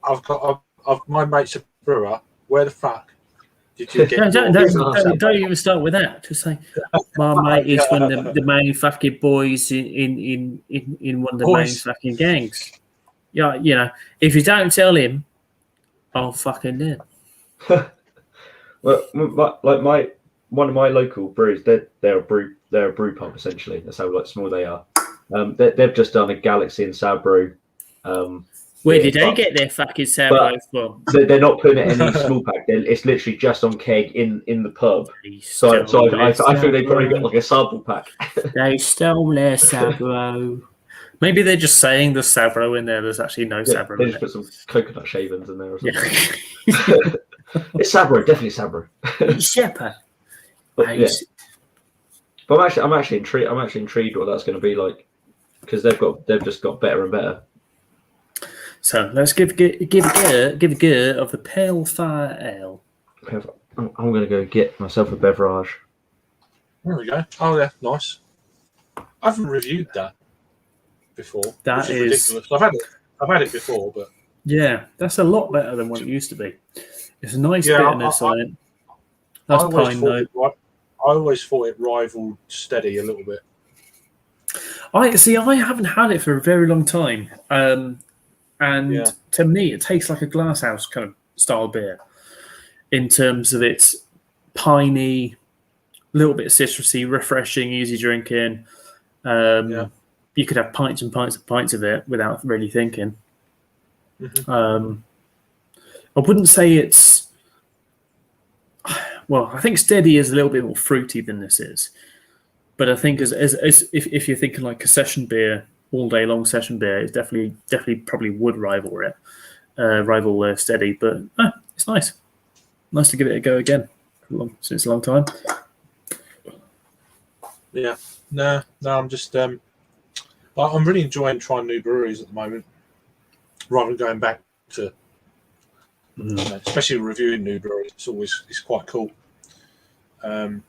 I mean, my mate's a brewer. Where the fuck Did you get Don't even start with that. Just say, my mate is one of the main fucking boys in one of the main fucking gangs. Yeah, you know, if you don't tell him, I'll fucking do. Well, one of my local breweries, they're a brew pub essentially. That's how small they are. They've just done a Galaxy and Sour brew. Where did they get their fucking sour from? They're not putting it in any small pack. It's literally just on keg in the pub. So I think they probably got like a sample pack. They stole their Sabro. Maybe they're just saying there's Sabro in there. There's actually no Sabro. They just put some coconut shavings in there or something. Yeah. It's Sabro, definitely Sabro. Shepherd. But I'm actually intrigued what that's going to be like, because they've just got better and better. So let's give a go of the Pale Fire Ale. I'm going to go get myself a beverage. There we go. Oh yeah, nice. I haven't reviewed that before. That which is ridiculous. I've had it before, but yeah, that's a lot better than what it used to be. It's a nice bitterness on it. That's pine note. I always thought it rivaled Steady a little bit. I haven't had it for a very long time. And to me, it tastes like a glasshouse kind of style beer in terms of its piney, little bit citrusy, refreshing, easy drinking. You could have pints and pints and pints of it without really thinking. Mm-hmm. I wouldn't say it's... Well, I think Steady is a little bit more fruity than this is. But I think as if you're thinking like a session beer, all day long session beer, it definitely probably would rival Steady. But it's nice to give it a go again. Since a long time. Yeah, no, I'm just I'm really enjoying trying new breweries at the moment, rather than going back to, especially reviewing new breweries. It's quite cool. I'm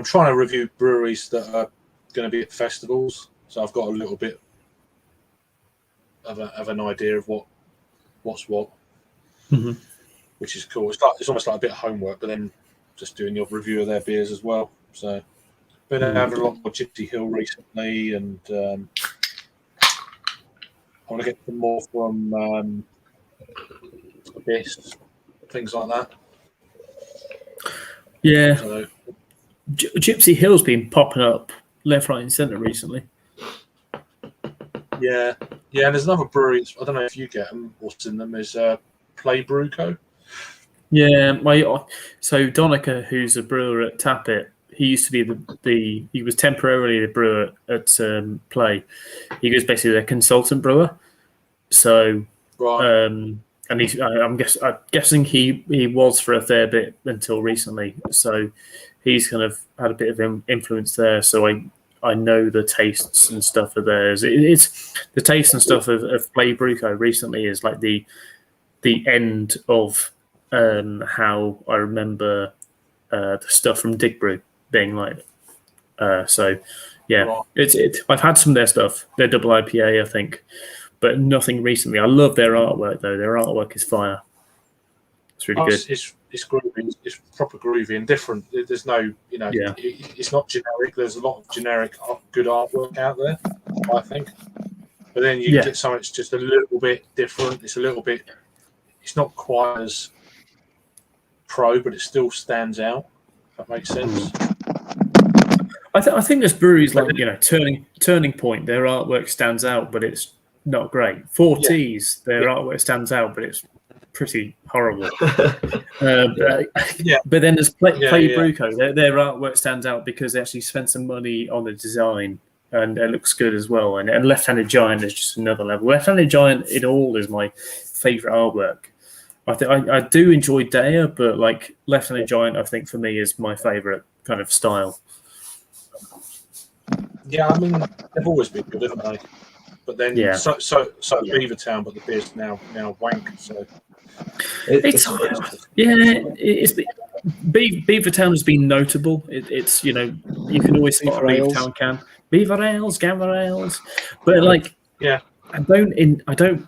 trying to review breweries that are going to be at festivals. So I've got a little bit of an idea of what's what, which is cool. It's almost like a bit of homework, but then just doing your review of their beers as well. So been having a lot more Gypsy Hill recently, and I want to get some more from Abyss, things like that. Yeah, so, Gypsy Hill's been popping up left, right, and centre recently. Yeah, and there's another brewery. I don't know if you get them. What's in them is Play Brew Co. Yeah, so Donica, who's a brewer at Tappet, he used to be he was temporarily the brewer at Play. He was basically their consultant brewer. So, right. And I'm guessing he was for a fair bit until recently. So he's kind of had a bit of influence there. So I know the tastes and stuff of theirs. It's the taste and stuff of Play Brew Co. recently is like the end of how I remember the stuff from Dig Brew being like. So yeah, I've had some of their stuff. Their double IPA, I think, but nothing recently. I love their artwork though. Their artwork is fire. It's really good. It's groovy. It's proper groovy and different. There's no, it's not generic. There's a lot of generic good artwork out there, I think. But then you get something that's just a little bit different. It's not quite as pro, but it still stands out. If that makes sense. I think there's breweries like Turning Point. Their artwork stands out, but it's not great. 4Ts, their artwork stands out, but it's pretty horrible. But then there's Play Brew Co. Their artwork stands out because they actually spent some money on the design, and it looks good as well. And Left-Handed Giant is just another level. Left-Handed Giant, it all is my favourite artwork. I do enjoy Dea, but like Left-Handed Giant, I think for me is my favourite kind of style. Yeah, I mean they've always been good, haven't they? But then so Beavertown, but the beer's now wank. So Beavertown has been notable. It's you can always spot a Beavertown can. Beaver Ales, Gamma Ales, but I don't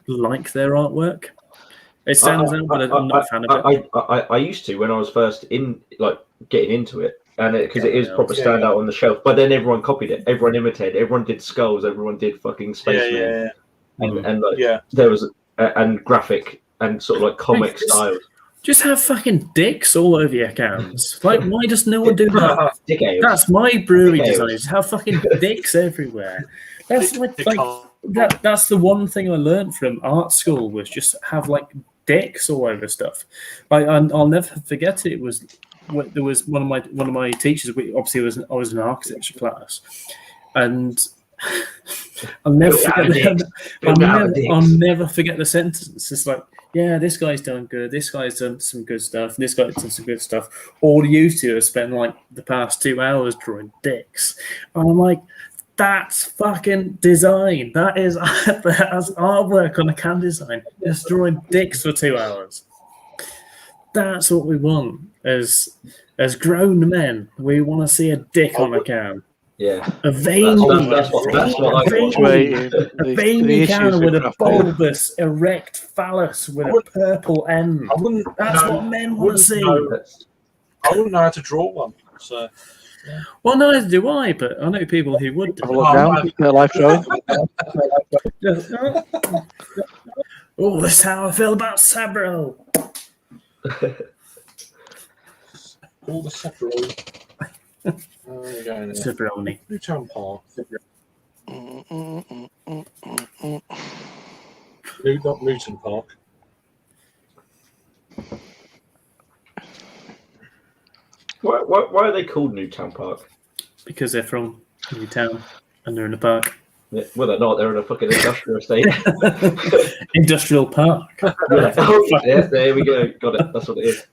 like their artwork. It stands out, but I'm not a fan of it. I used to when I was first in, like, getting into it, and because it is Yeah, proper yeah, standout on the shelf. But then everyone copied it, everyone imitated, everyone did skulls, everyone did fucking spacemen, and like yeah. there was and graphic and sort of like comic styles. Just have fucking dicks all over your cans. Like, why does no one do that? Dick ales. That's my brewery Dick design. ales. Just have fucking dicks everywhere. That's Dick like ales. that's the one thing I learned from art school was just have like dicks all over stuff. Like I'll never forget it. There was one of my teachers. Obviously, I was in an architecture class, and I'll never forget the sentence. It's like, yeah, this guy's done good. This guy's done some good stuff. This guy's done some good stuff. All you two have spent like the past 2 hours drawing dicks. And I'm like, that's fucking design. That's artwork on a can design. Just drawing dicks for 2 hours. That's what we want as grown men. We want to see a dick on a can. Yeah, A veiny, that's what I want. a veiny can with a bulbous, erect phallus with a purple end. That's what men want to see. I wouldn't know how to draw one. So, Well, neither do I, but I know people who would. Have a look down. Their life drawing. Oh, that's how I feel about Sabro. all the separate. There we go. Now. Sabroni. Newtown Park. Not Newton Park. Why are they called Newtown Park? Because they're from Newtown and they're in a park. Yeah, well, they're not. They're in a fucking industrial estate. Industrial park. Yeah, there we go. Got it. That's what it is.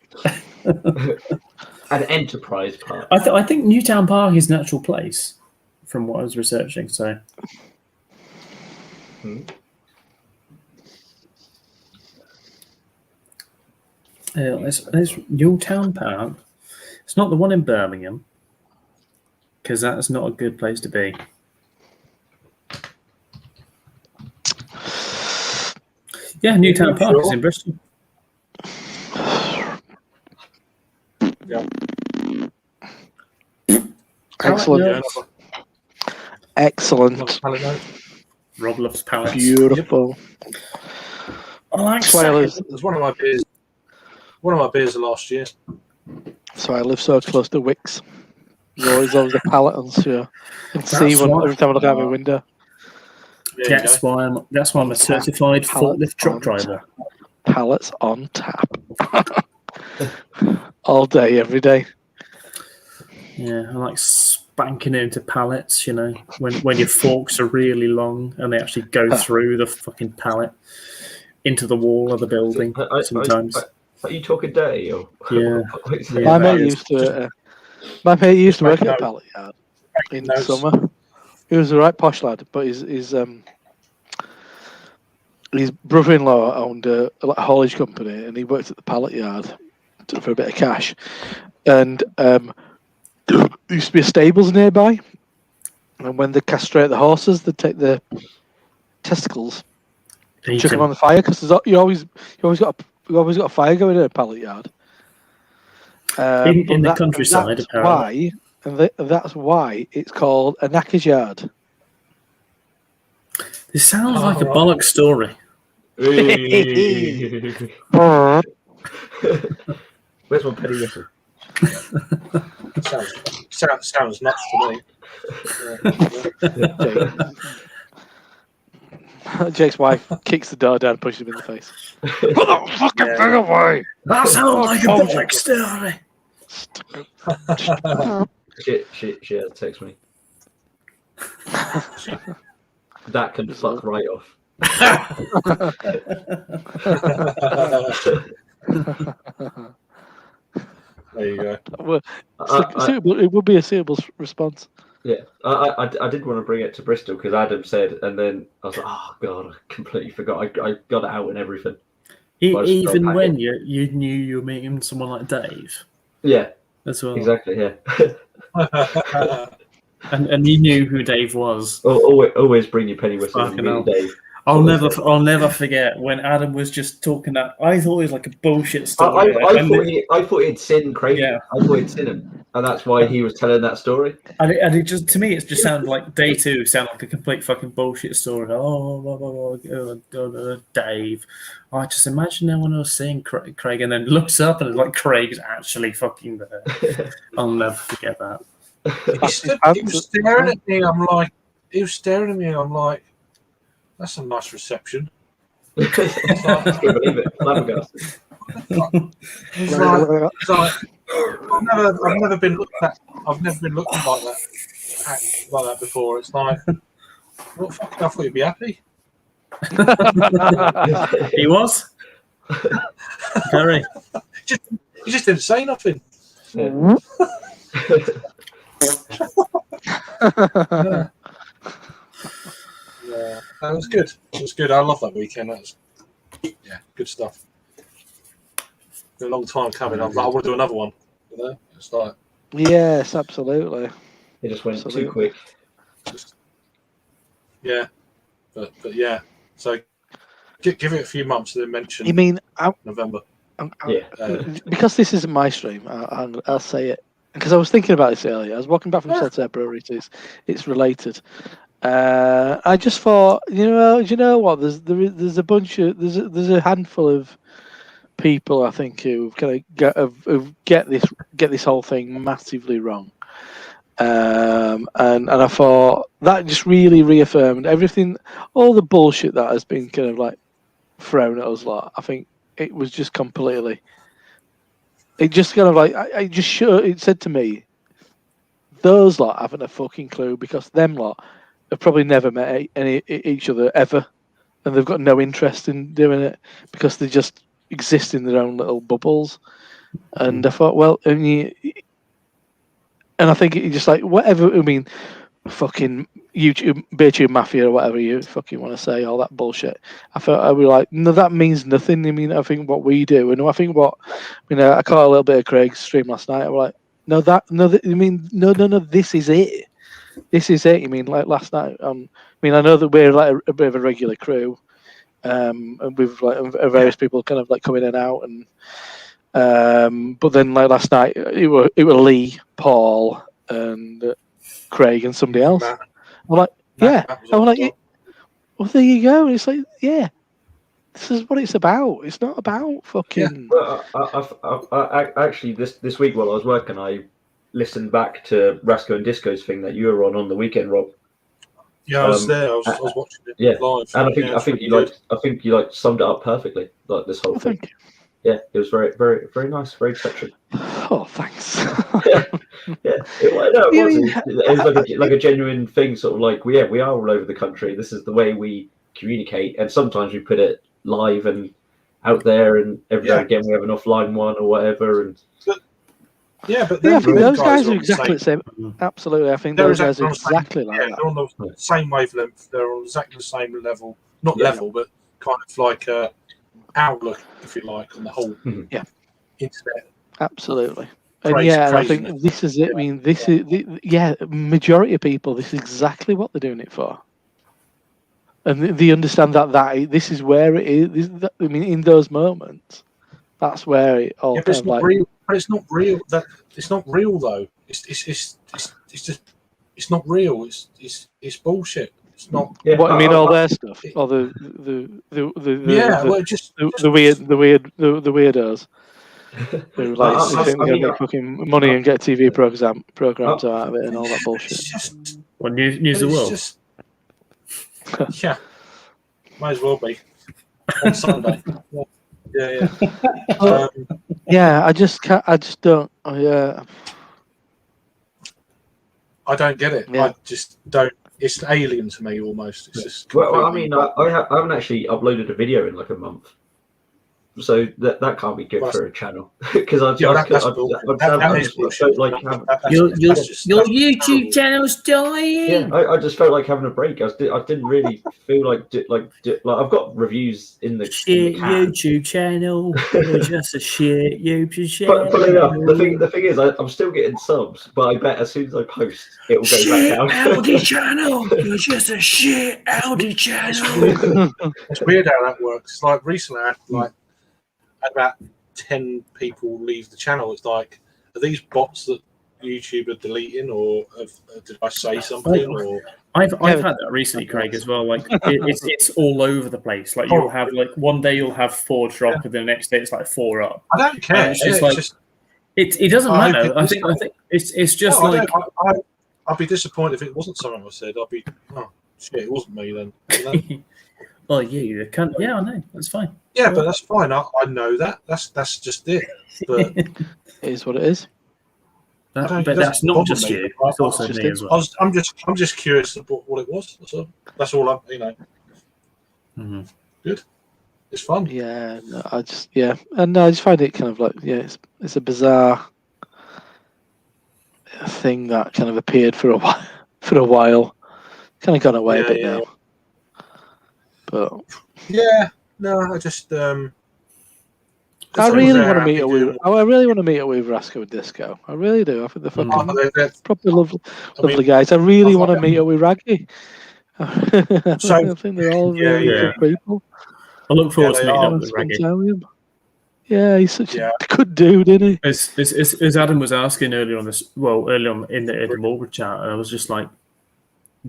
An enterprise park. I think Newtown Park is an actual place, from what I was researching. So, there's Newtown Park. It's not the one in Birmingham, because that's not a good place to be. Yeah, Newtown Park is in Bristol. Yeah. Excellent. Excellent. Rob loves pallets. Beautiful. I like Swallows. It was one of my beers. One of my beers of last year. So I live so close to Wicks. There's always a pallet on, so you can see one every time I look out my window. That's why I'm a certified forklift truck driver. Pallets on tap. All day, every day. Yeah, I like spanking it into pallets, you know, when your forks are really long and they actually go through the fucking pallet into the wall of the building sometimes. Are you talking dirty? Or? Yeah. My mate used to work in a pallet yard in summer. He was a right posh lad, but his brother-in-law owned a haulage company, and he worked at the pallet yard for a bit of cash. And there used to be stables nearby, and when they castrate the horses, they take the testicles, chuck them on the fire, because you always got a fire going in a pallet yard. In the countryside, apparently. That's why it's called a knacker's yard. This sounds like a bollock story. Where's my penny whistle? Sounds nuts to me. Jake's wife kicks the door down and pushes him in the face. Put the fucking thing away! That sounds like a bollock story. She has text me. That can fuck right off. There you go. It would be a suitable response. Yeah, I did want to bring it to Bristol because Adam said, and then I was like, oh god, I completely forgot. I got it out and everything. Even when you knew you were meeting someone like Dave. Yeah, as well. Exactly. Yeah. and you knew who Dave was. Always bring your penny whistle and meet Dave. I'll never forget when Adam was just talking that. I thought it was like a bullshit story. I thought he'd sinned Craig. Yeah. I thought he'd sinned him, and that's why he was telling that story. And it just, to me, it just sounded like day two sounded like a complete fucking bullshit story. Dave. I just imagine no one else seeing Craig, and then looks up and it's like Craig's actually fucking there. I'll never forget that. He was staring at me. He was staring at me. I'm like, that's a nice reception. I can't believe it. Flabbergasted. It's like, I've never been looked at. I've never been looked at like that before. It's like, what fucking? I thought you'd be happy. He was very. He just didn't say nothing. Yeah. Yeah, that was good. It was good. I love that weekend. That was, good stuff. Been a long time coming. I was like, I want to do another one. You know, it's like, Yes, absolutely. It just went Absolutely. too quick. yeah, but yeah. So give it a few months, and then mention You mean November. Yeah. because this isn't my stream, I'll say it because I was thinking about this earlier. I was walking back from Saltaire Brewery. It's related. I just thought, do you know what? There's a bunch of there's a handful of people I think who kind of get this whole thing massively wrong. And I thought that just really reaffirmed everything, all the bullshit that has been kind of like thrown at us. Lot, I think it was just completely. It just kind of like it said to me, those lot haven't a fucking clue because them lot have probably never met each other ever, and they've got no interest in doing it because they just exist in their own little bubbles. And I thought, well, and I think it just like whatever. I mean, fucking YouTube, BeerTube Mafia or whatever you fucking want to say, all that bullshit. I thought I was like, no, that means nothing. I mean, I think what we do, and I think what, I caught a little bit of Craig's stream last night. I was like, no, this is it. This is it. You mean like last night? I know that we're like a bit of a regular crew, and with like various people kind of like coming in and out, and but then like last night it were Lee, Paul, and Craig and somebody else. Matt. I'm like, Matt yeah. was I'm on like, top. well, there you go. It's like, yeah, this is what it's about. It's not about fucking. Well, I actually this week while I was working, I listened back to Rasco and Disco's thing that you were on the weekend, Rob. Yeah, I was there. I was watching it Yeah, live. and Yeah, I think you summed it up perfectly, like this whole Oh, thing. thank you. Yeah, it was very, very, very nice, very touching. Oh, thanks. It was like a genuine thing, sort of like we are all over the country. This is the way we communicate, and sometimes we put it live and out there, and every now and again we have an offline one or whatever. And but I think those guys are exactly the same. Mhm. Absolutely, I think They're those guys are exactly on the same- exactly like yeah, that. they're on the same wavelength. They're on exactly the same level, not Yeah. level, but kind of like a outlook, if you like, on the whole Yeah. internet. Absolutely. And Crazy, yeah, and I crazy, think isn't it? this is it. I mean, this is majority of people. This is exactly what they're doing it for, and they understand that this is where it is. I mean, in those moments, that's where it all Yeah, but kind it's of not like. real. But it's not real. It's not real though. It's just it's not real. It's bullshit. It's not. yeah, What I mean, all I- their stuff, all the Well, just the weirdos who like I- they think I they're mean, gonna make fucking money and get TV programs out of it and all that It's bullshit. just. What News the It's World? just. Yeah, might as well be on Sunday. Yeah. Yeah, I just can't. I just don't. Yeah. I don't get it. Yeah. I just don't. It's alien to me almost. It's just. Well, I completely- mean, I haven't actually uploaded a video in like a month. So that can't be good Well, for a channel because I Yeah, just that's I bullshit. just felt like having, Your That's YouTube terrible. channel's dying. yeah, I just felt like having a break. I didn't really feel like I've got reviews in the Shit can. YouTube channel. You're just a shit YouTube channel. But enough. The thing is, I'm still getting subs, but I bet as soon as I post, it will go Shit back down. Audi channel. You're just a shit Audi channel. It's weird how that works. It's like recently I had about 10 people leave the channel. It's like, are these bots that YouTube are deleting, or did I say something? Or I've had that recently, Craig, as well. Like it's all over the place. Like you'll have one day you'll have 4 drop, and the next day it's like 4 up. I don't care. It's just like it doesn't matter. I think it's just like I'd be disappointed if it wasn't something I said. I'd be, oh shit, it wasn't me then. You know? well, you can't. Yeah, I know. That's fine. Yeah, but that's fine. I know that. That's just it. But It is what it is. But that's not just you. It's also me as well. I'm just curious about what it was. That's all. Mm-hmm. Good. It's fun. Yeah, no, I just find it kind of like it's a bizarre thing that kind of appeared for a while, kind of gone away a bit now. But yeah, no, I just I really want to meet up with Rasco and Disco. I really do. I think they're fucking proper lovely guys. I really want to meet up with Raggy. I think they're all really good people. I look forward to meeting up with Raggy. Yeah, he's such a good dude, isn't he? As Adam was asking earlier on in the Morgan chat, and I was just like,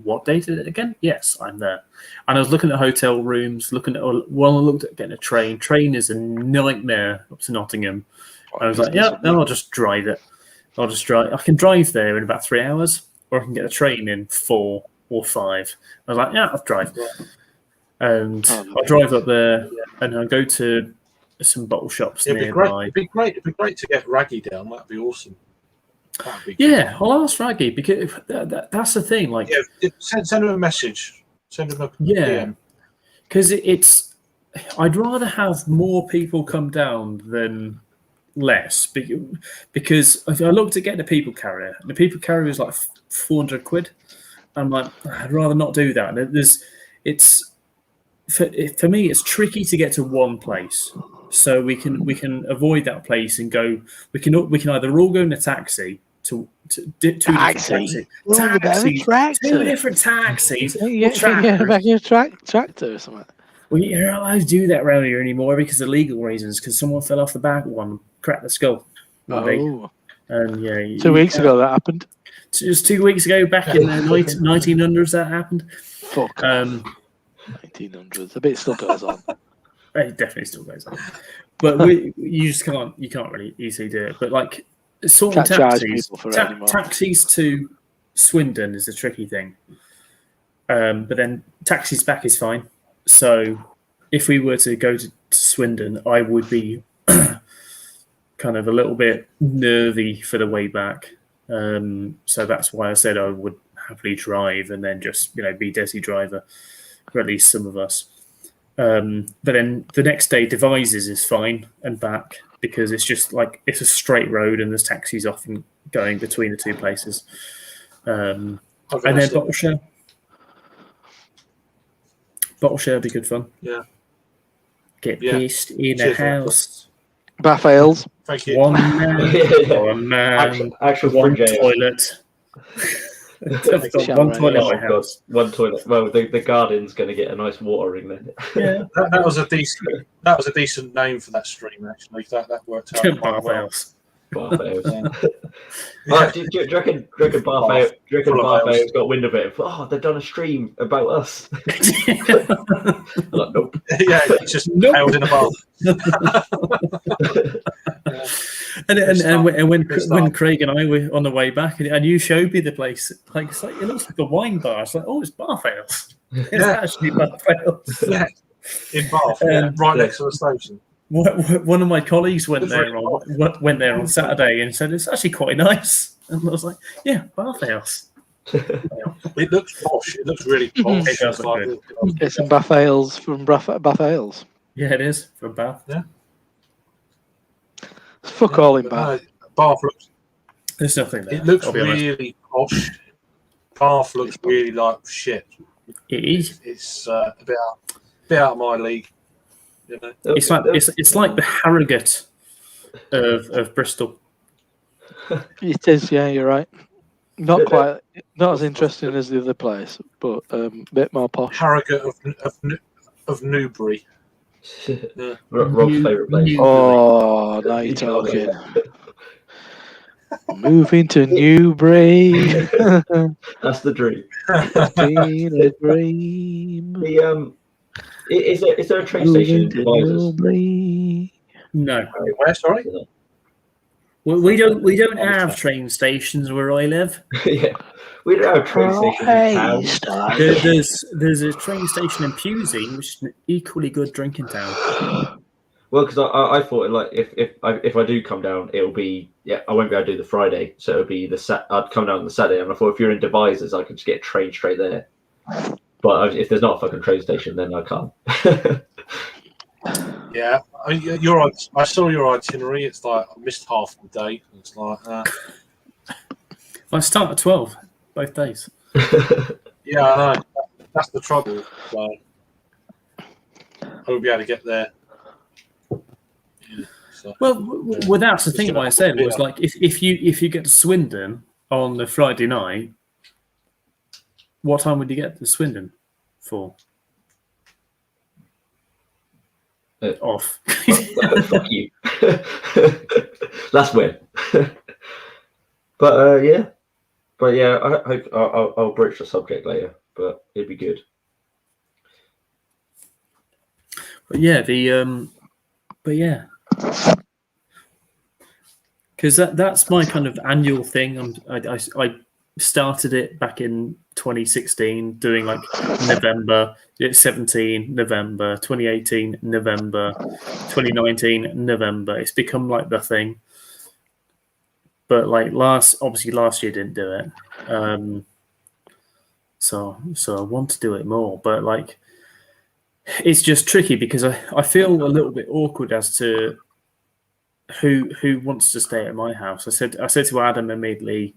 what date is it again? Yes, I'm there. And I was looking at hotel rooms, I looked at getting a train. Train is a nightmare up to Nottingham. I was like, yeah, then I'll just drive it. I can drive there in about 3 hours, or I can get a train in 4 or 5. I was like, yeah, I'll drive. And I'll drive up there, and I'll go to some bottle shops nearby. It'd be great to get Raggy down. That'd be awesome. Yeah, I'll ask Raggy because that's the thing. Like, send him a message. Send him a PM. Because I'd rather have more people come down than less. Because if I looked at getting a people carrier, the people carrier was like 400 quid. I'm like, I'd rather not do that. For me, it's tricky to get to one place. So we can avoid that place and go. We can either all go in a taxi to two different taxis. Two different taxis. Yeah, back your tractor or something. Well, you're not allowed to do that around here anymore because of legal reasons. Because someone fell off the back of one, cracked the skull. Oh. And yeah, 2 weeks ago that happened. Just 2 weeks ago, back in the 1900s, that happened. Fuck. 1900s. The bit still goes on. It definitely still goes on. But you can't really easily do it. But like sorting taxis to Swindon is a tricky thing. But then taxis back is fine. So if we were to go to Swindon, I would be kind of a little bit nervy for the way back. So that's why I said I would happily drive and then just be Desi driver for at least some of us. But then the next day, Devizes is fine and back because it's just like it's a straight road and there's taxis often going between the two places. And then Bottle Share. Bottle Share would be good fun. Yeah. Get pissed in a house. Bath Ales. Thank you. One man, actual one toilet. One toilet in my house. One toilet. Well, the garden's going to get a nice watering then. Yeah, that was a decent name for that stream. Actually, that worked out quite well. Bath Ales. Do you reckon Bath Ales got wind of it? Oh, they've done a stream about us. Like, nope. Yeah, it's just held in a bath. And when Craig and I were on the way back, and you showed me the place, like it looks like a wine bar. It's like, oh, it's Bath Ales. It's actually Bath Ales. Yeah, in Bath, right next to the station. One of my colleagues went there on Saturday and said it's actually quite nice. And I was like, yeah, Bath Ales. It looks posh. It looks really posh. It does look good. It's some Bath Ales from Bath Ales. Yeah, it is from Bath. Yeah. fuck all in Bath. Bath looks. There's nothing there. It looks I'll be honest. really posh. Bath looks really like shit. It is. It's a bit out of my league. You know. It's like the Harrogate of Bristol. It is, yeah, you're right. Not as interesting as the other place, but a bit more posh. Harrogate of Newbury. Yeah. Rob's favourite place. Oh, now you're talking. Moving to Newbury. That's the dream. Been a dream. Is there a train station in Devizes? Newbury. No, Where? Sorry. we don't have train stations where I live. Yeah, we don't have train stations in town. There's a train station in Pewsey, which is an equally good drinking town. Well, because I thought like if I do come down, it'll be I won't be able to do the Friday, so it'll be I'd come down on the Saturday, and I thought if you're in Devizes, I could just get a train straight there. But if there's not a fucking train station, then I can't. Yeah, you're right. I saw your itinerary. It's like I missed half the day. It's like, I start at 12 both days. yeah, I know. That's the trouble. So I won't be able to get there. Yeah, so. Well, that's the thing. What I said was like, if you get to Swindon on the Friday night, what time would you get to Swindon for? Off. Fuck you. That's weird. But yeah. I hope I'll broach the subject later, but it'd be good. But yeah, because that's my kind of annual thing. I started it back in 2016, doing like November, 17 November, 2018 November, 2019 November. It's become like the thing. But like last year didn't do it. So I want to do it more, but like it's just tricky because I feel a little bit awkward as to who wants to stay at my house. I said to Adam immediately,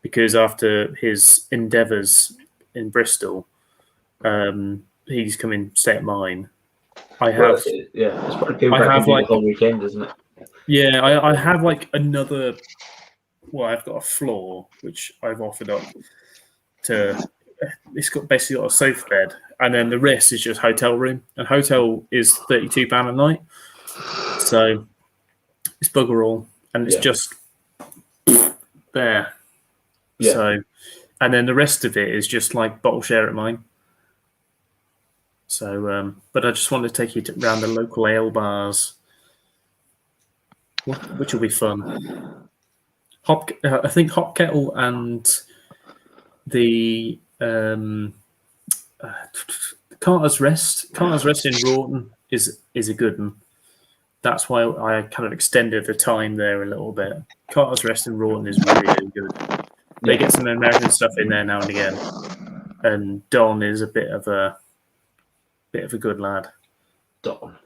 because after his endeavours in Bristol, he's coming to stay at mine. It's probably people that can do the whole weekend, isn't it? Yeah, I have like another. Well, I've got a floor which I've offered up to. It's basically got a sofa bed, and then the rest is just hotel room. And hotel is £32 a night, so it's bugger all, and it's just there. Yeah. So, and then the rest of it is just like bottle share at mine. So, but I just want to take you around the local ale bars, which will be fun. I think Hop Kettle and the Carter's Rest in Rawton is a good one. That's why I kind of extended the time there a little bit. Carter's Rest in Rawton is really good. They get some American stuff in there now and again, and Don is a bit of a good lad. Don.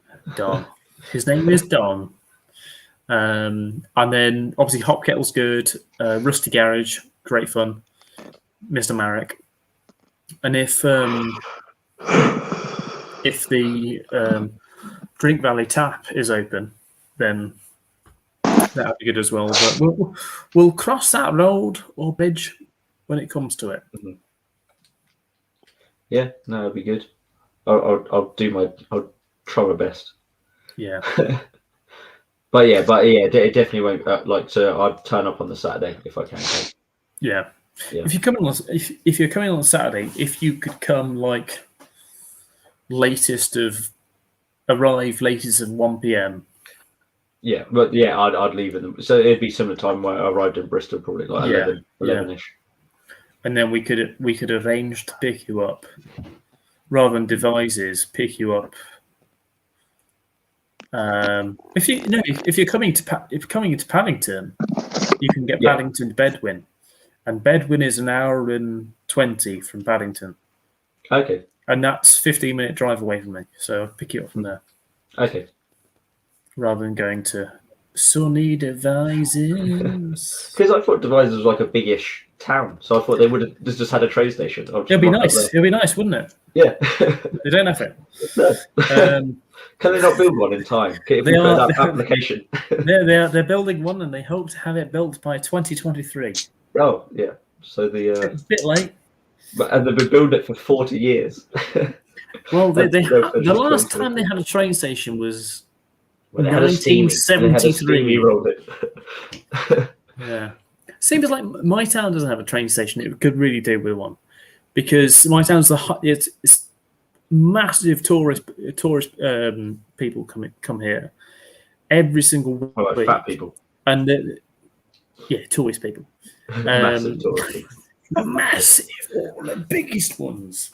His name is Don. And then obviously Hop Kettle's good. Rusty Garage, great fun. Mr. Marek. And if the Drink Valley Tap is open, then that'd be good as well. But we'll cross that road or bridge when it comes to it. Mm-hmm. Yeah, no, it'll be good. I'll try my best. Yeah. But yeah, it definitely won't. I'd turn up on the Saturday if I can. Yeah. Yeah. If you're coming on Saturday, if you could come like latest of 1 p.m. Yeah, but yeah, I'd leave it. So it'd be similar time where I arrived in Bristol, probably like 11-ish. And then we could arrange to pick you up, rather than Devizes, pick you up. If you're coming into Paddington, you can get Paddington to Bedwin, and Bedwin is an hour and 20 from Paddington. Okay. And that's 15-minute drive away from me, so I'll pick you up from there. Okay. Rather than going to Sunny Devices. Because I thought Devizes was like a biggish town, so I thought they would have just had a train station. It'd be nice. It'd be nice, wouldn't it? Yeah. They don't have it. No. Um, Can they not build one in time? If we They put are- that application. they're building one, and they hope to have it built by 2023. Oh, yeah. So It's a bit late. and they've been building it for 40 years. Well, That's no the last efficient time they had a train station was When they had a steamy- they had a 1973. steamy rolled it. Yeah. Seems like my town doesn't have a train station. It could really do with one, because my town's it's massive tourist people come here every single Oh, like week, fat people. and yeah, tourist people, Massive tourist people. massive, all the biggest ones.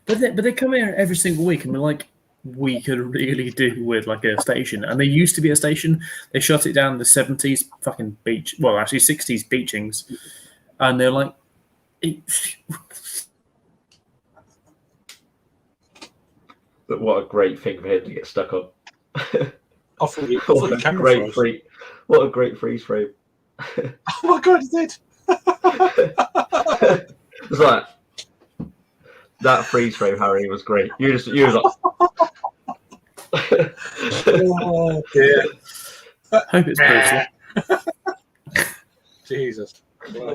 But they come here every single week, and we're like, we could really do with like a station. And there used to be a station. They shut it down in the 70s, fucking beach. Well, actually 60s beachings, and they're like, But what a great thing for him to get stuck on. I thought the What a camera great froze. free. What a great freeze frame. Oh my god, it did. It's like that freeze frame, Harry, was great. You was like, Oh dear. hope it's Bruce. Jesus. Oh,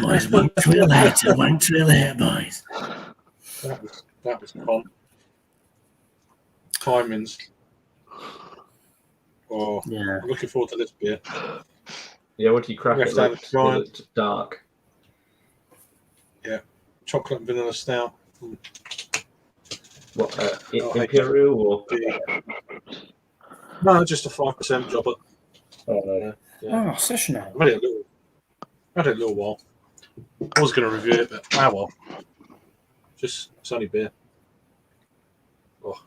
boys, one drill later, boys. That was fun. Timings. Oh, Yeah. I'm looking forward to this beer. yeah, what do you crack We it? have to have Like, a giant- was it dark. Chocolate and vanilla stout. What, Oh, Imperial or? Beer. No, just a 5% job. Oh, no. Oh, such an I've had it a little while. I was going to review it, but well. Just, it's only beer. Oh.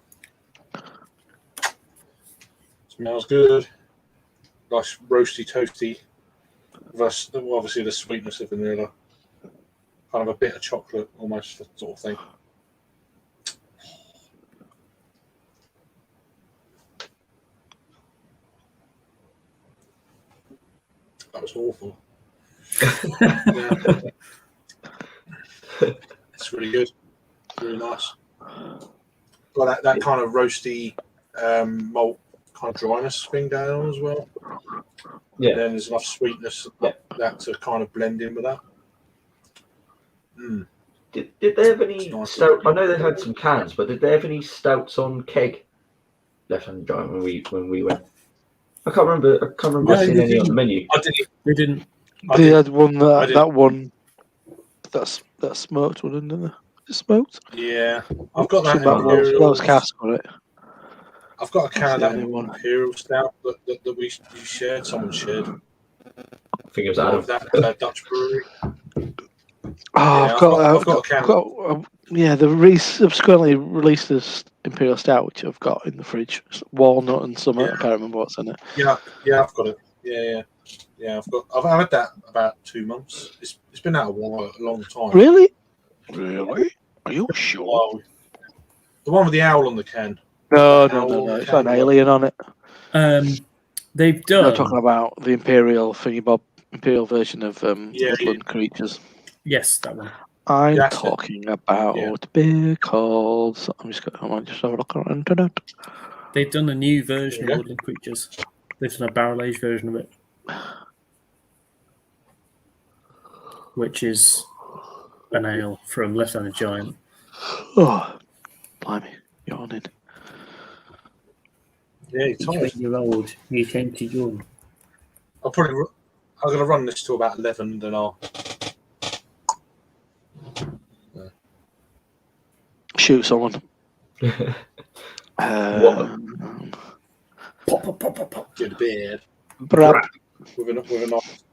Smells good. Nice roasty, toasty. Plus, obviously, the sweetness of vanilla. Kind of a bit of chocolate, almost, that sort of thing. That was awful. Yeah. It's really good. Really nice. Got that kind of roasty malt kind of dryness thing going on as well. Yeah. And then there's enough sweetness that to kind of blend in with that. Mm. Did they have any It's nice. stout? I know they had some cans, but did they have any stouts on keg left hand giant when we went? I can't remember No, seeing they any on the didn't. menu. I didn't. They didn't. They had one I did. that one that smoked one, didn't they? It smoked. Yeah, I've got that That Imperial. was cask on it. I've got a can of That's that the only one. Imperial stout that we shared. Someone shared. I think it was Of Adam. that Dutch brewery. Oh, Yeah, I've got I've got a can. yeah, subsequently released this Imperial Stout, which I've got in the fridge. It's walnut and something. Yeah. I can't remember what's in it. Yeah, I've got it. Yeah. I've had that about 2 months. It's been out a while, a long time. Really? Really? Are you sure? Wow. The one with the owl on the can. No. Owl It's got an can. alien on it. They've I'm done. talking about the Imperial thingy bob, Imperial version of Yeah, Woodland Creatures. Yes, that one. I'm That's it. talking about Yeah. beer called. I'm just going to have a look around internet. They've done a new version Yeah. of Woodland Creatures. They've done a barrel aged version of it, which is an ale from Left Handed Giant. Oh, blimey, yawning. Yeah, you're tired. You're old. You came to young. I'm going to run this to about 11, then I'll. Shoot someone. Pop, pop, pop, pop, pop. Get a beer Brap. with a nice.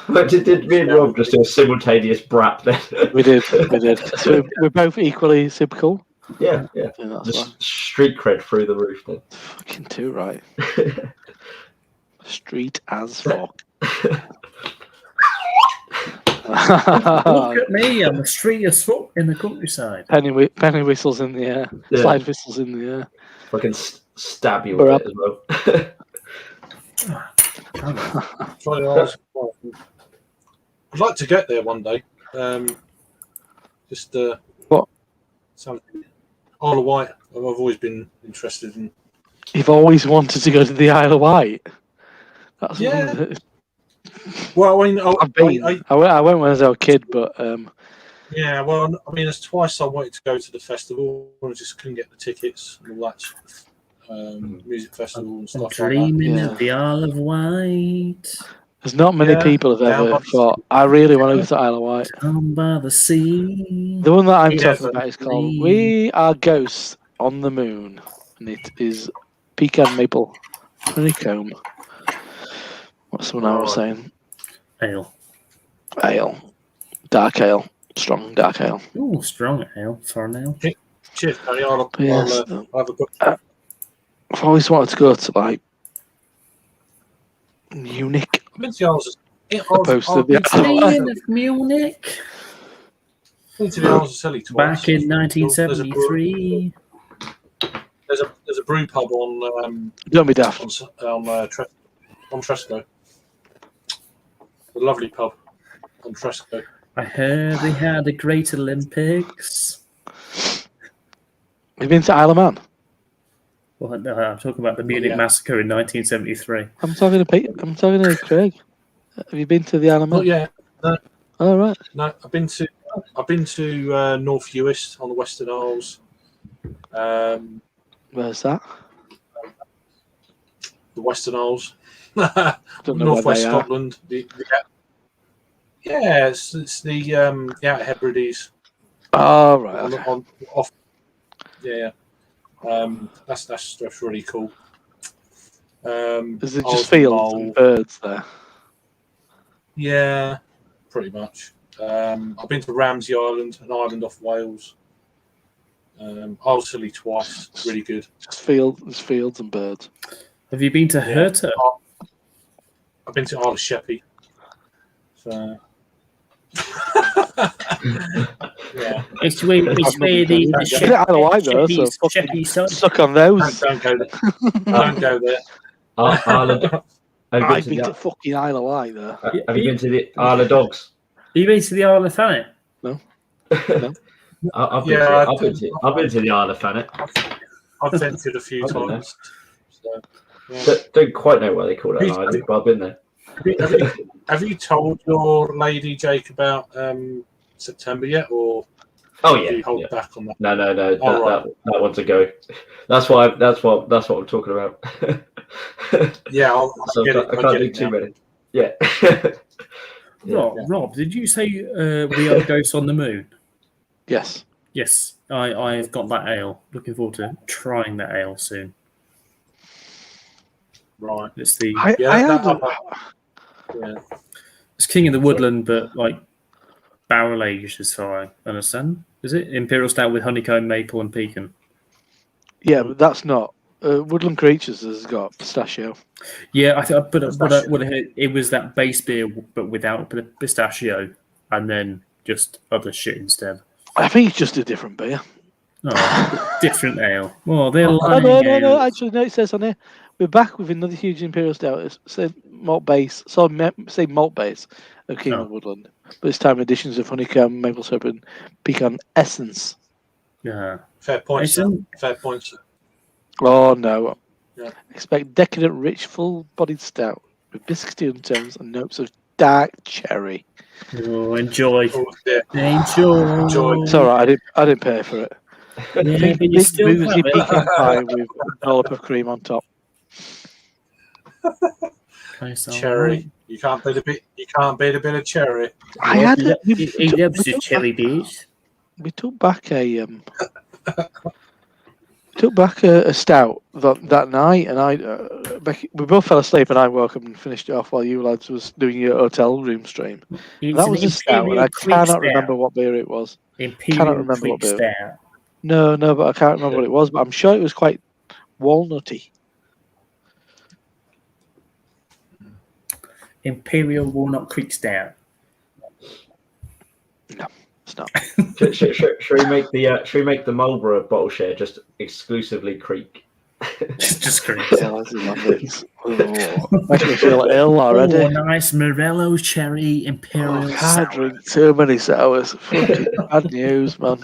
But did me and Rob just do a simultaneous brap then? We did. So we're both equally typical. Yeah. I think that's Just fine. street cred through the roof then. Fucking too right. Street as fuck. Look at me. I'm a street as fuck in the countryside. Penny whistles in the air. Yeah. Slide whistles in the air. Fucking stab you with Bro. it as well. Try the Isles of Wight. I'd like to get there one day. Just What? something. Isle of Wight. I've always been interested in. You've always wanted to go to the Isle of Wight. That's Yeah. Well, I mean, I've been. I went when I was a kid, but yeah. Well, I mean, there's twice I wanted to go to the festival, and I just couldn't get the tickets and all that sort of, music festival and stuff like that. Dreaming Yeah. of the Isle of Wight. there's not many Yeah, people have down ever by the thought, I really want to go to the Isle of Wight. Down by the sea. The one that I'm Yeah, talking about is called We Are Ghosts on the Moon, and it is pecan maple honeycomb. What's the one I was saying? Ale. Ale. Dark ale. Strong dark ale. Ooh, strong ale for an ale. Cheers, Harry. I'll Yes. have a book. I've always wanted to go to like Munich. I've been to the Isles Opposed to I've the been to the Isles Speaking of Munich, been to the Isles of Scilly twice. back in 1973. There's a brew pub on Don't be daft. on Tresco. A lovely pub on Tresco. I heard they had a great Olympics. You've been to Isle of Man? Well, no, I'm talking about the Munich yeah. massacre in 1973. I'm talking to Pete. I'm talking to Craig. Have you been to the Isle of Man? Not yet. Oh, right. No, I've been to North Uist on the Western Isles. Where's that? The Western Isles. Don't know Northwest where they are. Scotland. Yeah, it's the Outer Hebrides. Oh, right. Okay. Off. Yeah. That's really cool. Is it Isles just of fields Mull. and birds there? Yeah, pretty much. I've been to Ramsey Island, an island off Wales. Isle Scilly twice. Really good. Just fields and birds. Have you been to Yeah. Herta? I've been to Isle of Sheppey. So. Yeah. It's where the Isle of Wight though, so fucking Sheppey son. suck on those. Don't go there. Don't go there. Ireland. Have I've you been been to fucking Isle of Wight though. have you been to the Isle of Dogs? Have you been to the Isle of Thanet? I've been to the Isle of Thanet. I've ventured a few I've been there. times. So, yeah. Don't quite know why they call it an island, but I've been there. Have you told your lady Jake about September yet, or Oh do yeah, you hold yeah. back on that? No. Oh, right. That one's a go. That's what I'm talking about. Yeah, So get I it. I can't get do it too now. many. Yeah. Rob, did you say we are ghosts on the moon? Yes. Yes, I've got that ale. Looking forward to trying that ale soon. Right. It's the Yeah. it's King of the Woodland, but like barrel aged, as far as I understand. Is it Imperial Stout with honeycomb, maple, and pecan? Yeah, but that's not. Woodland Creatures has got pistachio. Yeah, I think, but it was that base beer, but without pistachio, and then just other shit instead. I think it's just a different beer. Oh, different ale. Well, they're No, lying. no. Actually, no. It says on here we're back with another huge Imperial Stout. It said malt base. So say malt base of King of Woodland, but this time additions of honeycomb, maple syrup, and pecan essence. Yeah. Fair point. It's Sir. in- Fair point. Sir. Oh no! Yeah. Expect decadent, rich, full-bodied stout with biscuity undertones and notes of dark cherry. Oh, enjoy. Oh, dear. Enjoy. It's all right. I didn't pay for it. Yeah, Big, but you big still boozy have it. pecan pie with a dollop of cream on top. Cherry. You can't beat a bit. You can't beat a bit of cherry. I had it. He loves the cherry beers. We took back a stout that night, and Becky, we both fell asleep, and I woke up and finished it off while you lads was doing your hotel room stream. That was a stout, and I cannot remember what beer it was. Imperial remember Creek what beer. Stout. No, but I can't remember what it was. But I'm sure it was quite walnutty. Imperial Walnut Creek Stout. No, it's not. Should we make the Marlborough bottle share just exclusively Creek? Just great. Yeah, this is lovely. Oh, makes me feel ill already. Oh, nice Morello cherry Oh, imperial I sour. can't drink too many sours. Fucking bad news, man.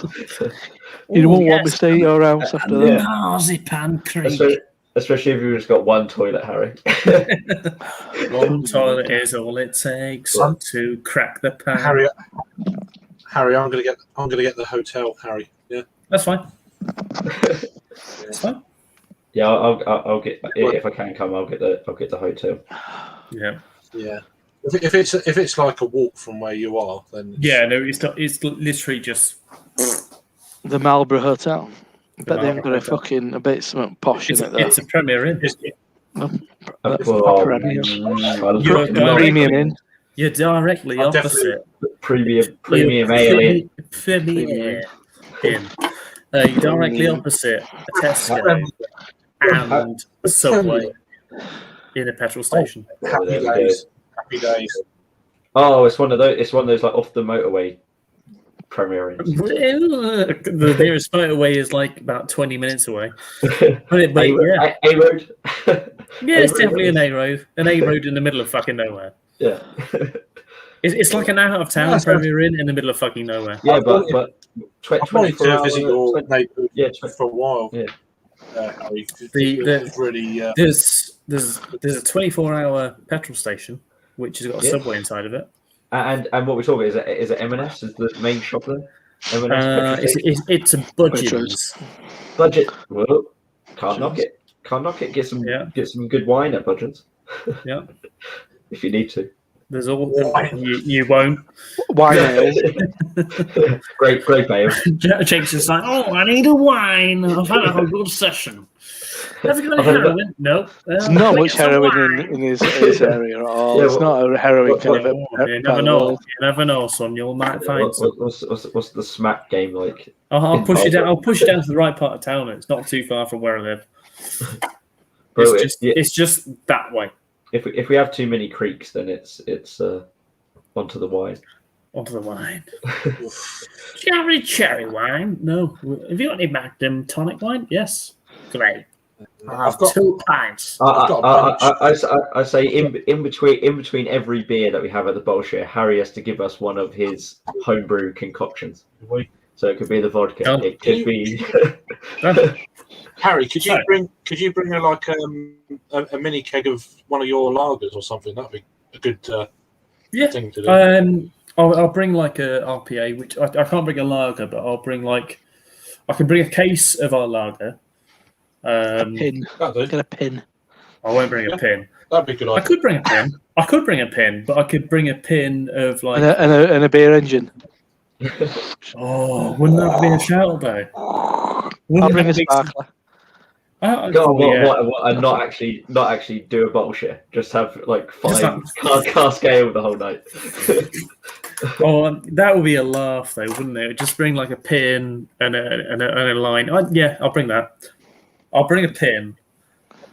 You Oh, won't want me yes. to stay at your house after that. Marzipan cream. Especially if you've just got one toilet, Harry. One toilet is all it takes to crack the pan. Harry, I'm gonna get the hotel, Harry. Yeah. That's fine. That's fine. Yeah, I'll get if I can come. I'll get the hotel. Yeah. Yeah. If it's like a walk from where you are, then Yeah, no, it's not, it's literally just The Marlborough Hotel. I bet they've got Marlborough a Hotel. fucking a bit something posh in it though. it's a Premier Inn. That's Well, Premier. You're Premium in. You're directly I'll opposite. premium ale in. Premier Inn. You're directly opposite a Tesco and a Subway in a petrol station. Oh, there we go. Happy days. Oh, it's one of those. It's one of those like off the motorway Premier Inns. The nearest motorway is like about 20 minutes away. But A road. Yeah, it's definitely an A road. An A road in the middle of fucking nowhere. Yeah. It's like an out of town Premier Inn in the middle of fucking nowhere. Yeah, but I've wanted to visit your neighbourhood for a while. Yeah. Harry. There's really. There's a 24-hour petrol station which has got a Subway inside of it. And what we're talking is it M&S is the main shop there? M&S it's a Budgeons. Budget. Well, can't knock it. Can't knock it. Get some good wine at Budgeons. Yeah. If you need to. There's all you won't. Wine ale. Great babe. Jake's just like, oh, I need a wine. I've had a good session. Have you got a heroin? No. There's not much heroin in his area at all. It's not a heroin kind of a. You never know. You never know, son. You might find some. What's the smack game like? I'll push you down. I'll push you down to the right part of town. It's not too far from where I live. It's just that way. If we have too many creeks, then it's onto the wine. Onto the wine. Do you have any cherry wine? No. Have you got any Magnum tonic wine? Yes. Great. I've got 2 pints. I say in between every beer that we have at the bowl share, Harry has to give us one of his homebrew concoctions. So it could be the vodka. Oh. It could be. Harry, could you bring a mini keg of one of your lagers or something? That'd be a good thing to do. I'll bring like a RPA, which I can't bring a lager, but I'll bring I can bring a case of our lager. A pin. Get a pin. I won't bring a pin. That'd be a good idea. I could bring a pin. But I could bring a pin of like and a beer engine. Oh, wouldn't that be a shout though? I'll bring a sparkler. And not actually do a bottle share. Just have like 5 cask ale the whole night. Oh, that would be a laugh though, wouldn't it? Just bring like a pin and a line. I'll bring that. I'll bring a pin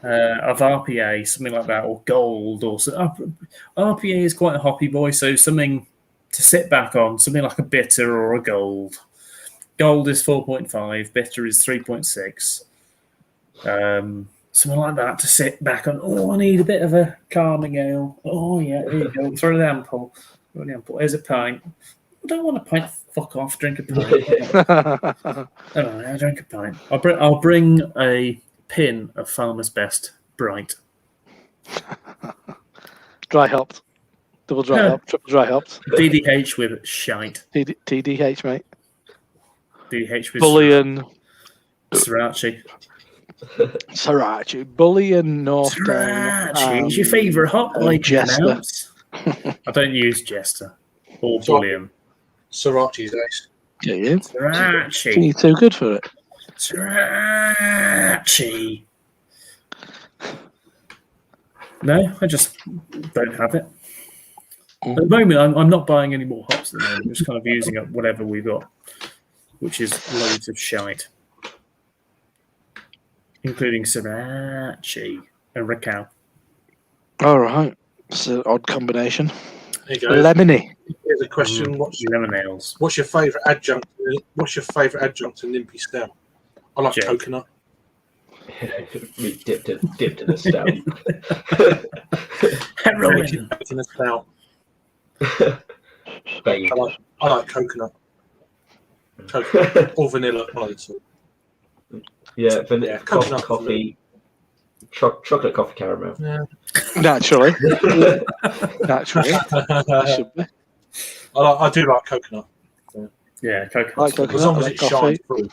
of RPA, something like that, or gold, or RPA is quite a hoppy boy, so something to sit back on, something like a bitter or a gold. Gold is 4.5, bitter is 3.6. Something like that to sit back on. Oh, I need a bit of a calming ale. Oh yeah, there you go. Throw the ample. Here's a pint. I don't want a pint. Fuck off. Drink a pint. I drink a pint. I'll bring a pin of Farmer's Best Bright. Dry hopped. Double dry hopped. Triple dry hopped. DDH with shite. TDH, mate. DDH with Bullion. Sriracha. Bullion, North Sriracha is your favourite hot like Jester. I don't use Jester or Bullion. Sriracha's ace. Yeah, you. Sriracha. You're too good for it. Sriracha. No, I just don't have it. At the moment, I'm not buying any more hops at the moment. I'm just kind of using up whatever we've got, which is loads of shite, including Sriracha and Raquel. All right. It's an odd combination. There you go. Lemony. Here's a question. Lemon ales. What's your favourite adjunct? What's your favourite adjunct to Nimpy Stout? I like Gin. coconut. We dipped in a stout. Heroin. In a stout. Bane. I like coconut. Coconut or vanilla. One of the two. Yeah, Yeah, coconut coffee, chocolate coffee caramel. Yeah. Naturally. Naturally. It should be. I do like coconut. Yeah, coconut. Like coconut. As long as I it like shines coffee. through.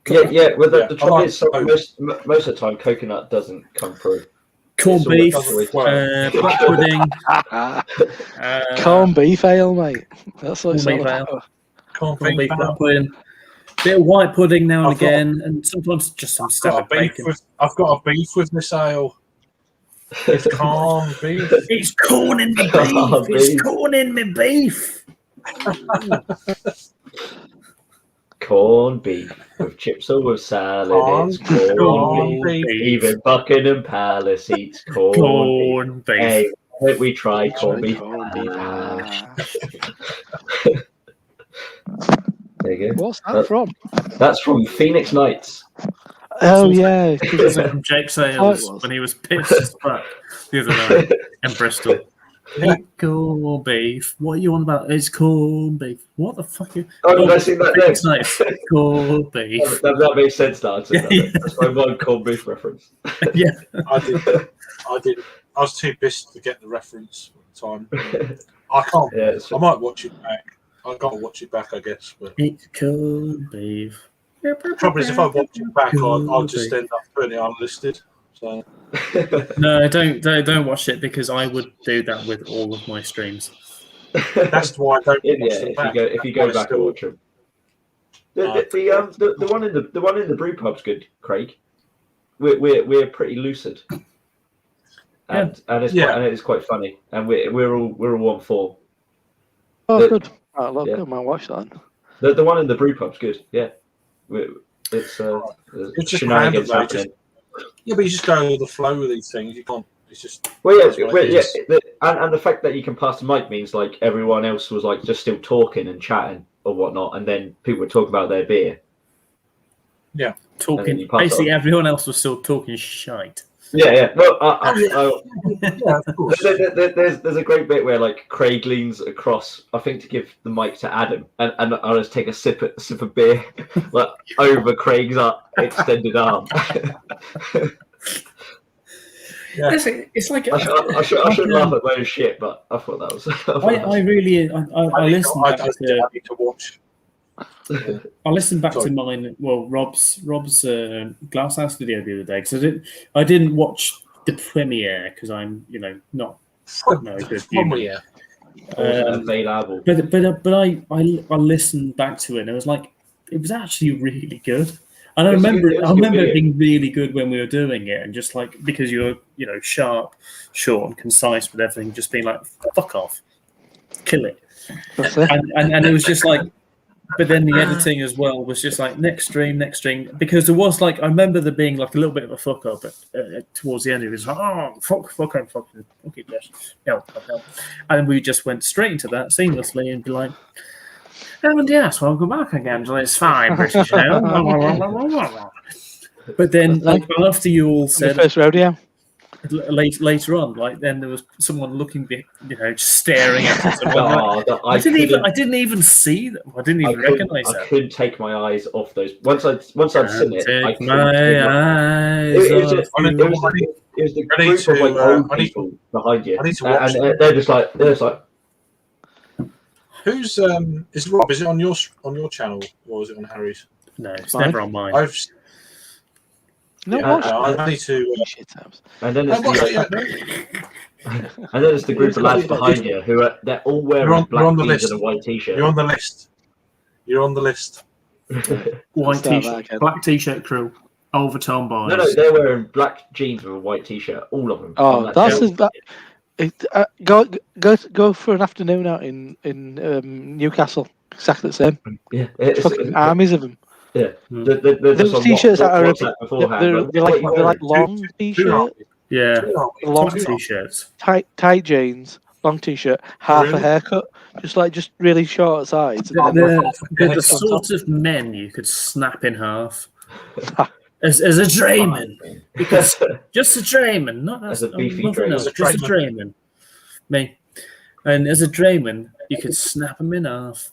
Yeah. Well, Yeah, the I trouble like is, so both. most of the time, coconut doesn't come through. Corned It's beef, always- black pudding, Corned beef ale, mate. That's what it's corned all beef ale. about. Corned corned beef, beef black ale. pudding, bit of white pudding now and I've got- again, and sometimes just some standard bacon. I've got a beef with this ale. It's corned beef. It's corn in the Corned beef. It's beef. corn in the beef. Corned beef with chips or with salad. It's Corned corned beef. beef. Even Buckingham Palace eats corned beef. Corn beef. Hey, why don't we try corned beef? Corned beef. There you go. What's that from? That's from Phoenix Nights. Oh, yeah. It was from Jake Sales Oh, it was. when he was pissed as fuck the other night in Bristol. Corn beef. What are you on about? It's corn beef. What the fuck? Oh, did I see that It's there? nice. Corn beef. That makes sense now. Yeah. That's my one corned beef reference. Yeah. I did. I was too busy to get the reference at the time. I can't. Yeah, it's, I might watch it back. I gotta watch it back, I guess. But It's corned beef. the trouble is, if I watch it back, I'll just end up putting it unlisted. So No, don't watch it because I would do that with all of my streams. that's why I don't. yeah, watch them back. if you go That's why back and watch them. The one in the brew pub's good, Craig. We're pretty lucid, and it's quite funny, and we're all on form. Oh, The- good. Right, look, yeah. I might watch that. The one in the brew pub's good. Yeah, it's It's just shenanigans random, though, happening. Yeah, but you just go with the flow with these things. You can't. It's just. Well, That's what it is. and the fact that you can pass the mic means like everyone else was like just still talking and chatting or whatnot, and then people were talking about their beer. And then Talking. you pass Basically, on. everyone else was still talking shite. Yeah. Well, Yeah, of course. there's a great bit where like Craig leans across, I think, to give the mic to Adam, and I just take a sip of beer, like over Craig's extended arm. Yeah. It's like I shouldn't laugh at my own shit, but I thought that was. I really I listened back to I need to watch. I listened back Sorry. to mine. Well, Rob's Glasshouse video the other day because I didn't watch the premiere because I'm not no good. Yeah. Available. But I listened back to it and it was like it was actually really good. And I remember it being really good when we were doing it, and just like because you're sharp, short, and concise with everything, just being like fuck off, kill it, That's it. and it was just like. But then the editing as well was just like next stream, because there was like I remember there being like a little bit of a fuck up towards the end. It was like fuck it, yes, help. And we just went straight into that seamlessly and be like, and yes, welcome back again. So it's fine, British now. But then like after you all The said first rodeo. later on, like then there was someone looking, just staring at us. And I'm like, I didn't even see them. I didn't even recognize I that. couldn't take my eyes off those. Once I'd seen it, I Take couldn't my take eyes It was off the I need group of like to, old I need- people behind you, I need to watch and it. they're just like Who's is Rob? Is it on your channel or is it on Harry's? No, it's Mine? never on mine. I've No, yeah, watch I need to. shit times. and then I it's watch it, the, yeah. and then it's the group of lads behind you who are they're all wearing You're on black the jeans list. and a white t-shirt. You're on the list. You're on the list. White Start that t-shirt, again. black t-shirt crew, overtone boys. No, they're wearing black jeans with a white t-shirt. All of them. Oh, On that's show. go for an afternoon out in Newcastle. Exactly the same. Yeah, it's, Fucking armies of them. they're Those just on t-shirts that are WhatsApp beforehand. they're like long t-shirt, Yeah, long black t-shirts. tight jeans, long t-shirt, half Really? a haircut, just really short sides. And then They're the on top. sort of men you could snap in half. as a drayman, because just a drayman, not As a beefy nothing drayman. else, just a drayman. Me, and as a drayman, you could snap them in half.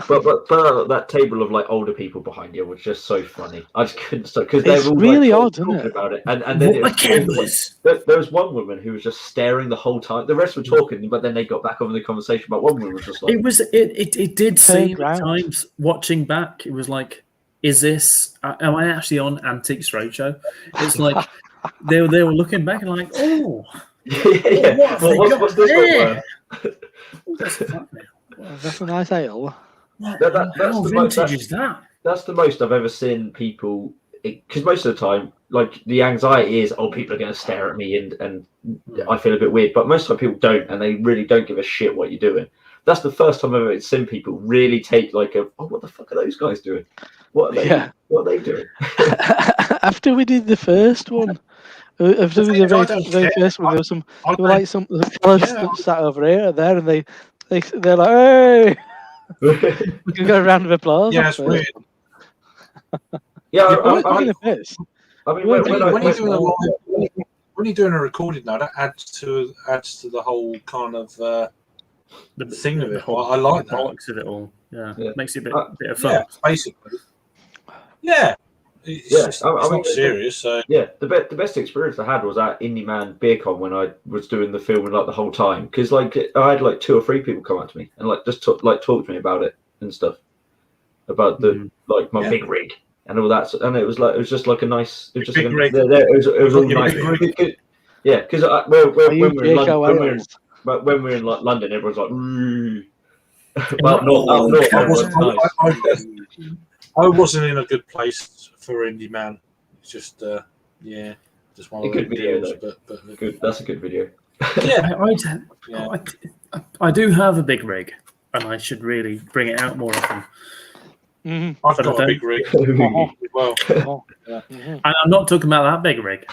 but that table of like older people behind you was just so funny. I just couldn't stop because they It's were all really like, odd, isn't talking it? about it, and then What there was one woman who was just staring the whole time. The rest were talking, but then they got back over the conversation. But one woman was just like, It did seem round. at times watching back. It was like, is this? Am I actually on Antiques Roadshow? It's like they were looking back and like, oh, yeah. what have they got What's this there? one? That's fun now. Well, that's a nice ale. What That's how the vintage most- is that? That's the most I've ever seen people. Because most of the time, like the anxiety is, oh, people are going to stare at me, and I feel a bit weird. But most of the time, people don't, and they really don't give a shit what you're doing. That's the first time I've ever seen people really take like oh, what the fuck are those guys doing? What are they? Yeah. What are they doing? After we did the first one, after we did the I don't very care. first one, there was some. I There were like some fellas Yeah. that sat over here and there, and they're like, hey, we can go a round of applause. yeah, on it's first. weird. Yeah, We weren't I taking mean, a piss. when When, When you- I- when you're when- doing a live, when you're doing a recording now, that adds to the whole kind of The thing of the it. whole I like that. bollocks of it all. Yeah, Yeah. makes it a Uh, bit of fun. Yeah, basically. Yeah, it's, Yeah, it's, I it's mean, not serious. So Yeah, the best experience I had was at Indie Man BeerCon when I was doing the filming like the whole time because like I had like 2 or 3 people come up to me and like just talk to me about it and stuff about the like my Yeah. big rig and all that, and it was just like a nice it was just Big like a, rig. it was all Your nice. big rig. Yeah, because Are when you we're in Jake London, Owens? when we're in like London, everyone's like, "Ooh." But like, up north, I, everyone's was, nice. I wasn't in a good place for Indie Man. It's just just one A of good the video, deals. though. But Good, that's a good video. yeah, I, I do have a big rig, and I should really bring it out more often. Mhm. I've But I got a don't- big rig as well. Mhm. And I'm not talking about that big rig,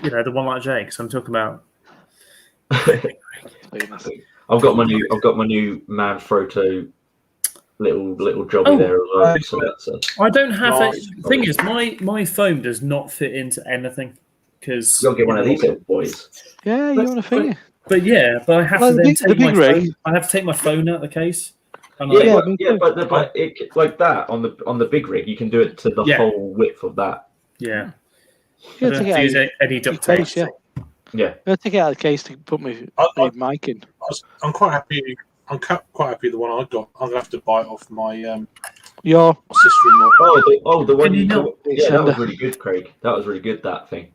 the one like Jake's. I'm talking about I've got my new Manfrotto little jobby Oh. there as well. So that's I don't have Nice. it. The thing is, my phone does not fit into anything because you got to get one of these little boys. Yeah, you want a finger? But I have Well, to the then big- the take my big rig. phone. I have to take my phone out of the case. And Yeah, me too. but it, like that on the big rig, you can do it to the Yeah. whole width of that. yeah. You I gotta don't take have to it use out. any duct tape. Case, yeah. Yeah, You gotta take it out of the case to put my mic in. I'm quite happy. I'm quite happy with the one I got. I'm gonna have to buy it off my Your sister-in-law. the one Can you you not- yeah, that was really good, Craig. That was really good. That thing.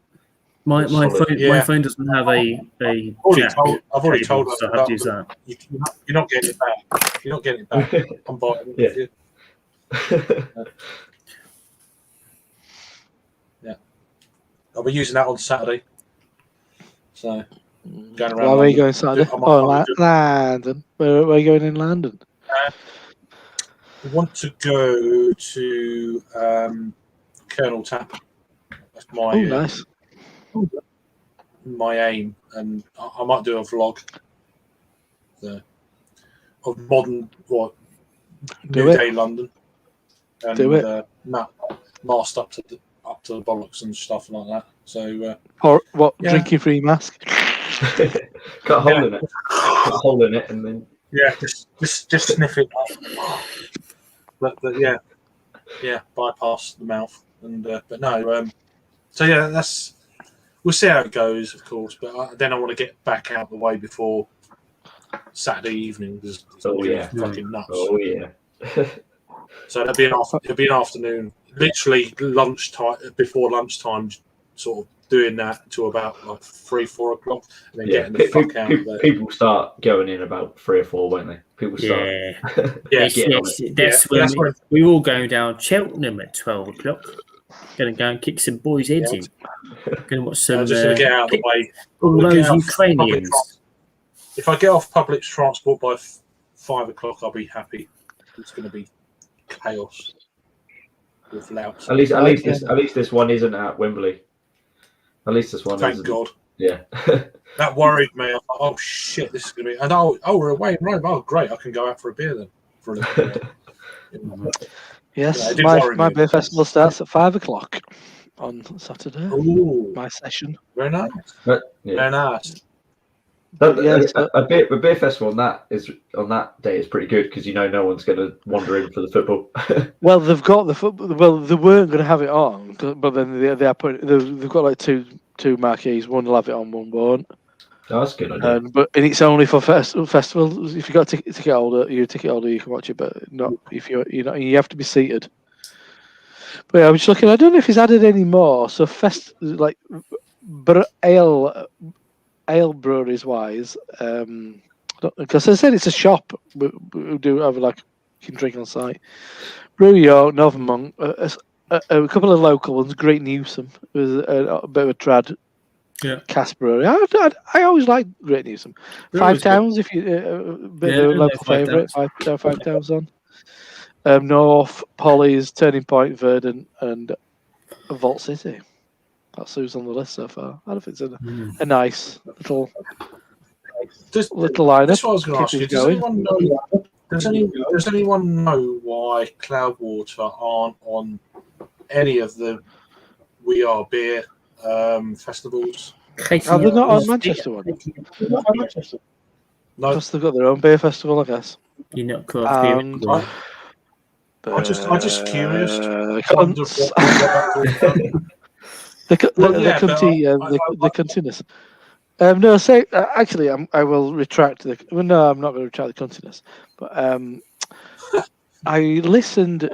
My It's solid. phone my Yeah. phone doesn't have a I've jack. already cable, told her so I have to use that. You're not getting it back. You're not getting it back. I'm buying it. Yeah. With you. I'll be using that on Saturday. So going around. Where are you London. going Saturday? I'm Oh, off- London. Where are you going in London? I want to go to Colonel Tap. That's my Oh, nice. my aim, and I might do a vlog of modern Do New it. Day London, and Do it. masked up to the bollocks and stuff like that. So Or what? Yeah. Drinking free mask? Cut a hole in it. Cut a hole in it, and then yeah, just sniff it up. But bypass the mouth, and but no. So yeah, we'll see how it goes, of course. But then I want to get back out the way before Saturday evening because it's Oh, yeah. fucking nuts. oh yeah. So it'll be an afternoon, literally lunchtime, before lunchtime, sort of doing that to about like 3-4 o'clock, and then Yeah, getting the fuck out of there. people start going in about 3 or 4, won't they? People start. Yeah, Yeah, get on that's Yeah, when that's when- we all go down Cheltenham at 12 o'clock. Gonna go and kick some boys' heads in. Gonna watch some. just gonna get out of the pick way. all Get those off public Ukrainians. trans- If I get off public transport by 5 o'clock, I'll be happy. It's going to be chaos with louts. At least this one isn't at Wembley. At least this one Thank isn't. God. Yeah. That worried me. I thought, oh shit, this is going to be. And we're away in Rome. Oh, great. I can go out for a beer then. For a little bit. Yes, Yeah, it did my worry my me. beer festival starts at 5 o'clock. on Saturday. Ooh, My session. very nice. But, yeah. Very nice. Yes, a beer festival on that day is pretty good because no one's going to wander in for the football. well, they've got the football. Well, they weren't going to have it on, but then they are putting. They've got like two marquees. One will have it on, one won't. Oh, that's a good idea. And it's only for festivals. If you got a ticket holder, you're a ticket holder, you can watch it. But not if you have to be seated. But yeah, I was just looking. I don't know if he's added any more. So ale breweries wise, because I said it's a shop. We do have you can drink on site. Brew York, Northern Monk, a couple of local ones. Great Newsom was a bit of a trad. Yeah. Cask Brewery. I always like Great Newsom. Five Towns, if you bit of a local favourite. Five Towns on. North, Polly's, Turning Point, Verdant, and Vault City. That's who's on the list so far. I don't think it's a nice little lineup. That's what I was going to ask you. Does anyone know why Cloudwater aren't on any of the We Are Beer festivals? Are they not on Manchester one? No. Because they've got their own beer festival, I guess. You're not close to I'm just curious. The continus. No, say actually, I will retract the. Well, no, I'm not going to retract the continus. But I listened.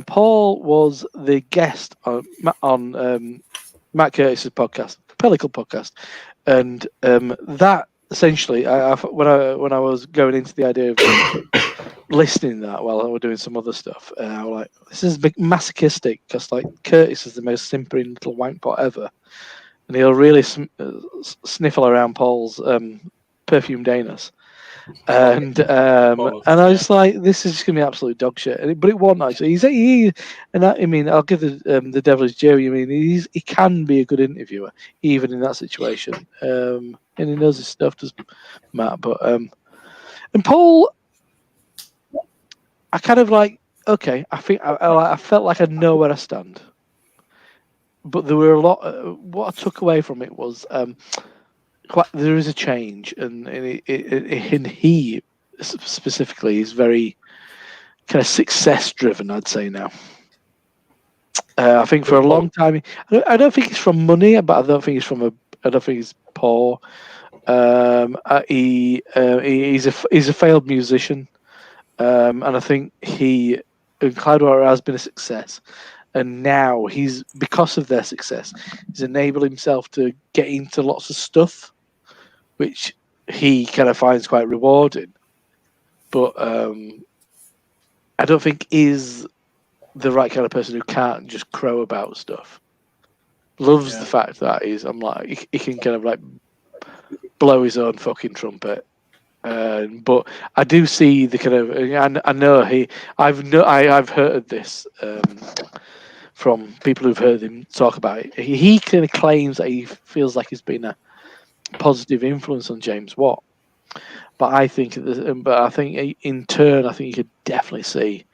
Paul was the guest on Matt Curtis's podcast, Pellicle podcast, and that essentially, when I was going into the idea of listening that while I was doing some other stuff, I was like, this is masochistic because Curtis is the most simpering little wankpot ever, and he'll really sniffle around Paul's perfumed anus. And I was like, this is just gonna be absolute dog shit. But it wasn't actually. I'll give the devil his due. He can be a good interviewer even in that situation, and he knows his stuff, does Matt. But and Paul, I kind of okay. I think I felt like I know where I stand, but there were a lot. What I took away from it was. There is a change, and he specifically is very kind of success driven. I'd say now. I think for a long time, I don't think it's from money, but I don't think he's poor. He's a failed musician, and I think Cloudwater has been a success. And now because of their success, he's enabled himself to get into lots of stuff, which he kind of finds quite rewarding. But I don't think is the right kind of person who can't just crow about stuff. Loves the fact that he can kind of blow his own fucking trumpet. But I do see the kind of I know I've heard this from people who've heard him talk about it. He kind of claims that he feels like he's been a positive influence on James Watt, but I think in turn, I think you could definitely see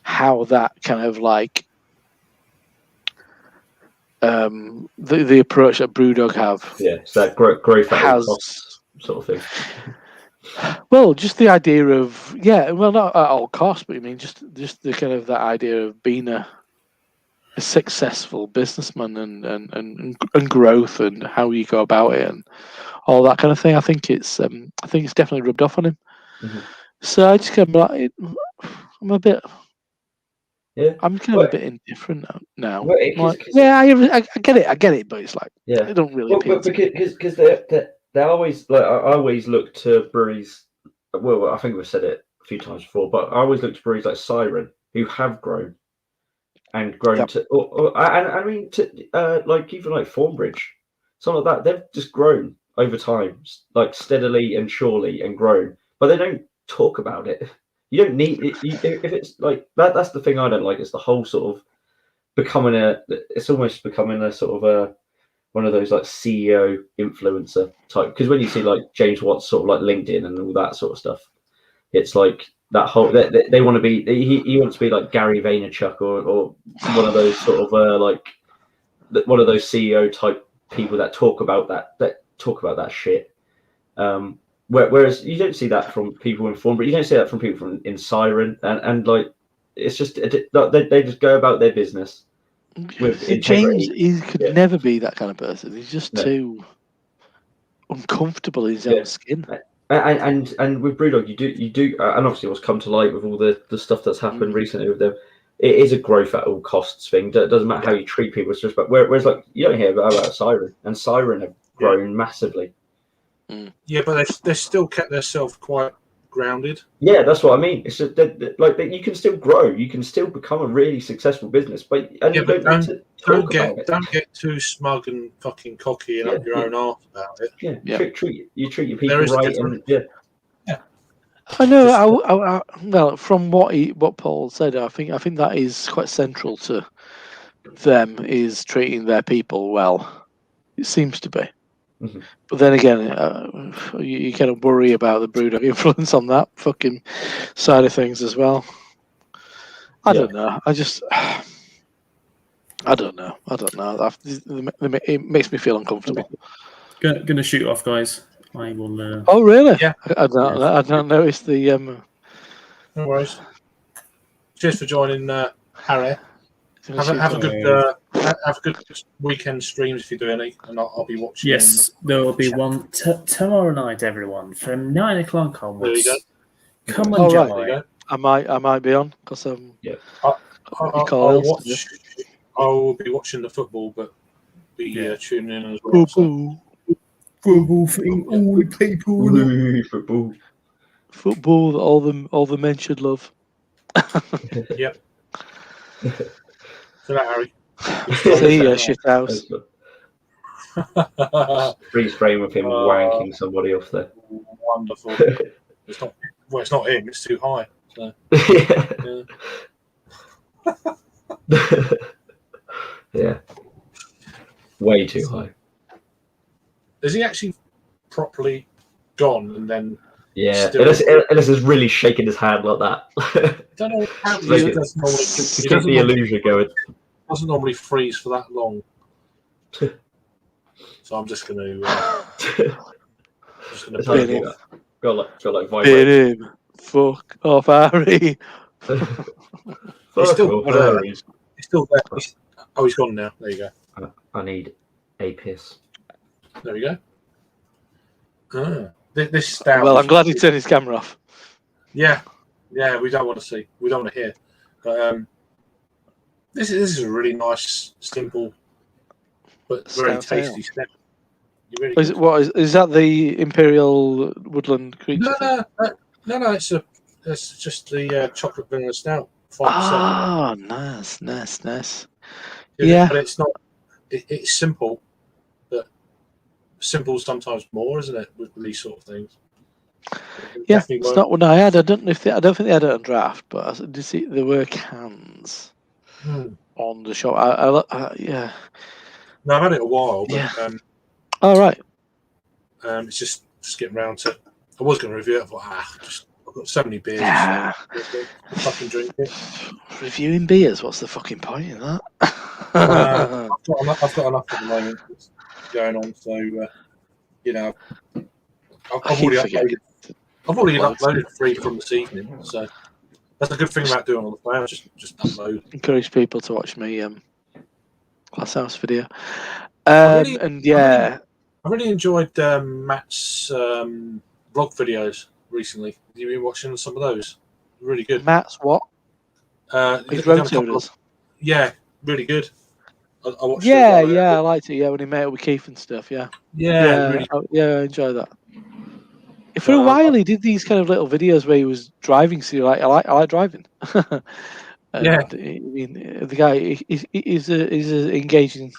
how that kind of the approach that Brewdog have. Yeah, it's that growth has sort of thing. Well, just the idea of not at all costs, but just the kind of that idea of being a successful businessman and growth and how you go about it and all that kind of thing. I think it's definitely rubbed off on him. Mm-hmm. So I just kind of I'm a bit. Yeah, I'm kind of a bit indifferent now. Well, I get it, but it's it don't really appeal to me. Because they always I always look to breweries. Well, I think we've said it a few times before, but I always look to breweries like Siren who have grown to, even like Thornbridge, something like that. They've just grown over time, steadily and surely, and grown. But they don't talk about it. You don't need it. If it's like that, that's the thing I don't like. It's the whole sort of it's almost becoming a sort of one of those CEO influencer type. Because when you see James Watts sort of LinkedIn and all that sort of stuff, it's that whole they want to be. He wants to be like Gary Vaynerchuk or one of those sort of one of those CEO type people that talk about that shit. Whereas you don't see that from people in Form, but you don't see that from people in Siren, and like it's just they just go about their business with James, integrity. he could Yeah. never be that kind of person. He's just No. too uncomfortable in his Yeah. own skin. And with Brewdog, you do, and obviously what's come to light with all the stuff that's happened recently with them, it is a growth at all costs thing. It doesn't matter how you treat people. It's just about whereas like you don't hear about Siren, and Siren have grown massively. Yeah, but they've still kept themselves quite grounded. Yeah, that's what I mean. It's just like you can still grow, you can still become a really successful business, but you don't need to talk about it. Don't get too smug and fucking cocky and up your own arse about it. Yeah. Treat your people There is a right, difference. and I know. Well, from what Paul said, I think that is quite central to them, is treating their people well. It seems to be. Mhm. But then again, you kind of worry about the Brewdog influence on that fucking side of things as well. I don't know. I don't know. It makes me feel uncomfortable. Gonna shoot off, guys. I will. Oh, really? Yeah. I don't notice the. No worries. Cheers for joining, Harry. Have a good weekend streams if you do any, and I'll be watching. Yes, there will be one tomorrow night, everyone, from 9 o'clock onwards. There you go. Come Oh, and right. join. There you go. I might be on because I'll watch. I will be watching the football, but be tuning in as well. So. Football for all the people. Football that all the men should love. Yep. So that, Harry. See ya, shit house. Freeze frame of him wanking somebody off there. Wonderful. It's not him. It's too high. So. Yeah. Way too high. Is he actually properly gone and then? Yeah, Still- Ellis is really shaking his hand like that. I don't know how Like he it- doesn't normally, to he keep doesn't the normally- illusion going. doesn't normally freeze for that long. So I'm just going to. It's hard to do that. Got like Hit vibrate. him. Fuck off, Harry. He's still Fuck off, there. Harry. He's still there. He's gone now. There you go. I need a piss. There we go. This stout. Well, I'm glad he turned his camera off. Yeah, we don't want to see. We don't want to hear. But this is a really nice, simple, but very Stout ale. tasty stout. You really Is it what is that the Imperial Woodland Creature? No. It's just the chocolate vanilla stout. 5%. Ah, nice. Yeah. But it's not. It's simple. But simple sometimes more, isn't it? With these sort of things. Yeah, Definitely it's worth- not one I had. I don't think they had it on draft, but I did see there were cans on the shop. Yeah. No, I've had it a while, but Yeah. All right. it's just getting round to. I was going to review it. I thought, I've got so many beers. Yeah. So fucking drink it. Reviewing beers. What's the fucking point in that? I've got enough at the moment going on, so I've already uploaded. I've already uploaded 3 from this evening, so that's a good thing about doing on the phone. Just upload. Encourage people to watch me Glass House video. really- And yeah, I really enjoyed Matt's vlog videos recently. Have you been watching some of those? Really good. Matt's what? He's His done a road couple tours. Yeah, really good. I watched it Yeah, while- I liked it. Yeah, when he met up with Keith and stuff. Yeah, really. I enjoy that. For a while, he did these kind of little videos where he was driving. So you're like, I like driving. And, Yeah. I mean, the guy is engaging.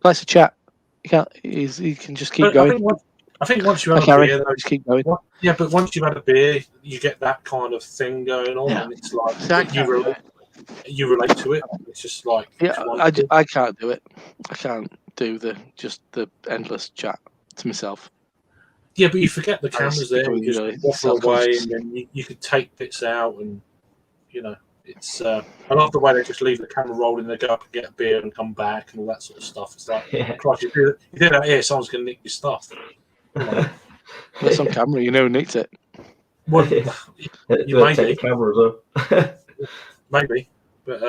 Likes to chat. He can just keep But going. I think once you Like have a Harry, beer, though, just keep going. yeah, but once you've had a beer, you get that kind of thing going on, Yeah. and it's like Exactly. you relate to it. It's just like Yeah, it's wonderful. I can't do it. I can't do the endless chat to myself. Yeah, but you forget the I was camera's there. becoming You just really waffle away, self-conscious. and then you could take bits out, and It's I love the way they just leave the camera rolling. They go up and get a beer and come back and all that sort of stuff. It's like, Yeah. Christ, you do that here, someone's going to nick your stuff. That's on camera. You know, who nicked it. Well, Yeah. you Take maybe, the camera as well. maybe, but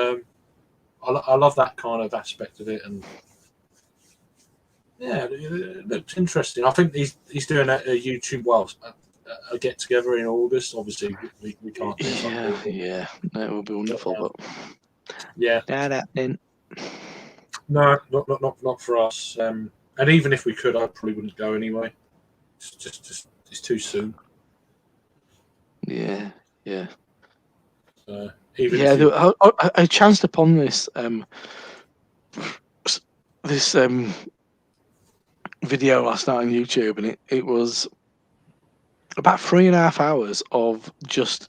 I love that kind of aspect of it, and yeah, it looks interesting. I think he's doing a YouTube a get together in August. Obviously, we can't. Do something. Yeah. That would be wonderful, but Yeah, not happening. no, not for us. And even if we could, I probably wouldn't go anyway. It's just it's too soon. Yeah. Even Yeah, if you, I chanced upon this video last night on YouTube, and it was about 3.5 hours of just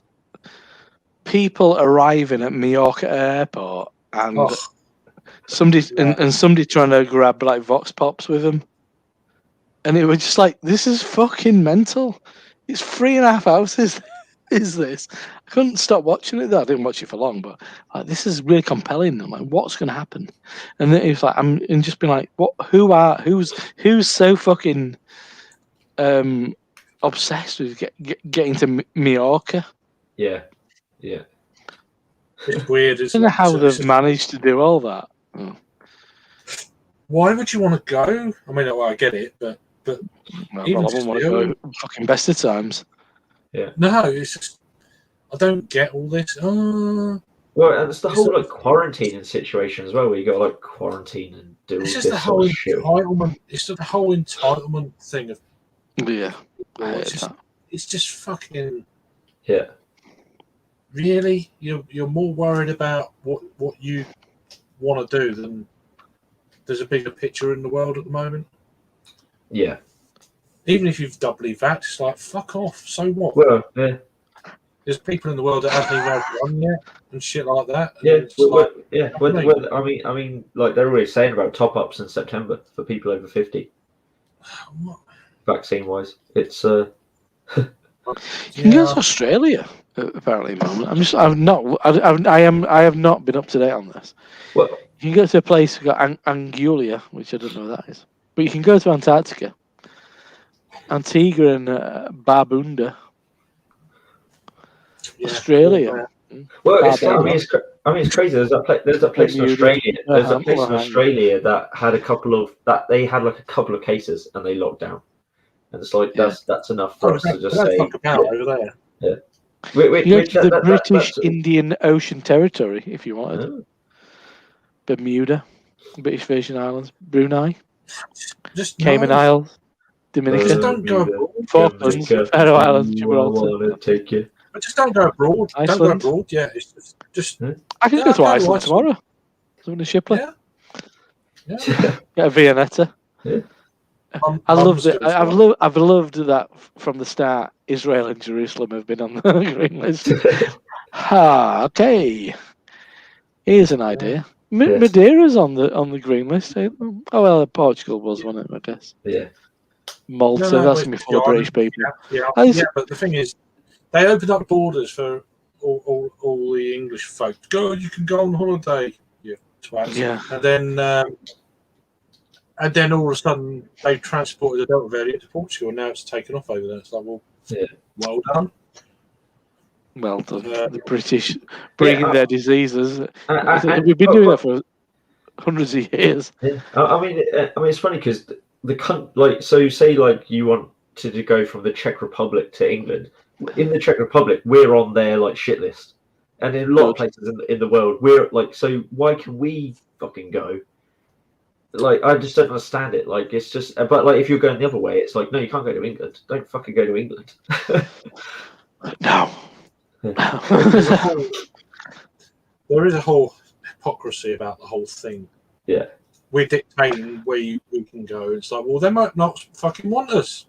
people arriving at Mallorca airport and oh, somebody Yeah. and somebody trying to grab like Vox Pops with them, and it was just like, this is fucking mental. It's 3.5 hours. Is this? I couldn't stop watching it though. I didn't watch it for long, but like, this is really compelling. I'm like, what's going to happen? And then it's like, I'm and just being like, what? Who's so fucking obsessed with getting to Mallorca? Yeah. it's weird. I Isn't don't know it? how It's they've just- managed to do all that. Oh, Why would you want to go? I mean, well, I get it, but well, Even I just wouldn't want to go fucking best of times. no, it's just I don't get all this. Well, and it's the It's whole the- like quarantining situation as well, where you got to like quarantine and do all It's this just the whole sort of shit. entitlement. It's the whole entitlement thing of Yeah, I hate it's just, that. it's just fucking Yeah, really. You're more worried about what you want to do than there's a bigger picture in the world at the moment. yeah. Even if you've doubly vaxxed, it's like fuck off. So what? Well, yeah, There's people in the world that haven't even had one yet and shit like that. And yeah, it's like, yeah. I mean, like they're already saying about top ups in September for people over 50, what? vaccine wise. It's You can go Yeah. to Australia apparently. At the moment, I have not been up to date on this. well, You can go to a place called Anguilla, which I don't know what that is, but you can go to Antarctica, Antigua and Barbuda, Yeah. Australia. well. It's, I Barbados. mean, it's crazy. There's that place in Bermuda. Australia. There's a place in Well, Australia that had a couple of cases and they locked down. And it's like that's enough for us to just say. Fuck about over there. You go to the British Indian Ocean Territory if you wanted. Bermuda, British Virgin Islands, Brunei, Just Cayman no. Islands, Dominica, Just don't go abroad. Falklands, Faroe Islands, Gibraltar. Take you. But just don't go abroad. Iceland. Don't go abroad. Yeah, it's just I can Yeah, go to I'll go to Iceland Iceland. tomorrow. Something to Shipley. yeah. Yeah. Get a Viennetta. I loved it. I've loved that from the start. Israel and Jerusalem have been on the green list. Okay. Here's an idea. Yes. Madeira's on the green list. Oh well, Portugal was one of them, I guess. Yeah. Malta, No, that's but gonna be full of British people. Yeah, I just- but the thing is, they opened up borders for all the English folk. Go, you can go on holiday. You twats. Yeah. And then all of a sudden they transported the Delta variant to Portugal, and now it's taken off over there. It's like, well, Yeah. well done. Well done. Yeah. The British bringing Yeah, their diseases. And- We've been doing that for hundreds of years. Yeah. I mean, it's funny because so say like you wanted to go from the Czech Republic to England. In the Czech Republic, we're on their like shit list, and in a lot of places in the world, we're like. So why can we fucking go? Like, I just don't understand it. Like, it's just, but like, if you're going the other way, it's like, no, you can't go to England. Don't fucking go to England. No. There is a whole hypocrisy about the whole thing. Yeah. We're dictating where we can go. It's like, well, they might not fucking want us.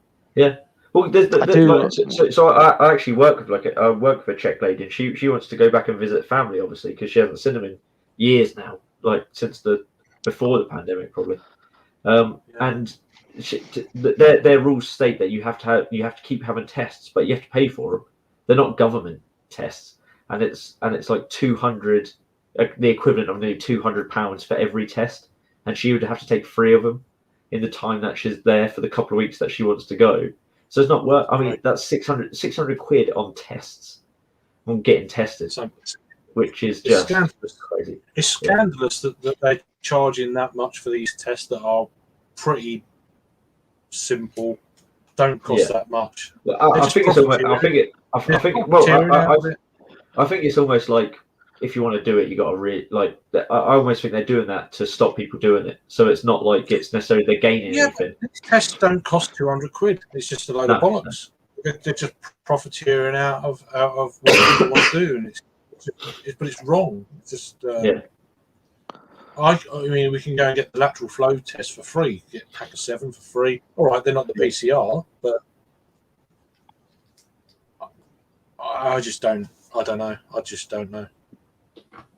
Well, I actually work with a Czech lady, and she wants to go back and visit family, obviously, because she hasn't seen them in years now, like since before the pandemic, probably. And their rules state that you have to keep having tests, but you have to pay for them. They're not government tests. and it's like 200, the equivalent of nearly £200 for every test, and she would have to take 3 of them in the time that she's there for the couple of weeks that she wants to go. So it's not worth. I mean, that's 600 quid on tests, on getting tested, So which is it's just scandalous. crazy. It's scandalous that they're charging that much for these tests that are pretty simple, don't cost that much. I think it's almost. I think it. I think. Well, I think it's almost like if you want to do it, you got to like. I almost think they're doing that to stop people doing it. So it's not like it's necessarily they're gaining anything. These tests don't cost 200 quid. It's just a load of bollocks. They're just profiteering out of what people want to do, and but it's wrong. It's just I mean, we can go and get the lateral flow test for free. Get a pack of 7 for free. All right, they're not the PCR, but I just don't. I don't know. I just don't know.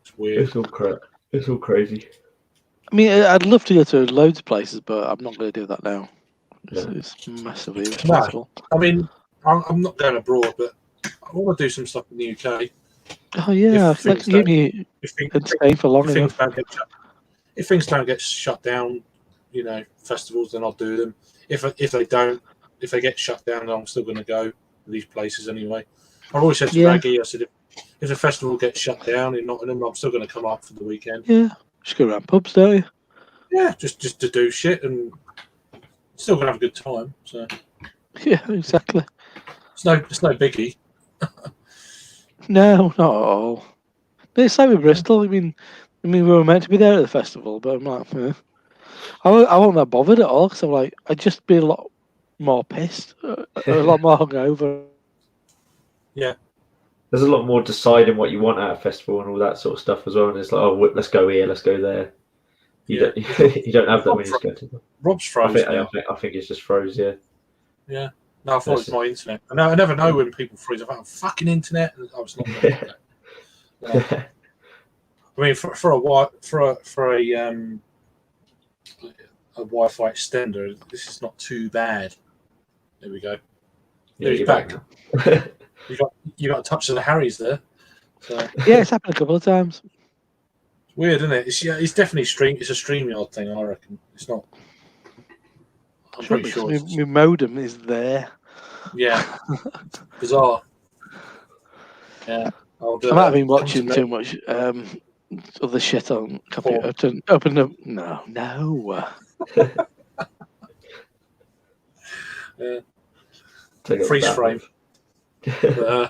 It's weird. It's all crap. It's all crazy. I mean, I'd love to go to loads of places, but I'm not going to do that now. It's massively irresponsible. No, I mean, I'm not going abroad, but I want to do some stuff in the UK. Oh yeah, if that can keep me entertained for long enough. If things don't get shut down, festivals, then I'll do them. If they don't, if they get shut down, then I'm still going to go to these places anyway. I've always said to Raggy, I said, if the festival gets shut down in Nottingham, I'm still going to come up for the weekend. Yeah, just go around pubs, don't you? Yeah, just to do shit and still going to have a good time. So yeah, exactly. It's no biggie. No, not at all. It's like with Bristol. I mean, we were meant to be there at the festival, but I'm like, I wasn't that bothered at all because I'm like, I'd just be a lot more pissed, a lot more hungover. Yeah. There's a lot more deciding what you want at a festival and all that sort of stuff as well. And it's like, oh, let's go here, let's go there. You don't have that when you go to them. Rob's froze. I think it's just froze. Yeah. Yeah. No, I thought it was my internet. I never know when people freeze. I thought, fucking internet. I was not. I mean, for a Wi-Fi extender, this is not too bad. There we go. Yeah, he's back. You got a touch of the Harrys there. So. Yeah, it's happened a couple of times. It's weird, isn't it? It's definitely It's a StreamYard thing, I reckon. It's not. I'm pretty sure. My modem is there. Yeah. Bizarre. Yeah. I might have been watching too much other shit on computer. Open up. No. Freeze frame. Yeah.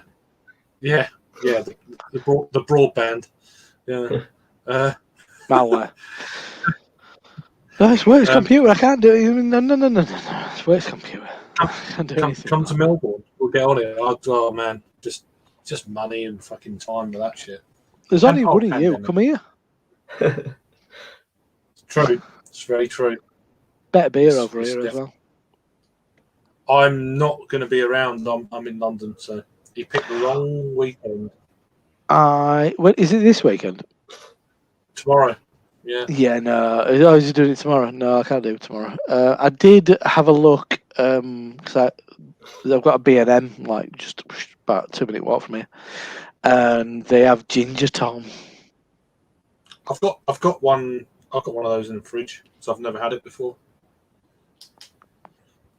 The broadband. Yeah. Malware. No, it's works computer. I can't do it. No. It's works computer. Come to Melbourne. We'll get on it. Oh man, just money and fucking time for that shit. There's only one of you. Come here. It's true. It's very true. Better beer over here as well. I'm not going to be around. I'm in London, so you picked the wrong weekend. Is it this weekend? Tomorrow. Yeah. Yeah, no. Oh, is he doing it tomorrow? No, I can't do it tomorrow. I did have a look because I've got a B&M like just about a 2-minute walk from here, and they have Ginger Tom. I've got one. I've got one of those in the fridge, so I've never had it before.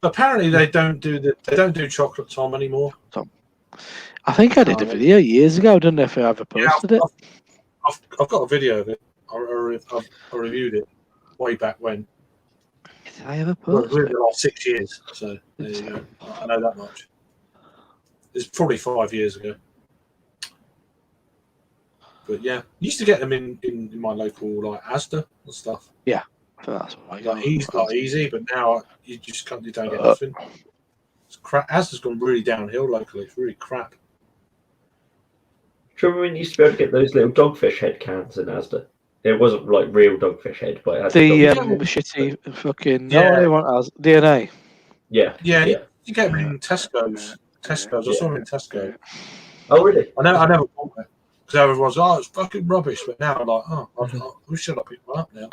Apparently, they don't do chocolate Tom anymore. I think I did a video years ago. I don't know if I ever posted it. I've got a video of it. I reviewed it way back when. Did I ever post it? The last 6 years. So there you go. I know that much. It's probably 5 years ago. But yeah, used to get them in my local like Asda and stuff. Yeah, that's what I easy, but now you don't get nothing. It's crap. Asda's gone really downhill locally. It's really crap. Do you remember when you used to be able to get those little Dogfish head cans in Asda? It wasn't like real Dogfish head, but it had the shitty fucking. Yeah. No, they want as DNA. Yeah. You get them in Tesco's. I saw them in Tesco. Oh really? I never bought it because everyone's it's fucking rubbish. But now I'm like, we should have picked one up now.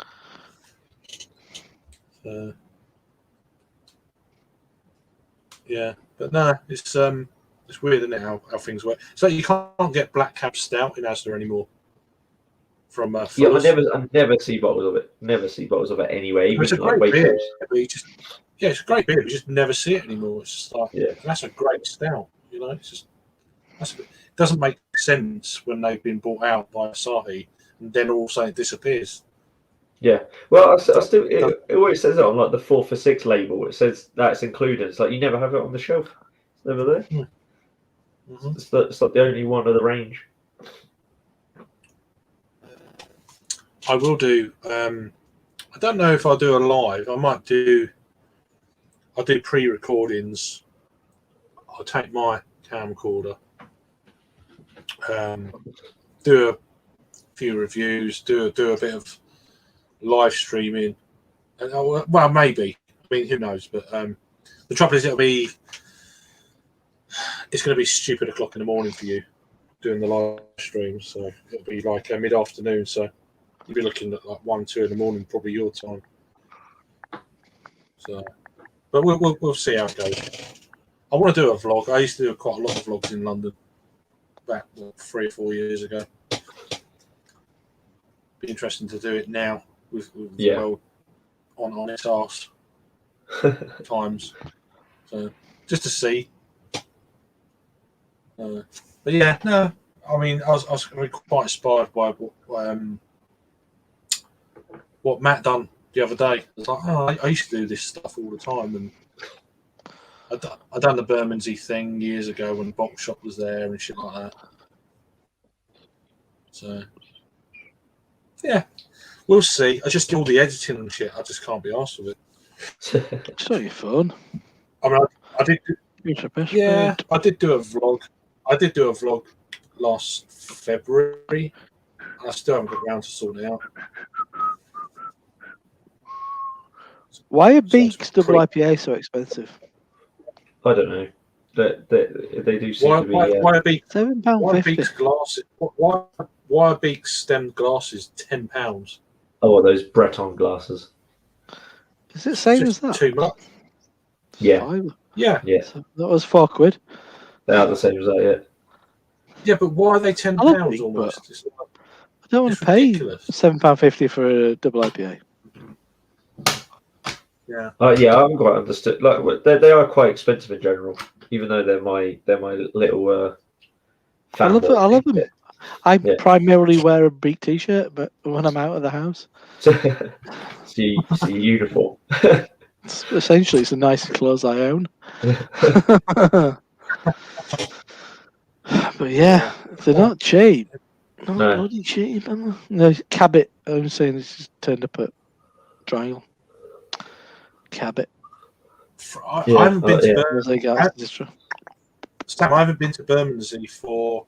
Yeah, but no, it's It's weird, isn't it, how things work? So you can't get Black Cab Stout in Asda anymore. From Yeah, Fuller's. I never see bottles of it. Never see bottles of it anywhere. Even It's a like great beer, Waitrose. but it's a great beer, but you just never see it anymore. It's just like, Yeah. that's a great stout, you know. It's just it doesn't make sense when they've been bought out by Asahi, and then all of a sudden it disappears. Yeah. Well, I still it always says it on like the 4 for 6 label. It says that's included. It's like you never have it on the shelf. It's never there. Mm-hmm. It's like the only one of the range. I will do. I don't know if I'll do a live. I'll do pre-recordings. I'll take my camcorder, do a few reviews, do a bit of live streaming. Well, maybe. I mean, who knows? But the trouble is, it's going to be stupid o'clock in the morning for you doing the live stream. So it'll be like mid-afternoon. So you'll be looking at like 1, 2 in the morning, probably your time. So, but we'll see how it goes. I want to do a vlog. I used to do quite a lot of vlogs in London back 3 or 4 years ago. Be interesting to do it now with the world on its arse times. So just to see. But yeah, no. I mean, I was quite inspired by what Matt done the other day. It's like, I used to do this stuff all the time, and I done the Bermondsey thing years ago when Box Shop was there and shit like that. So yeah, we'll see. I just do all the editing and shit. I just can't be arsed with it. It's not your phone. I mean, I did. It's your best Yeah, friend. I did do a vlog. I did do a vlog last February. I still haven't got around to sorting it out. Why are So it's Beaks double pretty- IPA so expensive? I don't know. They do seem to be. Why are Beaks? Why are £7.50. Beaks glasses? Why are Beaks stemmed glasses £10? Oh, those Breton glasses. Is it same Just as that? too much. Yeah, £5. Yeah, yeah, So that was £4. they are the same as that. yeah, but why are they £10 I love Beaks, almost? It's like, I don't want It's to pay ridiculous. £7.50 for a double IPA. yeah. Yeah, I haven't quite understood. Like they are quite expensive in general, even though they're my little. I love it. I love them. I Yeah. primarily wear a Beak t-shirt, but when I'm out of the house, See uniform. essentially it's the nicest clothes I own. But yeah, they're not cheap. Not No. bloody cheap. No, Cabot. I'm saying this just turned up at Triangle. Cabot. I Yeah, haven't been to yeah. Bermondsey. Sam, I haven't been to Bermondsey for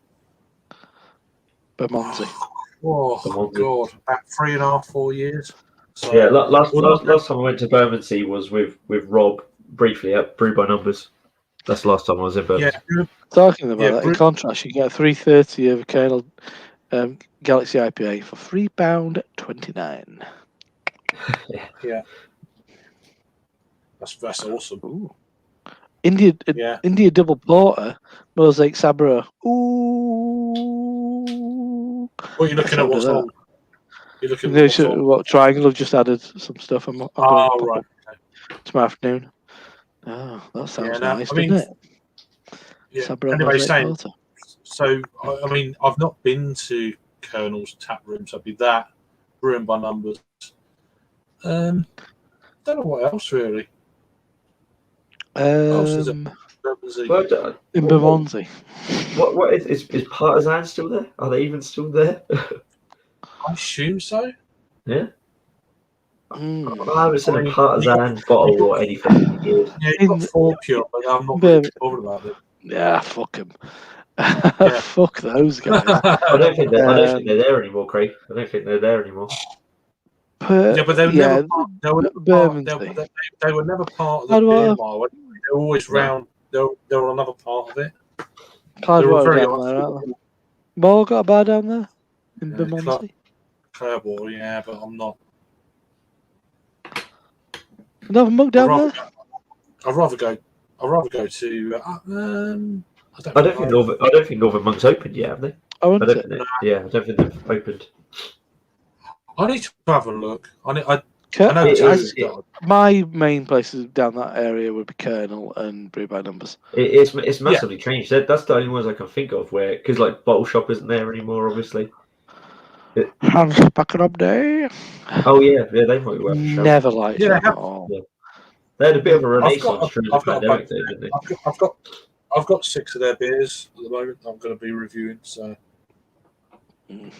Bermondsey. oh god, about 3.5, 4 years. So Yeah, last time I went to Bermondsey was with Rob briefly at Brew by Numbers. That's the last time I was in Bermondsey. yeah, Talking about Yeah, that, in contrast, you get a 330 of Colonel Galaxy IPA for £3.29. yeah. That's awesome. Ooh. India double porter, Mosaic Sabro. Ooh. What are you looking at? What's that. on? You're looking at what's on. What Triangle have just added some stuff. I'm gonna pop right. up tomorrow afternoon. Oh, that sounds nice, doesn't it? Yeah. Sabro Anyway, Mosaic saying, porter. so I mean, I've not been to Colonel's tap room, so it'd be that Brewing by Numbers. Don't know what else really. else is it? Bermondsey. Well, In Bermondsey. what is Partisan still there? Are they even still there? I assume so. Yeah. Mm. I haven't seen I mean, a Partisan bottle or anything in years. Yeah, you've got Four Pure, but I'm not really bothered about it. Yeah, fuck them. Fuck those guys. I don't think they're there anymore, Craig. I don't think they're there anymore. Yeah, but they were never part, they were never part of the beer mile. They were always round. They were another part of it. Cloudwater down there, aren't they? More got a bar down there in Bermondsey. Cloudwater, yeah, but I'm not. Another mug down there. I'd rather go to. I don't think Northern Monk's opened yet, have they? I I want don't it. think I don't think they've opened. I need to have a look. I know It two. is- My main places down that area would be Colonel and Brew by Numbers. It's massively changed. That's the only ones I can think of where, because like Bottle Shop isn't there anymore, obviously. Hans Backer Up Day. Oh yeah, they might be worth a shout. Never liked Yeah, them they at have. all. Yeah. They had a bit of a I've renaissance got- during the I've got a pandemic, bunch. though, didn't they? I've got 6 of their beers at the moment. I'm going to be reviewing. So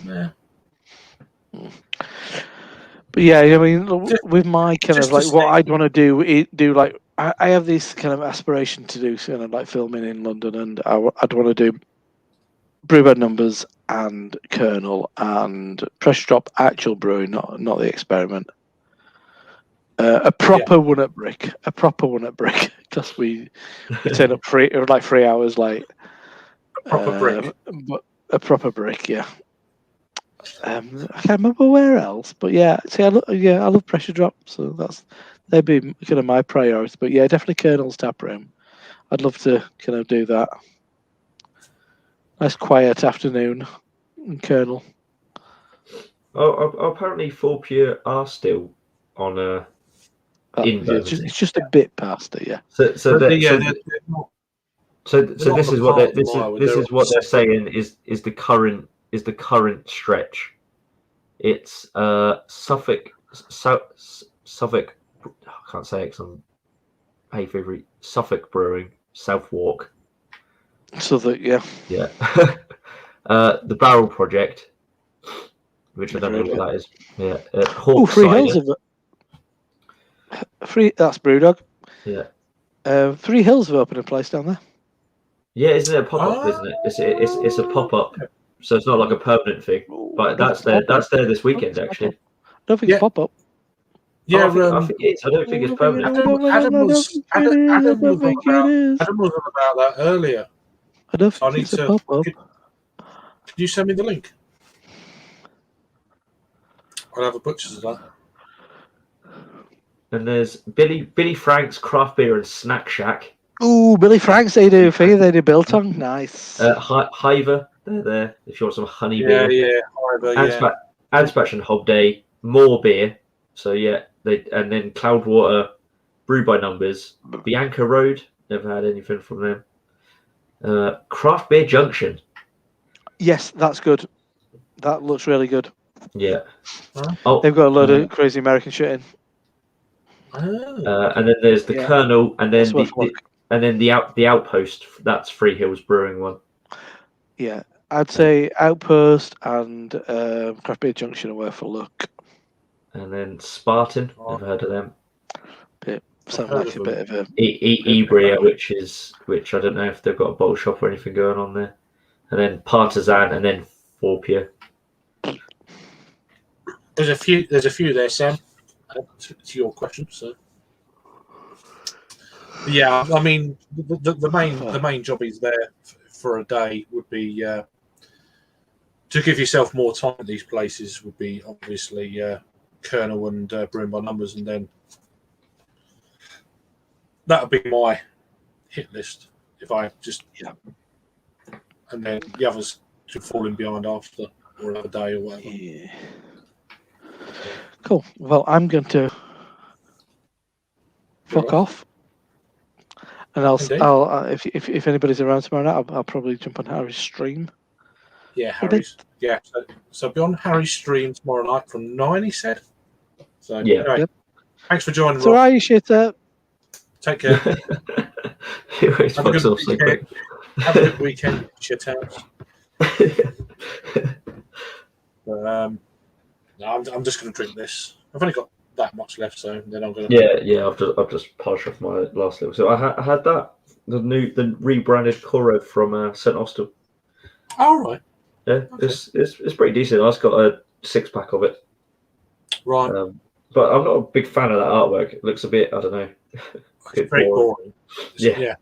yeah, But yeah, I mean, with my kind just of like to what say- I'd want to do like I have this kind of aspiration to do kind of like filming in London, and I'd want to do Brew by Numbers and Colonel and Pressure Drop actual brewing, not the experiment. A proper one at Brick, because we turn up 3 hours late. proper brick. But a proper Brick, yeah. I can't remember where else, but yeah. See, I love Pressure Drop, so they'd be kind of my priority. But yeah, definitely Colonel's tap room. I'd love to kind of do that. Nice quiet afternoon in Colonel. Oh, apparently 4 Pure are still on in Birmingham. It's just a bit past it, yeah. So They're this not is on what the they're, this path is of what they're separate. saying is the current stretch. It's Suffolk. I can't say it 'cause I'm hay fever. Suffolk Brewing, Southwark. So that yeah, Yeah. The Barrel Project, which I don't know Never heard what of that is. Yeah. oh, Hawk Free Cider. Hills of it. That's Brewdog. Yeah. Three Hills have opened a place down there. Yeah, isn't it a pop up? Isn't it? It's a pop up, so it's not like a permanent thing. But that's there this weekend actually. I don't think it's pop up. Yeah, Oh, I think it is. I don't think it's permanent. Adam was on about that earlier. I don't So I think need it's a to. pop up. Could you send me the link? I'll have a butcher's of that. And there's Billy Frank's Craft Beer and Snack Shack. Ooh, Billy Franks, they do Biltong. Nice. Hiver, they're there if you want some honey Yeah, beer. yeah. However, Anspach and Hob Day, more beer. So yeah, and then Cloudwater, Brew by Numbers, Bianca Road. Never had anything from them. Craft Beer Junction. Yes, that's good. That looks really good. Yeah. Huh? Oh, They've got a load of crazy American shit in. and then there's the Yeah. Colonel, and then That's worth a look. the Outpost. That's Free Hills Brewing one. Yeah, I'd say Outpost and Craft Beer Junction are worth a look. And then Spartan. Never heard of them. Sounds heard like of a bit of a. Ebria, which I don't know if they've got a bottle shop or anything going on there. And then Partisan, and then 4 Pure. There's a few there, Sam. To your question, so yeah, I mean the main job is there for a day would be to give yourself more time at these places would be obviously Colonel and Brewing by Numbers, and then that would be my hit list if I just and then the others to fall in behind after or another day or whatever. Yeah. Cool. Well, I'm going to fuck off, and Indeed. I'll if anybody's around tomorrow night, I'll probably jump on Harry's stream. Yeah, Harry's. Yeah, so be on Harry's stream tomorrow night from 9. He said. So Yeah. anyway, Yep. thanks for joining. So Rob. are you shitter? Take care. He always Have a fucks good off so quick. Have a good weekend, shit house. No, I'm just going to drink this. I've only got that much left, so then I'm going to. Yeah. I've just polished off my last little. So I had that the rebranded Coro from St Austell. All right. Yeah, Okay. it's pretty decent. I've got a 6-pack of it. Right. But I'm not a big fan of that artwork. It looks a bit, I don't know. It's pretty boring. Yeah.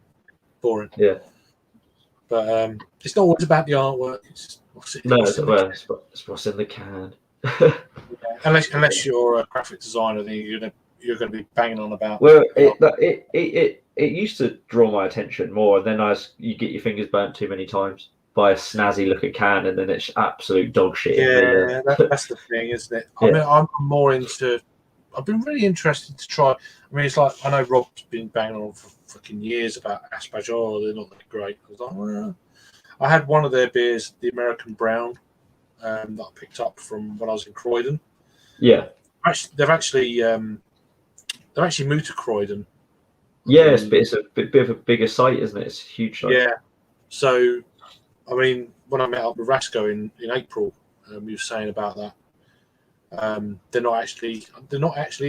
Boring. Yeah. But it's not always about the artwork. It's just what's it. No, what's in the it's what's in the can. Unless you're a graphic designer, then you're gonna be banging on about. Well, it it used to draw my attention more, and then you get your fingers burnt too many times by a snazzy looking can, and then it's absolute dog shit. Yeah, that's the thing, isn't it? I Yeah. mean, I'm more into. I've been really interested to try. I mean, it's like I know Rob's been banging on for fucking years about Asperger. Oh, they're not that great. I was like, well, I had one of their beers, the American Brown, that I picked up from when I was in Croydon. Yeah. They've actually moved to Croydon. Yeah, it's a bit of a bigger site, isn't it? It's a huge site. Yeah. So, I mean, when I met up with Rasco in April, he was saying about that. They're not actually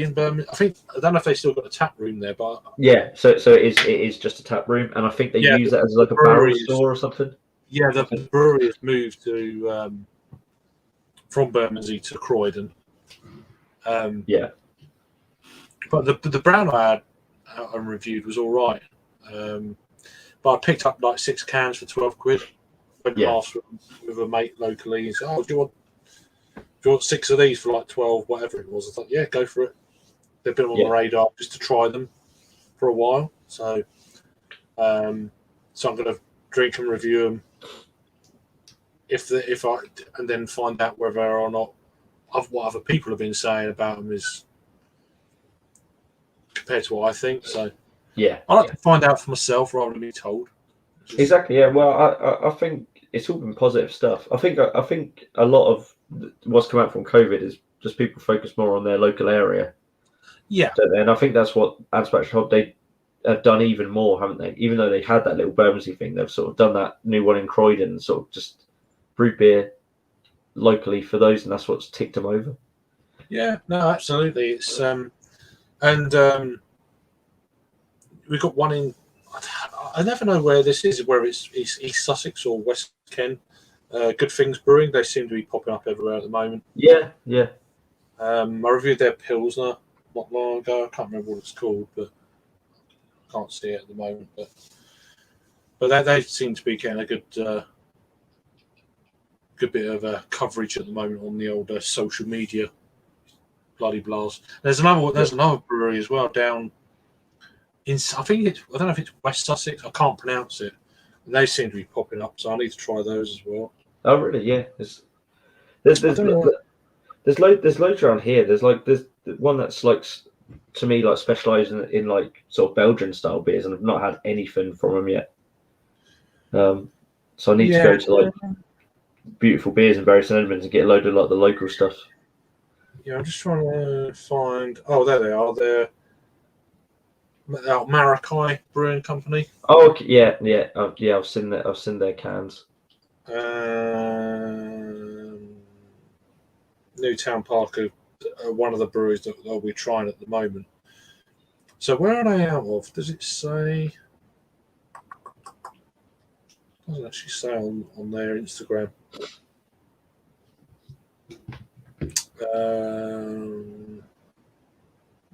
in Birmingham. I don't know if they still got a tap room there, but Yeah, so it is just a tap room, and I think they use it as like a barrel store or something. Yeah, the brewery has moved to from Bermondsey to Croydon. Yeah, but the brown I had and reviewed was all right. But I picked up like 6 cans for £12. Went past with a mate locally and said, "Oh, do you want 6 of these for like 12, whatever it was?" I thought, yeah, go for it. They've been on the radar just to try them for a while, so I'm going to drink and review them. If I and then find out whether or not what other people have been saying about them is compared to what I think. So yeah, I like to find out for myself rather than be told. Exactly. Yeah. Well, I think it's all been positive stuff. I think a lot of what's come out from COVID is just people focus more on their local area. Yeah. And I think that's what Anspach Hod they have done even more, haven't they? Even though they had that little Bermondsey thing, they've sort of done that new one in Croydon and sort of just brewed beer locally for those, and that's what's ticked them over. Yeah. No, absolutely. It's we've got one in. I never know where this is, whether it's East Sussex or West Kent. Good Things Brewing. They seem to be popping up everywhere at the moment. Yeah, yeah. I reviewed their Pilsner not long ago. I can't remember what it's called, but I can't see it at the moment. But they seem to be getting a good bit of coverage at the moment on the old social media. Bloody blast. There's another brewery as well down in. I don't know if it's West Sussex. I can't pronounce it. And they seem to be popping up, so I need to try those as well. Oh really? Yeah. There's loads around here. There's one that's like, to me, like specialising in like sort of Belgian style beers, and I've not had anything from them yet. So I need to go to like Beautiful Beers in Bury St Edmunds and get a load of like the local stuff. Yeah, I'm just trying to find. Oh, there they are. They're Maracay Brewing Company. Oh, okay. Yeah. I've seen that. I've seen their cans. Newtown Park are one of the breweries that we're trying at the moment. So where are they out of? Does it say? It doesn't actually say on their Instagram.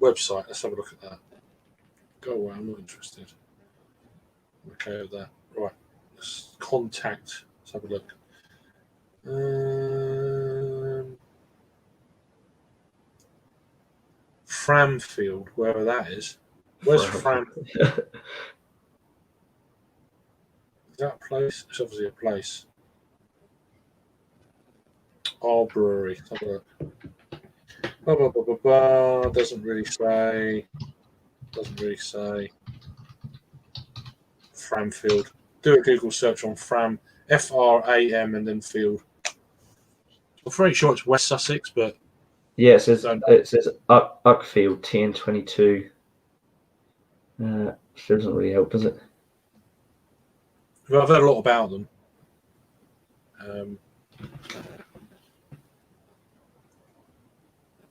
Website. Let's have a look at that. Go away. I'm not interested. I'm okay with that. Right. Let's contact. Let's have a look. Framfield, wherever that is. Where's Fram? Is that a place? It's obviously a place. Our brewery. Let's have a look. Doesn't really say. Framfield. Do a Google search on Fram. F-R-A-M and then Field. I'm pretty sure it's West Sussex, but yeah, it says Uckfield TN22. Sure doesn't really help, does it? Well, I've heard a lot about them.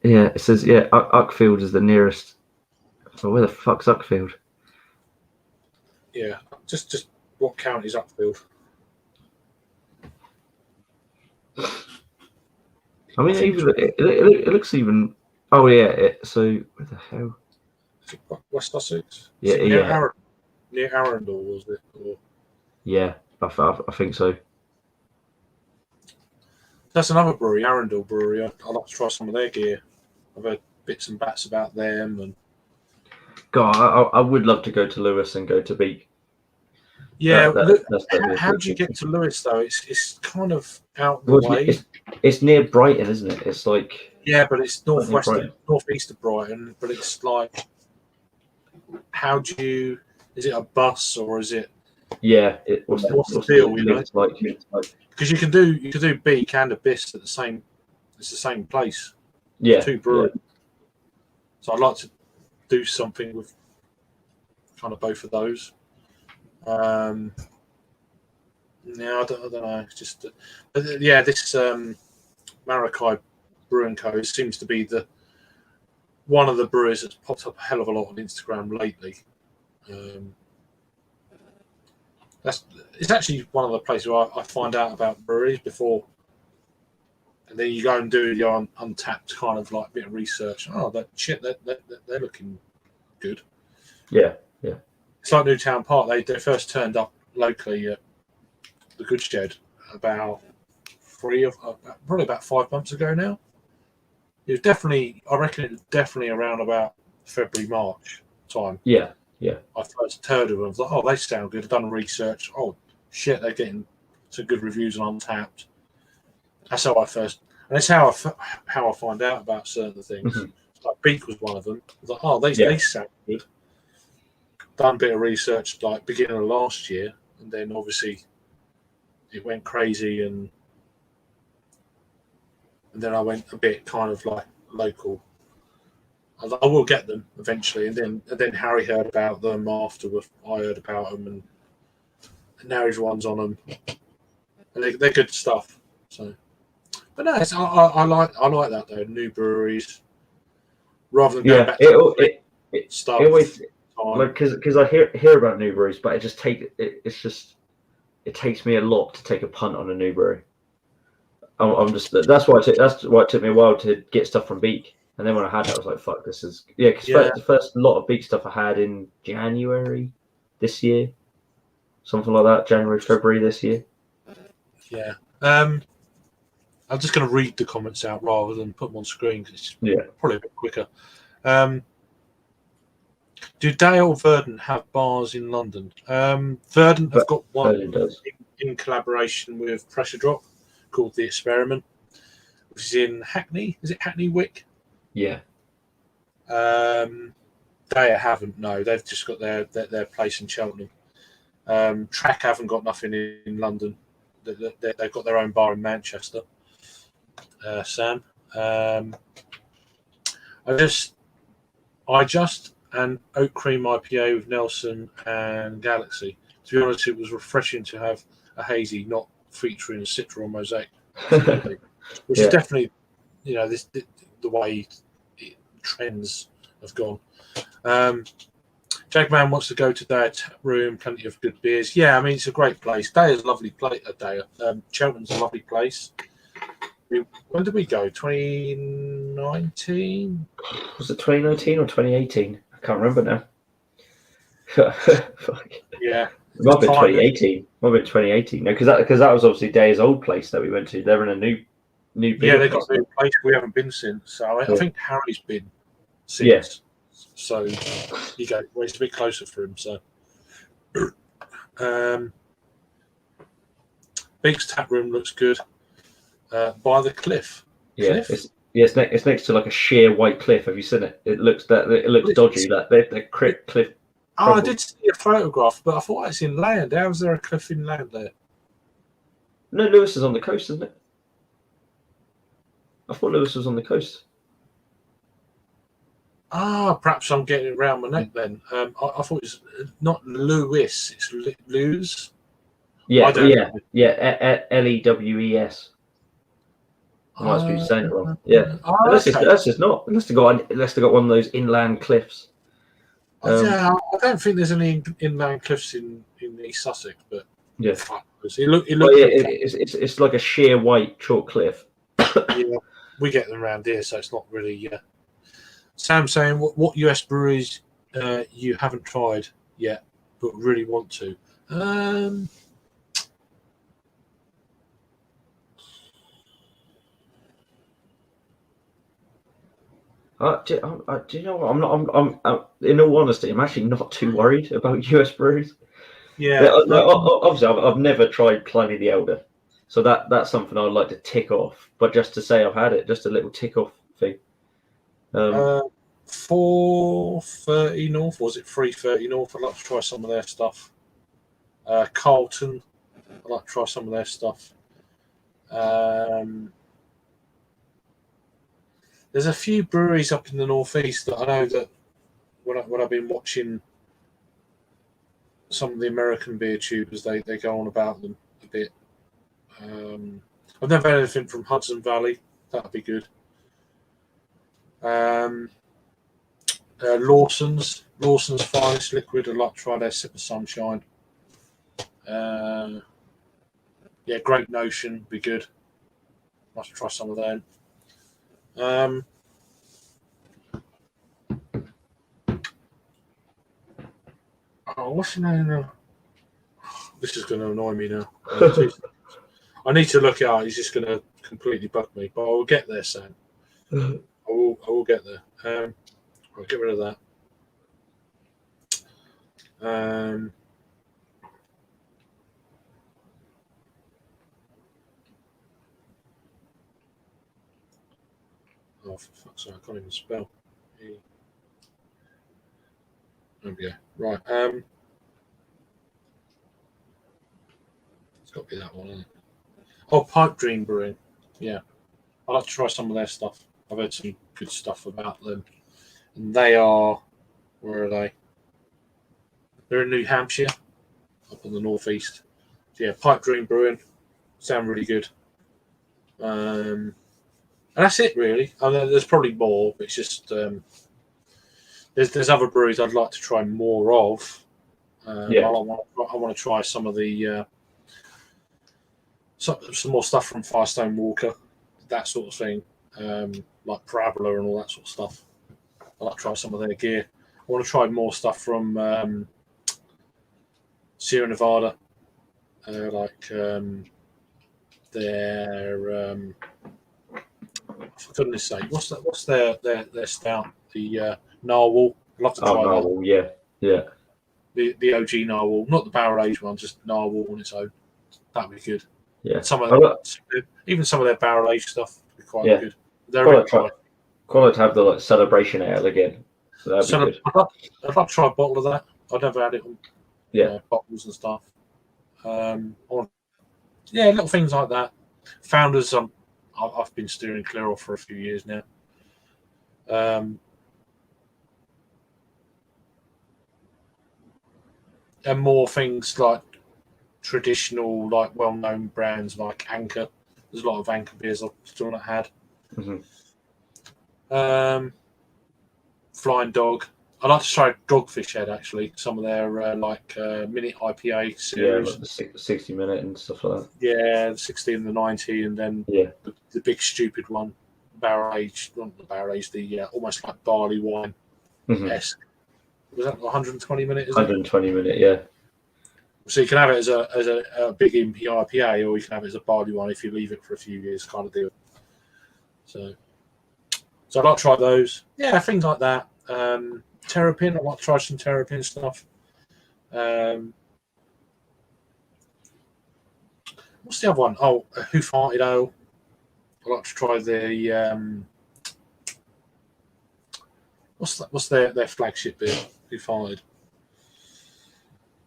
Yeah, it says Uckfield is the nearest. So where the fuck's Uckfield? Yeah, just what county is Uckfield? I mean, it looks even. Oh yeah, so where the hell? West Sussex. Yeah, Near Arundel, was it? Or... Yeah, I think so. That's another brewery, Arundel Brewery. I'd like to try some of their gear. I've heard bits and bats about them, and God, I would love to go to Lewis and go to Beak. Yeah, That's definitely how do you get to Lewis though? It's kind of out the Well, way. it's near Brighton, isn't it? It's like Yeah, but it's Brighton. northeast of Brighton. But it's like, how do you? Is it a bus or is it? Yeah. What's the deal? You know, It's like because you can do Beak and Abyss at the same. It's the same place. yeah. Two breweries. So I'd like to do something with kind of both of those. Yeah, I don't know. It's just, yeah, this Maracay Brewing Co. seems to be one of the brewers that's popped up a hell of a lot on Instagram lately. It's actually one of the places where I find out about breweries before, and then you go and do your Untapped kind of like bit of research. Oh, that shit, they're looking good. Yeah. It's like Newtown Park. They first turned up locally at the Good Shed about probably about 5 months ago now. It was definitely, I reckon it was definitely around about February, March time. Yeah. I first heard of them. I was like, oh, they sound good. I've done research. Oh, shit, they're getting some good reviews on Untapped. That's how I first, and it's how I find out about certain things. Mhm. Like Beak was one of them. I was like, oh, they sound good. Done a bit of research like beginning of last year, and then obviously it went crazy, and then I went a bit kind of like local. I will get them eventually, and then Harry heard about them after I heard about them, and now everyone's on them, and they're good stuff. So, but no, I like that though. New breweries, rather than going back to stuff. It always like because I hear about new breweries, but it takes me a lot to take a punt on a new brewery. I'm just that's why it took me a while to get stuff from Beak, and then when I had it, I was like, "Fuck, this is." Yeah, because the first lot of Beak stuff I had in January this year, something like that, January, February this year. Yeah. I'm just going to read the comments out rather than put them on screen because it's probably a bit quicker. Do Dale or Verdant have bars in London? Verdant have got one in collaboration with Pressure Drop called The Experiment, which is in Hackney. Is it Hackney Wick? Yeah. They haven't. No, they've just got their place in Cheltenham. Track haven't got nothing in London. They've got their own bar in Manchester. Sam, I just an oat cream IPA with Nelson and Galaxy. To be honest, it was refreshing to have a hazy not featuring a Citra or Mosaic, which is definitely, the way trends have gone. Jagman wants to go to their tap room, plenty of good beers. Yeah, I mean, it's a great place. Daya's a lovely place. Cheltenham's a lovely place. When did we go? 2019? Was it 2019 or 2018? I can't remember now. Yeah. It might have been 2018. Might have been 2018. No, because that was obviously Daya's old place that we went to. They're in a new yeah, they've got a new place we haven't been since. So I think Harry's been since. Yes. So you go, well, it's a bit closer for him. So Beak's tap room looks good. By the cliff. Yeah, it's next to like a sheer white cliff. Have you seen it? It looks dodgy. That the cliff. Oh, I did see a photograph, but I thought it's inland. How is there a cliff inland there? No, Lewis is on the coast, isn't it? I thought Lewis was on the coast. Perhaps I'm getting it around my neck then. I thought it's not Lewis, it's Lewes. Yeah. Lewes. I might be saying it wrong. Yeah, unless it's not. Unless they got one of those inland cliffs. I don't think there's any inland cliffs in East Sussex, but it's like a sheer white chalk cliff. Yeah, we get them around here, so it's not really. Sam saying, what US breweries you haven't tried yet but really want to? Do you know what? In all honesty, I'm actually not too worried about US brews. Yeah, Obviously, I've never tried Pliny the Elder, so that's something I'd like to tick off. But just to say I've had it, just a little tick off thing. 430 North, or was it 330 North? I'd like to try some of their stuff. Carlton, I'd like to try some of their stuff. There's a few breweries up in the northeast that I know that when I've been watching some of the American beer tubers, they go on about them a bit. I've never had anything from Hudson Valley. That'd be good. Lawson's Finest Liquid. I'd like to try their Sip of Sunshine. Great Notion be good. I'd like to try some of them. What's the name now? This is going to annoy me now. I need to look it out. He's just going to completely bug me, but I will get there, Sam. I will get there. I'll get rid of that. Oh, for fuck's sake, I can't even spell. There we go. Right. It's got to be that one, isn't it? Oh, Pipe Dream Brewing. Yeah. I'd like to try some of their stuff. I've heard some good stuff about them. And they are, where are they? They're in New Hampshire, up in the northeast. So yeah, Pipe Dream Brewing. Sound really good. And that's it, really. I mean, there's probably more, but it's just there's other breweries I'd like to try more of. I want to try some of the some more stuff from Firestone Walker, that sort of thing, like Parabola and all that sort of stuff. I'd like to try some of their gear. I want to try more stuff from Sierra Nevada, like their for goodness sake, what's their stout? The Narwhal. I'd love to try that. Narwhal, yeah. The OG Narwhal, not the barrel aged one, just Narwhal on its own. That'd be good. Yeah. Even some of their barrel aged stuff would be quite good. They're quite like to have the celebration ale again. So that'd be good. I'd love to try a bottle of that. I've never had it on bottles and stuff. Little things like that. Founders, I've been steering clear of for a few years now. And more things like traditional, like well-known brands like Anchor. There's a lot of Anchor beers I've still not had. Mm-hmm. Flying Dog. I'd like to try Dogfish Head, actually. Some of their minute IPA series. Yeah, like the 60 minute and stuff like that. Yeah, the 60 and the 90, and then the big stupid one, barrel aged, not the barrel aged, the almost like barley wine esque. Was that 120 minute? 120 minute, yeah. So you can have it as a big IPA, or you can have it as a barley one if you leave it for a few years, kind of deal. So I'd like to try those. Yeah, things like that. Terrapin, I'd like to try some Terrapin stuff. What's the other one? Oh, Who Farted Ale. I'd like to try the what's their flagship beer? Who Farted?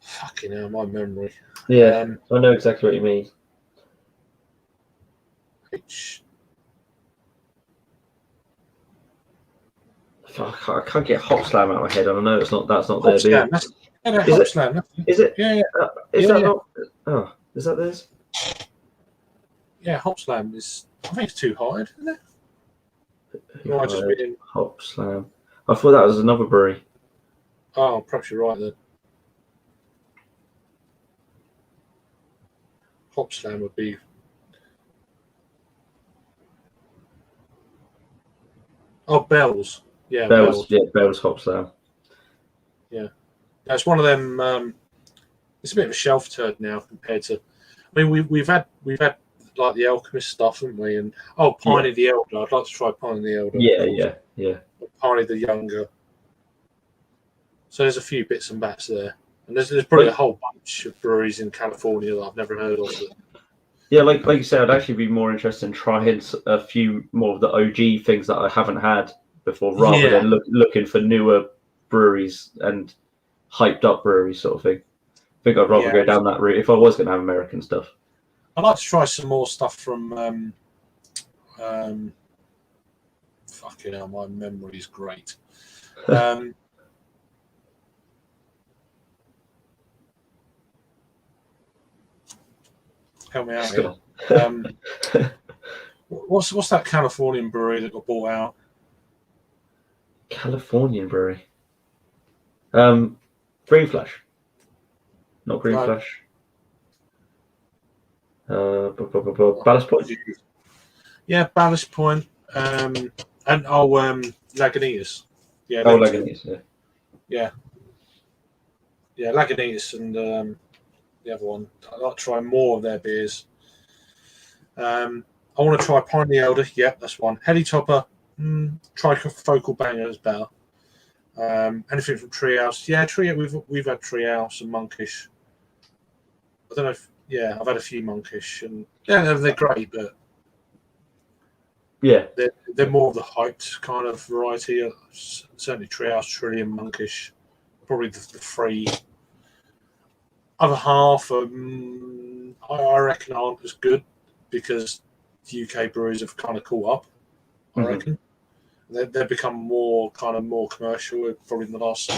Fucking hell, my memory. Yeah, I know exactly what you mean. I can't get Hop Slam out of my head. I know that's not their beer. Hop Slam. Is it? Yeah. Not? Oh, is that theirs? Yeah, Hop Slam is. I think it's Too Hard, isn't it? Hop Slam. I thought that was another brewery. Oh, perhaps you're right then. Hop Slam would be. Oh, Bells. Yeah, Bells. Yeah, Bells Hop Slam. Yeah, that's one of them. It's a bit of a shelf turd now compared to. I mean, we've had like the Alchemist stuff, haven't we? And Piney the Elder. I'd like to try Piney the Elder. Yeah. I'd Harley the Younger. So there's a few bits and bats there. And there's probably a whole bunch of breweries in California that I've never heard of. Yeah, like you said, I'd actually be more interested in trying a few more of the OG things that I haven't had before, rather than looking for newer breweries and hyped up breweries sort of thing. I think I'd rather go down that route if I was going to have American stuff. I'd like to try some more stuff from fucking hell, my memory's great. Help me out here. What's that Californian brewery that got bought out? Californian brewery. Green Flash. Not Green Flash. Ballast Point. Yeah, Ballast Point. And Lagunitas. Yeah. Lagunitas. Yeah. Yeah, Lagunitas and the other one. I'd like to try more of their beers. I want to try Pine the Elder. Yep, that's one. Helitopper. Trifocal Banger is better. Anything from Treehouse? Yeah, we've had Treehouse and Monkish. I don't know if I've had a few Monkish and they're great, but they're more of the hyped kind of variety. Certainly Treehouse, Trillium, Monkish, probably the three. Other half, I reckon aren't as good because the UK breweries have kind of caught up. I reckon they've become more commercial probably in the last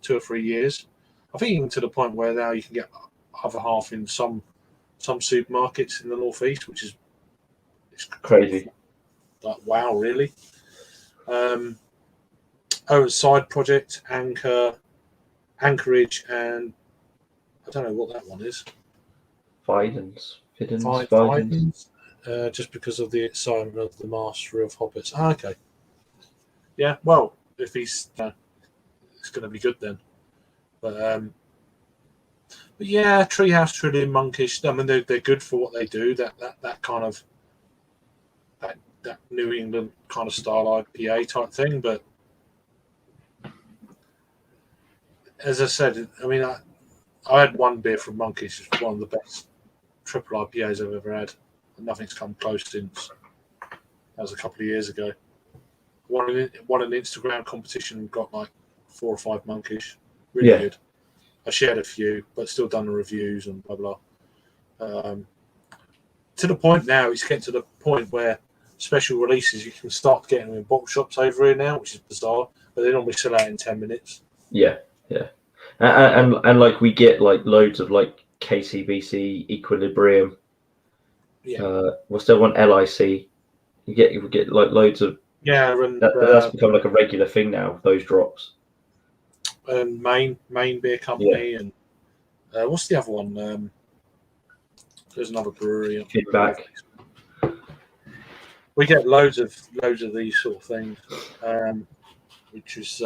2 or 3 years. I think even to the point where now you can get other half in some supermarkets in the northeast, which is crazy. Like wow, really. Side project, Anchorage, and I don't know what that one is. Fidens. Just because of the excitement of the Master of Hobbits. Okay. Yeah, well, if he's, it's going to be good then. But yeah, Treehouse, Trillium, Monkish. I mean, they're good for what they do. That kind of that New England kind of style IPA type thing. But as I said, I mean, I had one beer from Monkish. It's one of the best triple IPAs I've ever had. And nothing's come close since. That was a couple of years ago. Won an Instagram competition, got like 4 or 5 Monkish. Really good. I shared a few, but still done the reviews and blah blah. To the point now, it's getting to the point where special releases you can start getting them in bottle shops over here now, which is bizarre. But they normally sell out in 10 minutes. Yeah. And like we get like loads of like KCBC, Equilibrium. Yeah. What's that one? LIC. We get like loads of. Yeah, and that's become like a regular thing now. Those drops. And Maine Beer Company, and what's the other one? There's another brewery. Feedback. We get loads of these sort of things, which is.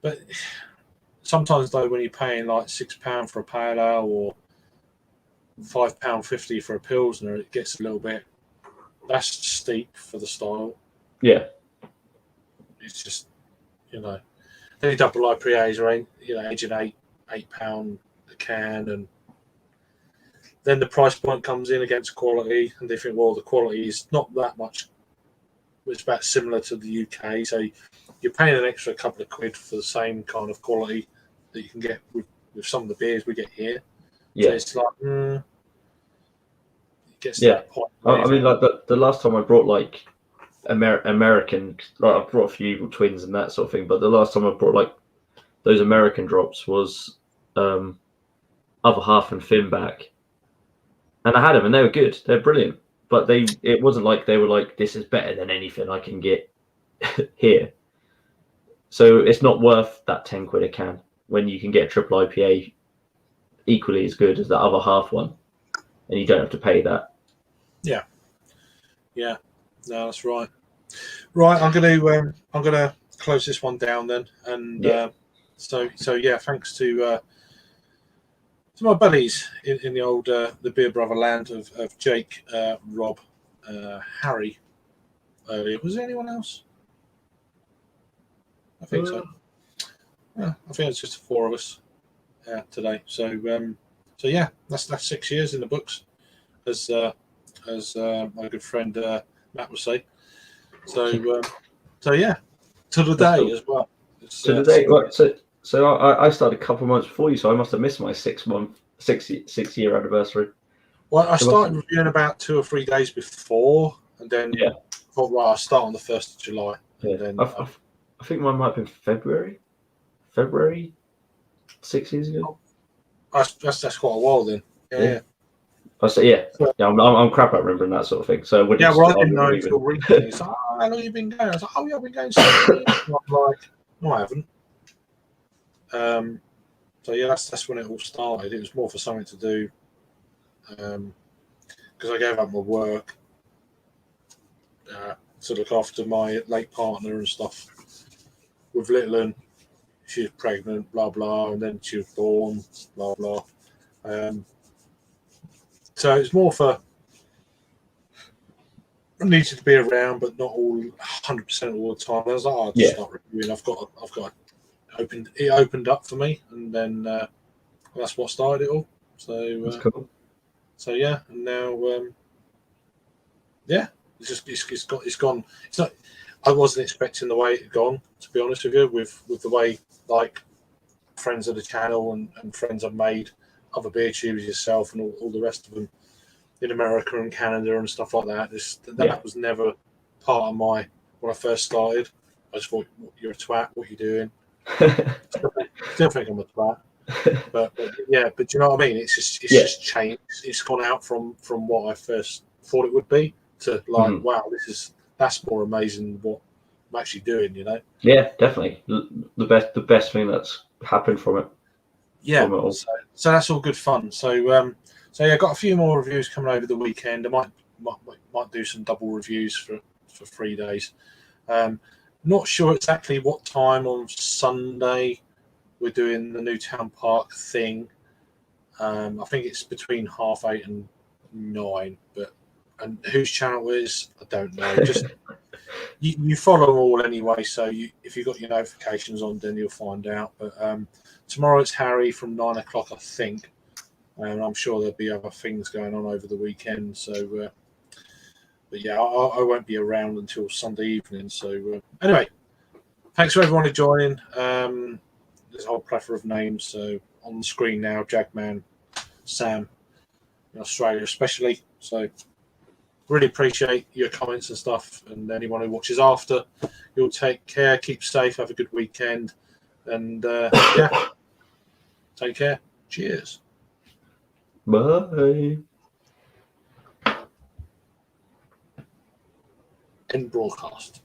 But sometimes though, when you're paying like £6 for a pale ale or £5.50 for a pilsner, it gets a little bit. That's steep for the style. Yeah, it's just Any double IPAs are aging £8 a can, and then the price point comes in against quality, and they think, well, the quality is not that much. It's about similar to the UK, so you're paying an extra couple of quid for the same kind of quality that you can get with some of the beers we get here. Yeah, so it's like it gets to that point. I mean, like the last time I brought like American, like I brought a few Evil Twins and that sort of thing, but the last time I brought like those American drops was Other Half and Finback, and I had them and they were good. They're brilliant, but it wasn't like they were like, this is better than anything I can get here. So it's not worth that 10 quid a can when you can get a triple IPA equally as good as the Other Half one, and you don't have to pay that. Yeah. No, that's right. Right, I'm gonna close this one down then, and so thanks to my buddies in the old the Beer Brother land of Jake, Rob, Harry. Earlier, was there anyone else? I think so. Yeah, I think it's just the four of us today. So yeah, that's 6 years in the books, as my good friend Matt would say. So yeah, to the That's day cool. as well. It's, So today, right, so I started a couple of months before you, so I must have missed my 6 year anniversary. Well, I started reviewing about 2 or 3 days before, and then Yeah. thought, well, I'll start on the 1st of July. Yeah. And then I think mine might have been February, 6 years ago. that's quite a while then. Yeah. I say I'm crap at remembering that sort of thing. So when Yeah, you well, I started didn't know reviewing- until recently. It's like, oh, how long have you been going? I was like, oh, yeah, I've been going 7 years. And I'm like, no, I haven't. So yeah, that's when it all started. It was more for something to do, because I gave up my work to look after my late partner and stuff with little one. She was pregnant, blah blah, and then she was born, blah blah. So it's more for I needed to be around, but not all 100% all the time. I was like, oh, I'll just start reviewing. I've got it opened up for me, and then that's what started it all. So That's cool. So yeah, and now it's gone. It's not. I wasn't expecting the way it had gone, to be honest with you. With the way like friends of the channel and friends I've made, other beer tubers, yourself, and all the rest of them in America and Canada and stuff like that. That was never part of my when I first started. I just thought, you're a twat. What are you doing? Still think I'm a twat. But yeah, but do you know what I mean? It's just changed. It's gone out from what I first thought it would be to like, wow, that's more amazing than what I'm actually doing. You know? Yeah, definitely. The best thing that's happened from it. Yeah. From it all. So that's all good fun. So yeah, got a few more reviews coming over the weekend. I might do some double reviews for 3 days. Not sure exactly what time on Sunday we're doing the Newtown Park thing. I think it's between 8:30 and 9. And whose channel it is, I don't know. Just you follow them all anyway. So if you've got your notifications on, then you'll find out. But tomorrow it's Harry from 9 o'clock, I think. And I'm sure there'll be other things going on over the weekend. So, but yeah, I won't be around until Sunday evening. So anyway, thanks for everyone for joining. There's a whole plethora of names. So on the screen now, Jagman, Sam, in Australia especially. So really appreciate your comments and stuff. And anyone who watches after, you'll take care, keep safe, have a good weekend. And yeah, take care. Cheers. Bye. End broadcast.